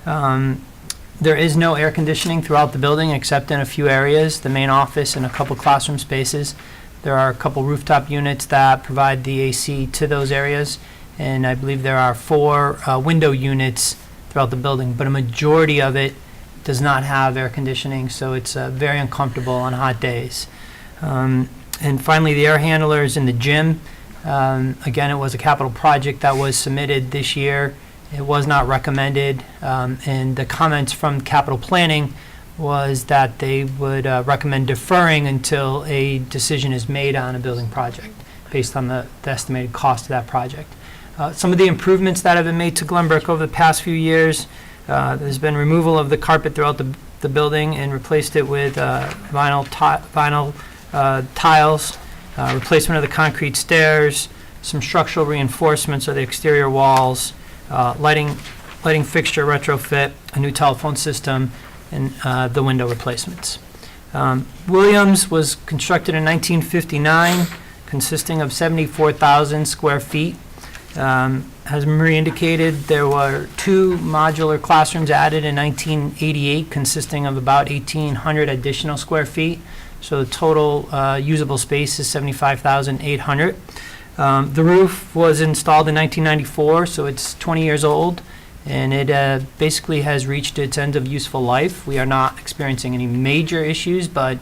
There is no air conditioning throughout the building except in a few areas, the main office and a couple classroom spaces. There are a couple rooftop units that provide the AC to those areas, and I believe there are 4 window units throughout the building, but a majority of it does not have air conditioning, so it's very uncomfortable on hot days. And finally, the air handlers in the gym. Again, it was a capital project that was submitted this year. It was not recommended, and the comments from capital planning was that they would recommend deferring until a decision is made on a building project based on the estimated cost of that project. Some of the improvements that have been made to Glenbrook over the past few years, there's been removal of the carpet throughout the building and replaced it with vinyl tiles, replacement of the concrete stairs, some structural reinforcements of the exterior walls, lighting fixture retrofit, a new telephone system, and the window replacements. Williams was constructed in 1959, consisting of 74,000 square feet. As Marie indicated, there were 2 modular classrooms added in 1988, consisting of about 1,800 additional square feet. So the total usable space is 75,800. The roof was installed in 1994, so it's 20 years old, and it basically has reached its end of useful life. We are not experiencing any major issues, but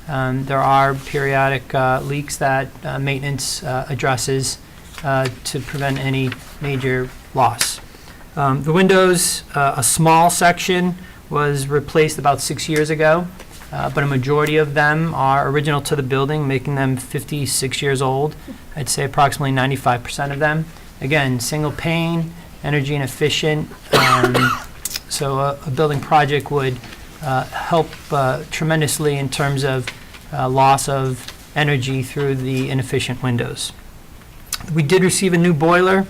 there are periodic leaks that maintenance addresses to prevent any major loss. The windows, a small section was replaced about 6 years ago, but a majority of them are original to the building, making them 56 years old. I'd say approximately 95% of them. Again, single pane, energy and efficient, so a building project would help tremendously in terms of loss of energy through the inefficient windows. We did receive a new boiler.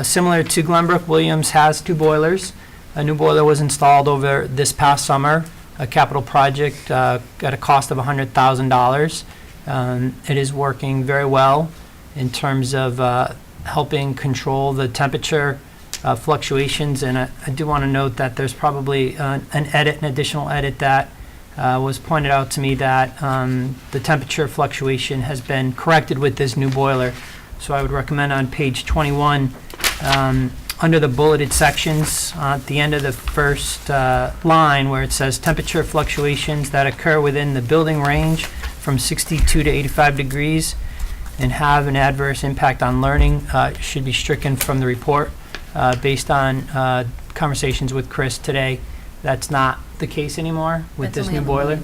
Similar to Glenbrook, Williams has 2 boilers. A new boiler was installed over this past summer, a capital project at a cost of $100,000. It is working very well in terms of helping control the temperature fluctuations, and I do want to note that there's probably an additional edit that was pointed out to me, that the temperature fluctuation has been corrected with this new boiler. So I would recommend on page 21, under the bulleted sections, at the end of the first line where it says temperature fluctuations that occur within the building range from 62 to 85 degrees and have an adverse impact on learning should be stricken from the report. Based on conversations with Chris today, that's not the case anymore with this new boiler.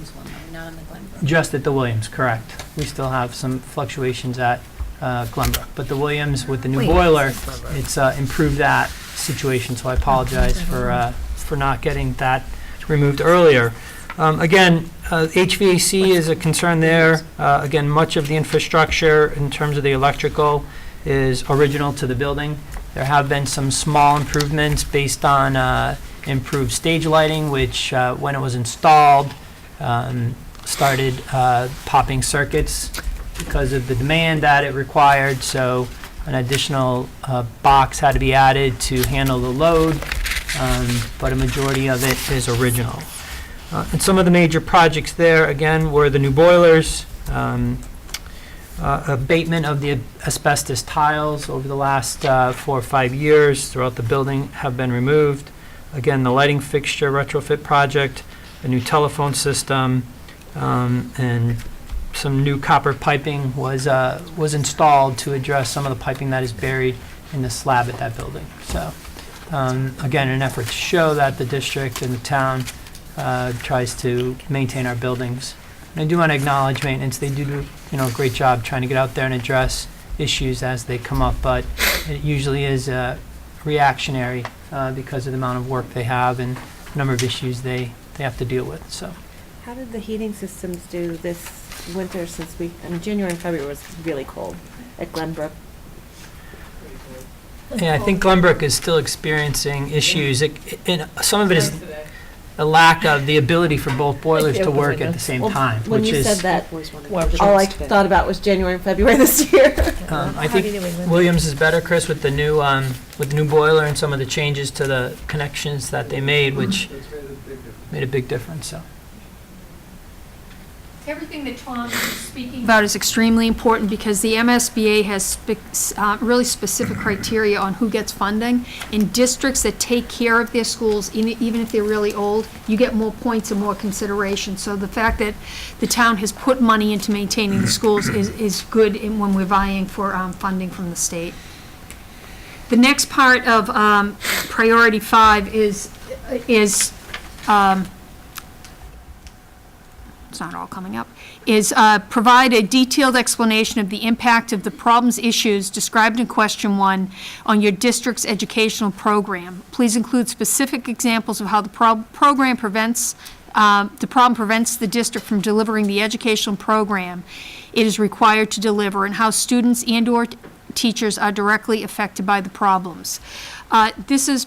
Just at the Williams, correct. We still have some fluctuations at Glenbrook, but the Williams with the new boiler, it's improved that situation, so I apologize for not getting that removed earlier. Again, HVAC is a concern there. Again, much of the infrastructure in terms of the electrical is original to the building. There have been some small improvements based on improved stage lighting, which when it was installed started popping circuits because of the demand that it required, so an additional box had to be added to handle the load, but a majority of it is original. And some of the major projects there, again, were the new boilers, abatement of the asbestos tiles over the last 4 or 5 years throughout the building have been removed. Again, the lighting fixture retrofit project, a new telephone system, and some new copper piping was installed to address some of the piping that is buried in the slab at that building. So, again, an effort to show that the district and the town tries to maintain our buildings. And I do want to acknowledge maintenance. They do a great job trying to get out there and address issues as they come up, but it usually is reactionary because of the amount of work they have and the number of issues they have to deal with. So, How did the heating systems do this winter since January and February was really cold at Glenbrook? yeah, I think Glenbrook is still experiencing issues. Some of it is a lack of the ability for both boilers to work at the same time, When which you is. said that, all I thought about was January and February this year. I think Williams is better, Chris, with the new boiler and some of the changes to the connections that they made, which made a big difference. So. Everything that Tom is speaking about is extremely important because the MSBA has really specific criteria on who gets funding. In districts that take care of their schools, even if they're really old, you get more points and more consideration. So the fact that the town has put money into maintaining the schools is good when we're vying for funding from the state. The next part of priority 5 is it's not all coming up, is provide a detailed explanation of the impact of the problems issues described in question 1 on your district's educational program. Please include specific examples of how the program prevents the district from delivering the educational program it is required to deliver and how students and/or teachers are directly affected by the problems. This is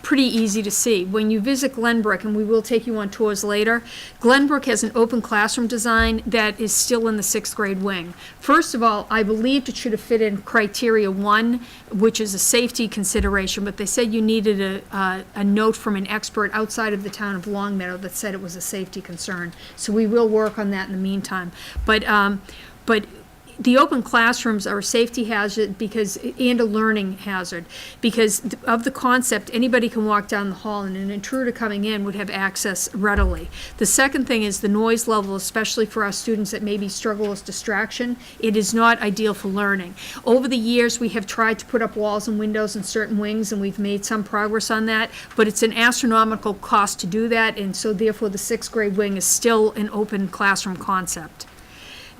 pretty easy to see. When you visit Glenbrook, and we will take you on tours later, Glenbrook has an open classroom design that is still in the 6th grade wing. First of all, I believed it should have fit in criteria 1, which is a safety consideration, but they said you needed a note from an expert outside of the town of Longmeadow that said it was a safety concern. So we will work on that in the meantime. But the open classrooms are a safety hazard and a learning hazard because of the concept, anybody can walk down the hall and an intruder coming in would have access readily. The second thing is the noise level, especially for our students that maybe struggle with distraction. It is not ideal for learning. Over the years, we have tried to put up walls and windows in certain wings, and we've made some progress on that, but it's an astronomical cost to do that, and so therefore the 6th grade wing is still an open classroom concept.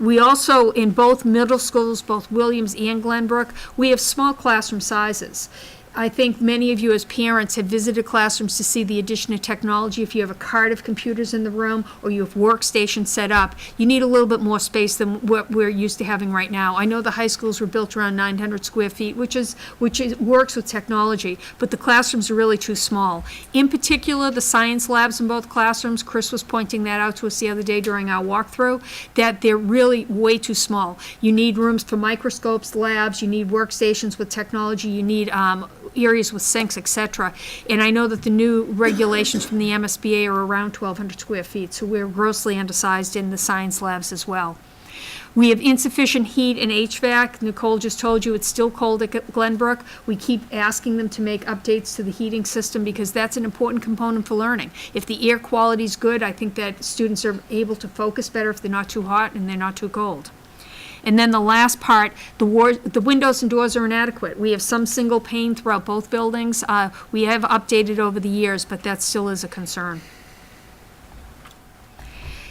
We also, in both middle schools, both Williams and Glenbrook, we have small classroom sizes. I think many of you as parents have visited classrooms to see the addition of technology. If you have a cart of computers in the room or you have workstations set up, you need a little bit more space than what we're used to having right now. I know the high schools were built around 900 square feet, which works with technology, but the classrooms are really too small. In particular, the science labs in both classrooms, Chris was pointing that out to us the other day during our walkthrough, that they're really way too small. You need rooms for microscopes, labs, you need workstations with technology, you need areas with sinks, etc. And I know that the new regulations from the MSBA are around 1,200 square feet, so we're grossly undersized in the science labs as well. We have insufficient heat and HVAC. Nicole just told you it's still cold at Glenbrook. We keep asking them to make updates to the heating system because that's an important component for learning. If the air quality is good, I think that students are able to focus better if they're not too hot and they're not too cold. And then the last part, the windows and doors are inadequate. We have some single pane throughout both buildings. We have updated over the years, but that still is a concern.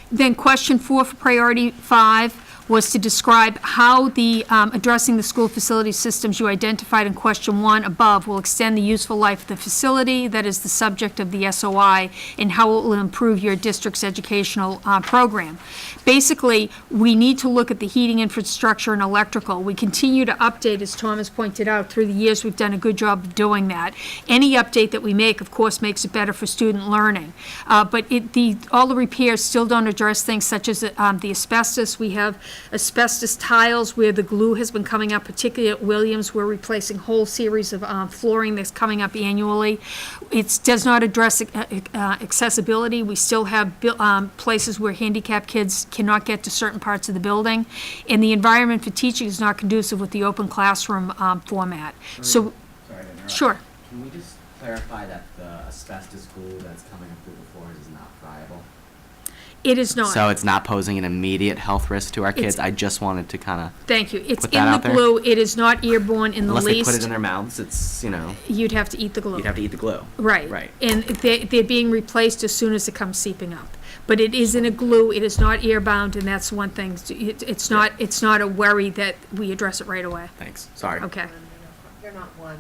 Then question 4 for priority 5 was to describe how the addressing the school facility systems you identified in question 1 above will extend the useful life of the facility that is the subject of the SOI and how it will improve your district's educational program. Basically, we need to look at the heating infrastructure and electrical. We continue to update, as Thomas pointed out, through the years we've done a good job of doing that. Any update that we make, of course, makes it better for student learning. But all the repairs still don't address things such as the asbestos. We have Asbestos tiles where the glue has been coming up, particularly at Williams. We're replacing whole series of flooring that's coming up annually. It does not address accessibility. We still have places where handicapped kids cannot get to certain parts of the building. And the environment for teaching is not conducive with the open classroom format. So, Sorry to interrupt. sure. Can we just clarify that the asbestos glue that's coming up through the floors is not friable? It is not. So it's not posing an immediate health risk to our kids? It's- I just wanted to kind of Thank you. It's put in that the out there. glue. It is not airborne in the Unless least. they put it in their mouths, it's, you know, You'd have to eat the glue. you'd have to eat the glue. Right. Right. And they're being replaced as soon as it comes seeping up. But it is in a glue, it is not airbound, and that's one thing. It's not a worry that we address it right away. Thanks. Sorry. Okay. They're not one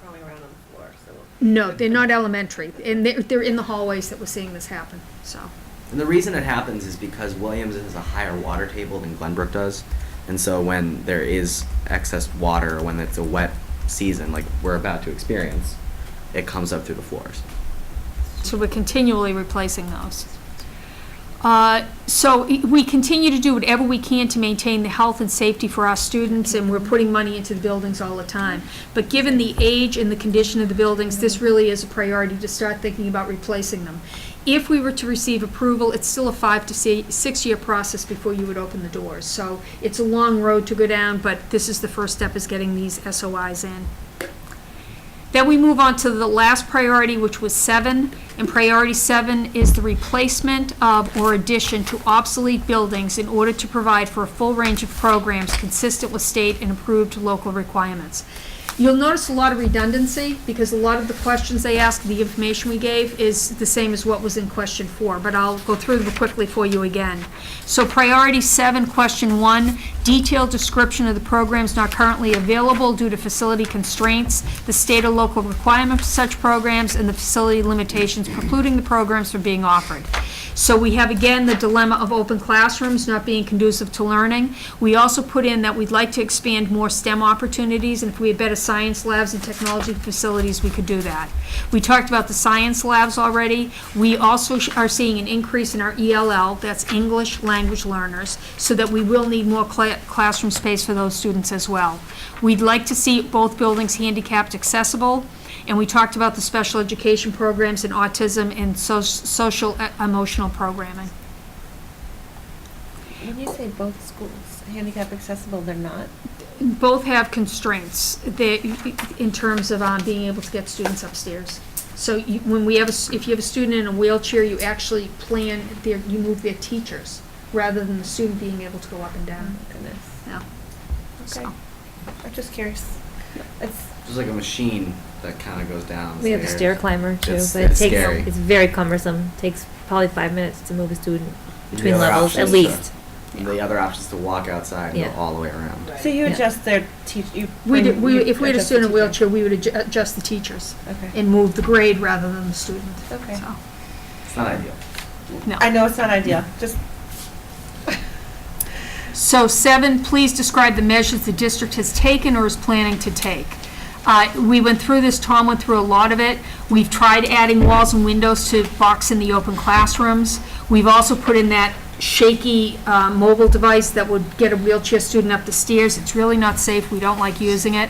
crawling around on the floor, so. No, they're not elementary, and they're in the hallways that we're seeing this happen, so. And the reason it happens is because Williams has a higher water table than Glenbrook does. And so when there is excess water, or when it's a wet season like we're about to experience, it comes up through the floors. So we're continually replacing those. So we continue to do whatever we can to maintain the health and safety for our students, and we're putting money into the buildings all the time. But given the age and the condition of the buildings, this really is a priority to start thinking about replacing them. If we were to receive approval, it's still a 5 to 6 year process before you would open the doors. So it's a long road to go down, but this is the first step, is getting these SOIs in. Then we move on to the last priority, which was 7, and priority 7 is the replacement of or addition to obsolete buildings in order to provide for a full range of programs consistent with state and approved local requirements. You'll notice a lot of redundancy, because a lot of the questions they ask, the information we gave, is the same as what was in question 4, but I'll go through them quickly for you again. So priority 7, question 1, detailed description of the programs not currently available due to facility constraints, the state or local requirement for such programs, and the facility limitations precluding the programs from being offered. So we have, again, the dilemma of open classrooms not being conducive to learning. We also put in that we'd like to expand more STEM opportunities, and if we had better science labs and technology facilities, we could do that. We talked about the science labs already. We also are seeing an increase in our ELL, that's English language learners, so that we will need more classroom space for those students as well. We'd like to see both buildings handicapped accessible. And we talked about the special education programs and autism and social emotional programming. When you say both schools handicap accessible, they're not? Both have constraints in terms of being able to get students upstairs. So when we have if you have a student in a wheelchair, you actually plan you move their teachers rather than the student being able to go up and down. Oh, goodness. Yeah. Okay. I'm just curious. It's There's like a machine that kind of goes down. We have the stairs. stair climber too, It's- but it it's takes, scary. it's very cumbersome. Takes probably 5 minutes to move a student The between other levels, option at is least. The other option is to walk outside and Yeah. go all the way around. So you Yeah. adjust their If we had a student in a wheelchair, we would adjust the teachers Okay. and move the grade rather than the student. Okay. So, It's not ideal. no. I know it's not ideal, just. So 7, please describe the measures the district has taken or is planning to take. We went through this, Tom went through a lot of it. We've tried adding walls and windows to box in the open classrooms. We've also put in that shaky mobile device that would get a wheelchair student up the stairs. It's really not safe, we don't like using it.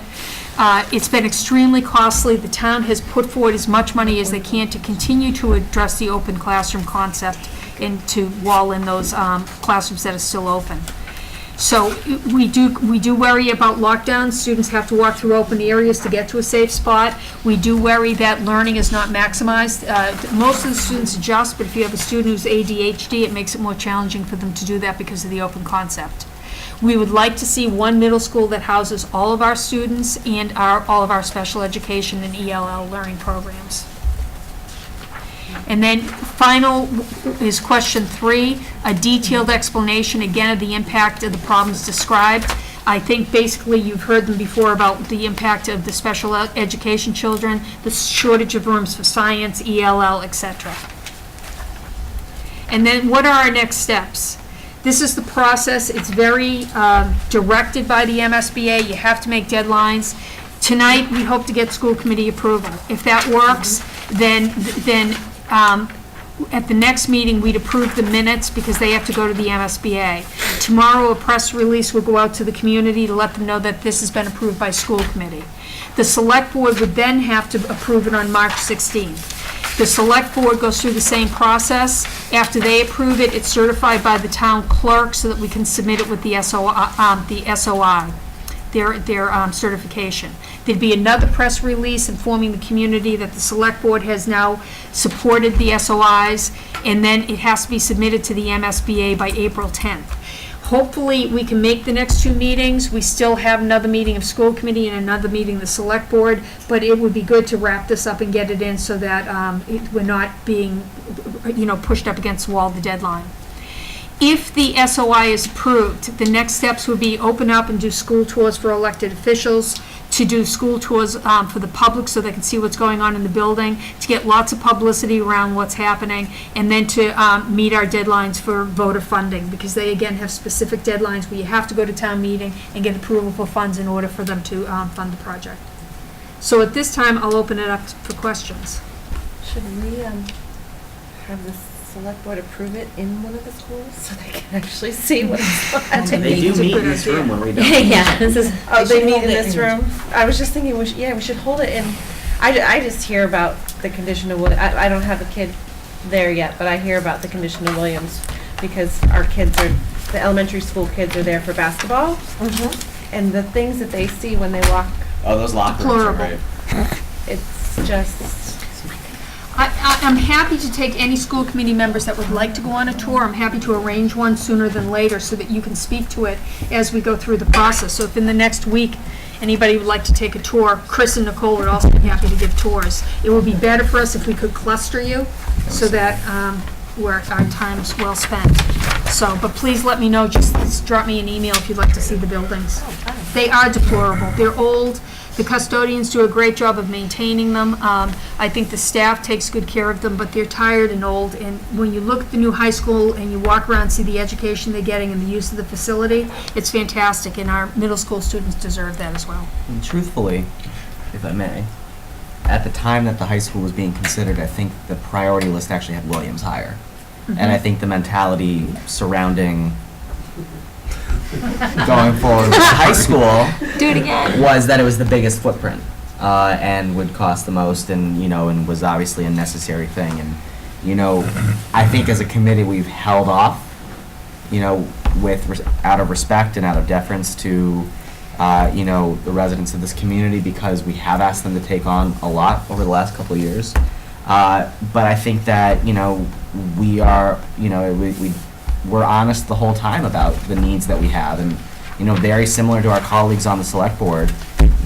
It's been extremely costly. The town has put forward as much money as they can to continue to address the open classroom concept and to wall in those classrooms that are still open. So we do worry about lockdowns. Students have to walk through open areas to get to a safe spot. We do worry that learning is not maximized. Most of the students adjust, but if you have a student who's ADHD, it makes it more challenging for them to do that because of the open concept. We would like to see one middle school that houses all of our students and all of our special education and ELL learning programs. And then final is question 3, a detailed explanation, again, of the impact of the problems described. I think basically you've heard them before about the impact of the special education children, the shortage of rooms for science, ELL, etc. And then what are our next steps? This is the process. It's very directed by the MSBA. You have to make deadlines. Tonight, we hope to get school committee approval. If that works, then At the next meeting, we'd approve the minutes because they have to go to the MSBA. Tomorrow, a press release will go out to the community to let them know that this has been approved by school committee. The select board would then have to approve it on March 16th. The select board goes through the same process. After they approve it, it's certified by the town clerk so that we can submit it with the SOI, their certification. There'd be another press release informing the community that the select board has now supported the SOIs, and then it has to be submitted to the MSBA by April 10th. Hopefully, we can make the next two meetings. We still have another meeting of school committee and another meeting of the select board, but it would be good to wrap this up and get it in so that we're not being, pushed up against the wall of the deadline. If the SOI is approved, the next steps would be open up and do school tours for elected officials, to do school tours for the public so they can see what's going on in the building, to get lots of publicity around what's happening, and then to meet our deadlines for voter funding, because they, again, have specific deadlines where you have to go to town meeting and get approval for funds in order for them to fund the project. So at this time, I'll open it up for questions. Should we have the select board approve it in one of the schools so they can actually see what it's like? They do meet in this room when we don't. Yeah, this is. Oh, they meet in this in- room? I was just thinking, we should hold it in. I just hear about the condition of I don't have a kid there yet, but I hear about the condition of Williams because our kids the elementary school kids are there for basketball. And the things that they see when they walk, Oh, those locker rooms are great. it's just. I'm happy to take any school committee members that would like to go on a tour. I'm happy to arrange one sooner than later so that you can speak to it as we go through the process. So if in the next week, anybody would like to take a tour, Chris and Nicole would also be happy to give tours. It would be better for us if we could cluster you so that our time is well spent. So, but please let me know, just drop me an email if you'd like to see the buildings. They are deplorable. They're old. The custodians do a great job of maintaining them. I think the staff takes good care of them, but they're tired and old. And when you look at the new high school and you walk around and see the education they're getting and the use of the facility, it's fantastic, and our middle school students deserve that as well. And truthfully, if I may, at the time that the high school was being considered, I think the priority list actually had Williams higher. And I think the mentality surrounding going forward with high school Do it again. was that it was the biggest footprint and would cost the most, and was obviously a necessary thing. And I think as a committee we've held off, out of respect and out of deference to the residents of this community, because we have asked them to take on a lot over the last couple of years. But I think that we are we're honest the whole time about the needs that we have, and very similar to our colleagues on the select board,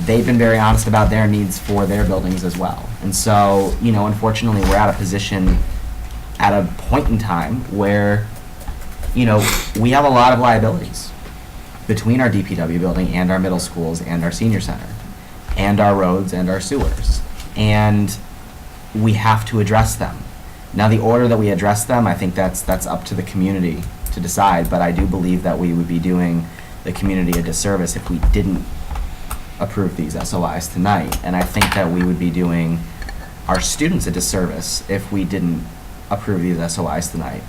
they've been very honest about their needs for their buildings as well. And so unfortunately we're at a position at a point in time where we have a lot of liabilities between our DPW building and our middle schools and our senior center and our roads and our sewers, and we have to address them. Now, the order that we address them, I think that's up to the community to decide, but I do believe that we would be doing the community a disservice if we didn't approve these SOIs tonight, and I think that we would be doing our students a disservice if we didn't approve these SOIs tonight.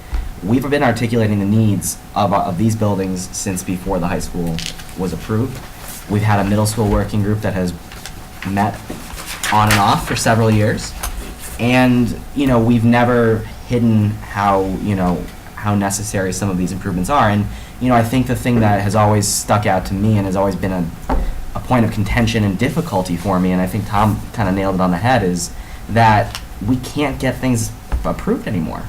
We've been articulating the needs of these buildings since before the high school was approved. We've had a middle school working group that has met on and off for several years. And, we've never hidden how necessary some of these improvements are. And, I think the thing that has always stuck out to me and has always been a point of contention and difficulty for me, and I think Tom kind of nailed it on the head, is that we can't get things approved anymore.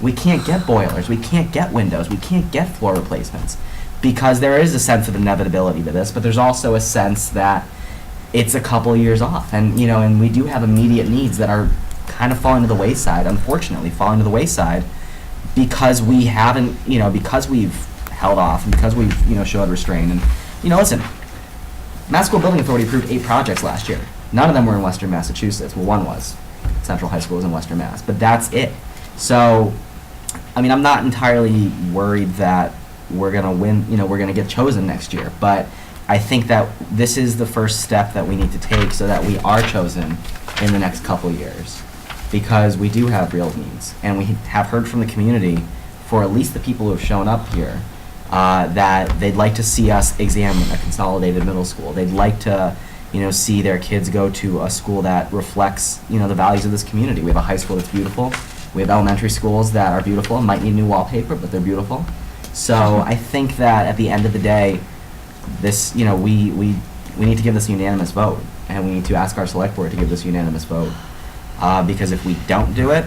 We can't get boilers, we can't get windows, we can't get floor replacements, because there is a sense of inevitability to this, but there's also a sense that it's a couple years off. And, and we do have immediate needs that are kind of falling to the wayside, unfortunately, falling to the wayside because we haven't, because we've held off and because we've, showed restraint. And, listen, Mass School Building Authority approved 8 projects last year. None of them were in Western Massachusetts. Well, one was. Central High School was in Western Mass, but that's it. So, I'm not entirely worried that we're going to win, we're going to get chosen next year, but I think that this is the first step that we need to take so that we are chosen in the next couple years. because we do have real needs. And we have heard from the community, for at least the people who have shown up here, that they'd like to see us examine a consolidated middle school. They'd like to, see their kids go to a school that reflects, the values of this community. We have a high school that's beautiful. We have elementary schools that are beautiful, might need new wallpaper, but they're beautiful. So I think that at the end of the day, this, we need to give this a unanimous vote, and we need to ask our select board to give this a unanimous vote. Because if we don't do it,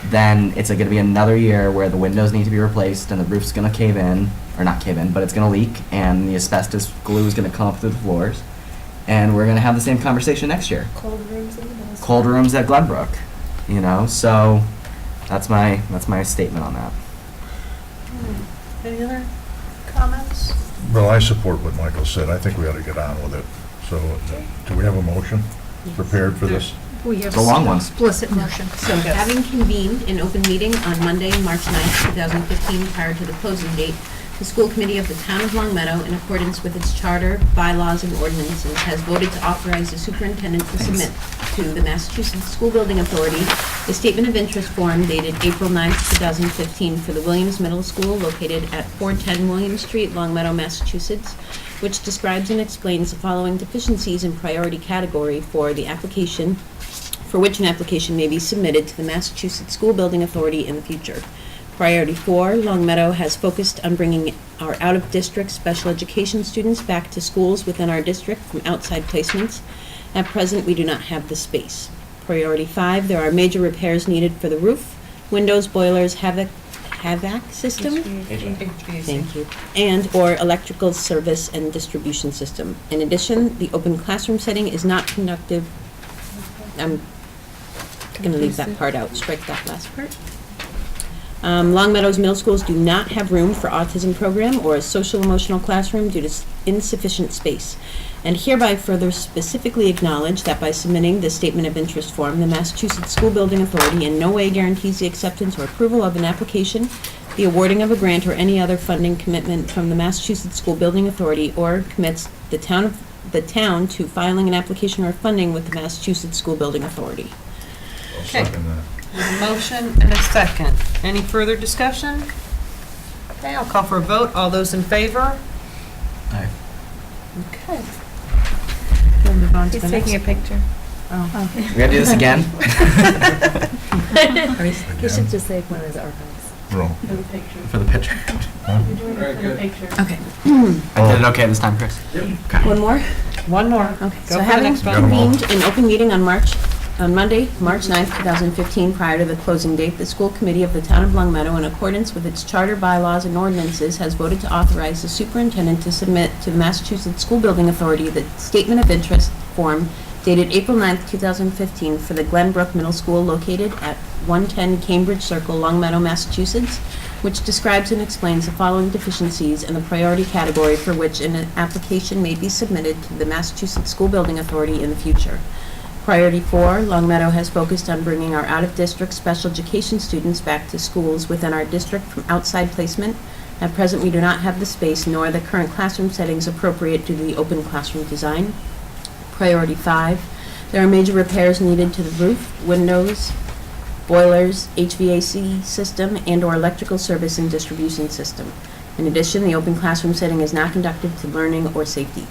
then it's going to be another year where the windows need to be replaced and the roof's going to cave in, or not cave in, but it's going to leak, and the asbestos glue is going to come up through the floors, and we're going to have the same conversation next year. Cold rooms in the middle school. Cold rooms at Glenbrook, so that's my statement on that. Any other comments? Well, I support what Michael said. I think we ought to get on with it. So, do we have a motion prepared for this? We have The long ones. explicit motion. So, having convened an open meeting on Monday, March 9th, 2015, prior to the closing date, the school committee of the town of Long Meadow, in accordance with its charter, bylaws, and ordinances, has voted to authorize the superintendent to submit to the Massachusetts School Building Authority the statement of interest form dated April 9th, 2015, for the Williams Middle School located at 410 William Street, Long Meadow, Massachusetts, which describes and explains the following deficiencies in priority category for the application, for which an application may be submitted to the Massachusetts School Building Authority in the future. Priority 4, Long Meadow has focused on bringing our out-of-district special education students back to schools within our district from outside placements. At present, we do not have the space. Priority 5, there are major repairs needed for the roof, windows, boilers, HVAC system? Thank you. And/or electrical service and distribution system. In addition, the open classroom setting is not conducive. I'm going to leave that part out, strike that last part. Long Meadow's middle schools do not have room for autism program or a social emotional classroom due to insufficient space. And hereby further specifically acknowledge that by submitting the statement of interest form, the Massachusetts School Building Authority in no way guarantees the acceptance or approval of an application, the awarding of a grant, or any other funding commitment from the Massachusetts School Building Authority, or commits the town to filing an application or funding with the Massachusetts School Building Authority. I'll second that. There's a motion and a second. Any further discussion? Okay, I'll call for a vote. All those in favor? Aye. Okay. We'll move on to He's the next. taking a picture. Oh. We gotta do this again? You should just say one of his archives. Roll. For the picture. Okay. I did it okay this time, Chris? One more? One more. Okay, Go so for the having next one. convened an open meeting on Monday, March 9th, 2015, prior to the closing date, the school committee of the town of Long Meadow, in accordance with its charter, bylaws, and ordinances, has voted to authorize the superintendent to submit to the Massachusetts School Building Authority the statement of interest form dated April 9th, 2015, for the Glenbrook Middle School located at 110 Cambridge Circle, Long Meadow, Massachusetts, which describes and explains the following deficiencies in the priority category for which an application may be submitted to the Massachusetts School Building Authority in the future. Priority 4, Long Meadow has focused on bringing our out-of-district special education students back to schools within our district from outside placement. At present, we do not have the space nor the current classroom settings appropriate due to the open classroom design. Priority 5, there are major repairs needed to the roof, windows, boilers, HVAC system, and/or electrical service and distribution system. In addition, the open classroom setting is not conducive to learning or safety.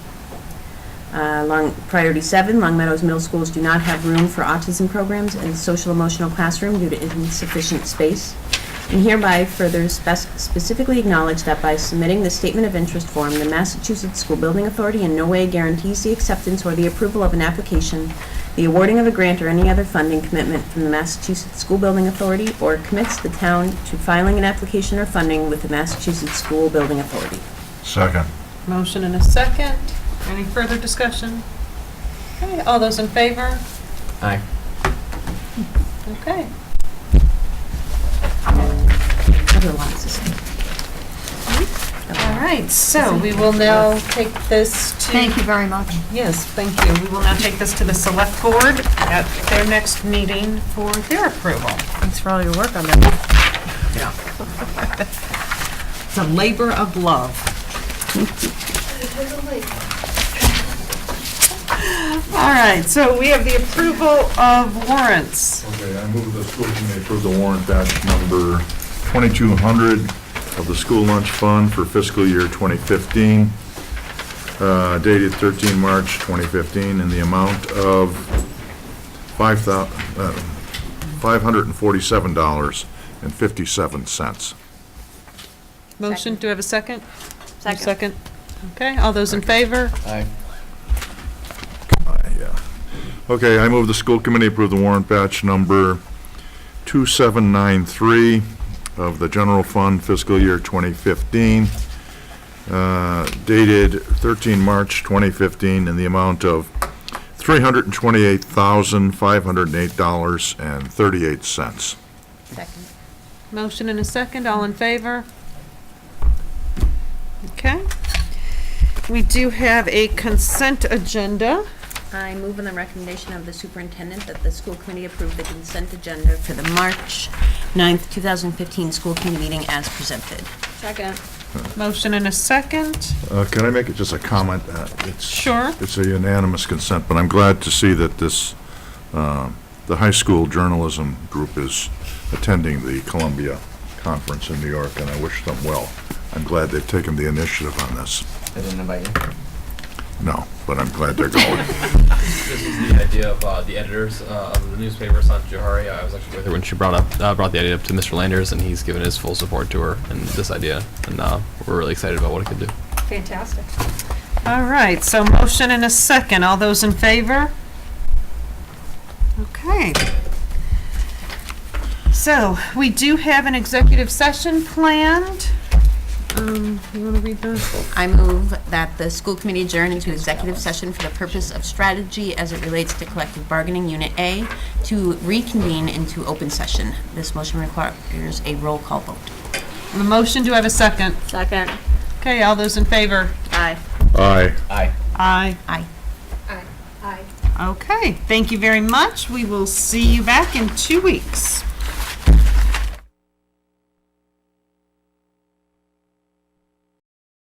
Priority 7, Long Meadows middle schools do not have room for autism programs and social emotional classroom due to insufficient space. And hereby further specifically acknowledge that by submitting the statement of interest form, the Massachusetts School Building Authority in no way guarantees the acceptance or the approval of an application, the awarding of a grant, or any other funding commitment from the Massachusetts School Building Authority, or commits the town to filing an application or funding with the Massachusetts School Building Authority. Second. Motion and a second. Any further discussion? Okay, all those in favor? Aye. Okay. Other lots of stuff. All right, so we will now take this to... Thank you very much. Yes, thank you. We will now take this to the Select Board at their next meeting for their approval. Thanks for all your work on that. Yeah. It's a labor of love. All right, so we have the approval of warrants. Okay, I move the school committee approve the warrant batch number 2200 of the school lunch fund for fiscal year 2015, dated 13 March 2015, in the amount of $547.57. Motion, do I have a second? Second. Okay, all those in favor? Aye. Yeah. Okay, I move the school committee approve the warrant batch number 2793 of the general fund fiscal year 2015, dated 13 March 2015, in the amount of $328,508.38. Second. Motion and a second, all in favor? Okay. We do have a consent agenda. I move on the recommendation of the superintendent that the school committee approve the consent agenda for the March 9th, 2015 school committee meeting as presented. Second. Motion and a second. Can I make it just a comment? Sure. It's a unanimous consent, but I'm glad to see that this, the high school journalism group is attending the Columbia Conference in New York, and I wish them well. I'm glad they've taken the initiative on this. They didn't invite you? No, but I'm glad they're going. This was the idea of the editors of the newspaper, Santa Johari. I was actually with her when she brought the idea up to Mr. Landers, and he's given his full support to her and this idea, and we're really excited about what it could do. Fantastic. All right, so motion and a second. All those in favor? Okay. So, we do have an executive session planned. You want to read those? I move that the school committee adjourn into executive session for the purpose of strategy as it relates to collective bargaining unit A to reconvene into open session. This motion requires a roll call vote. On the motion, do I have a second? Second. Okay, all those in favor? Aye. Aye. Aye. Aye. Aye. Aye. Aye. Okay, thank you very much. We will see you back in 2 weeks.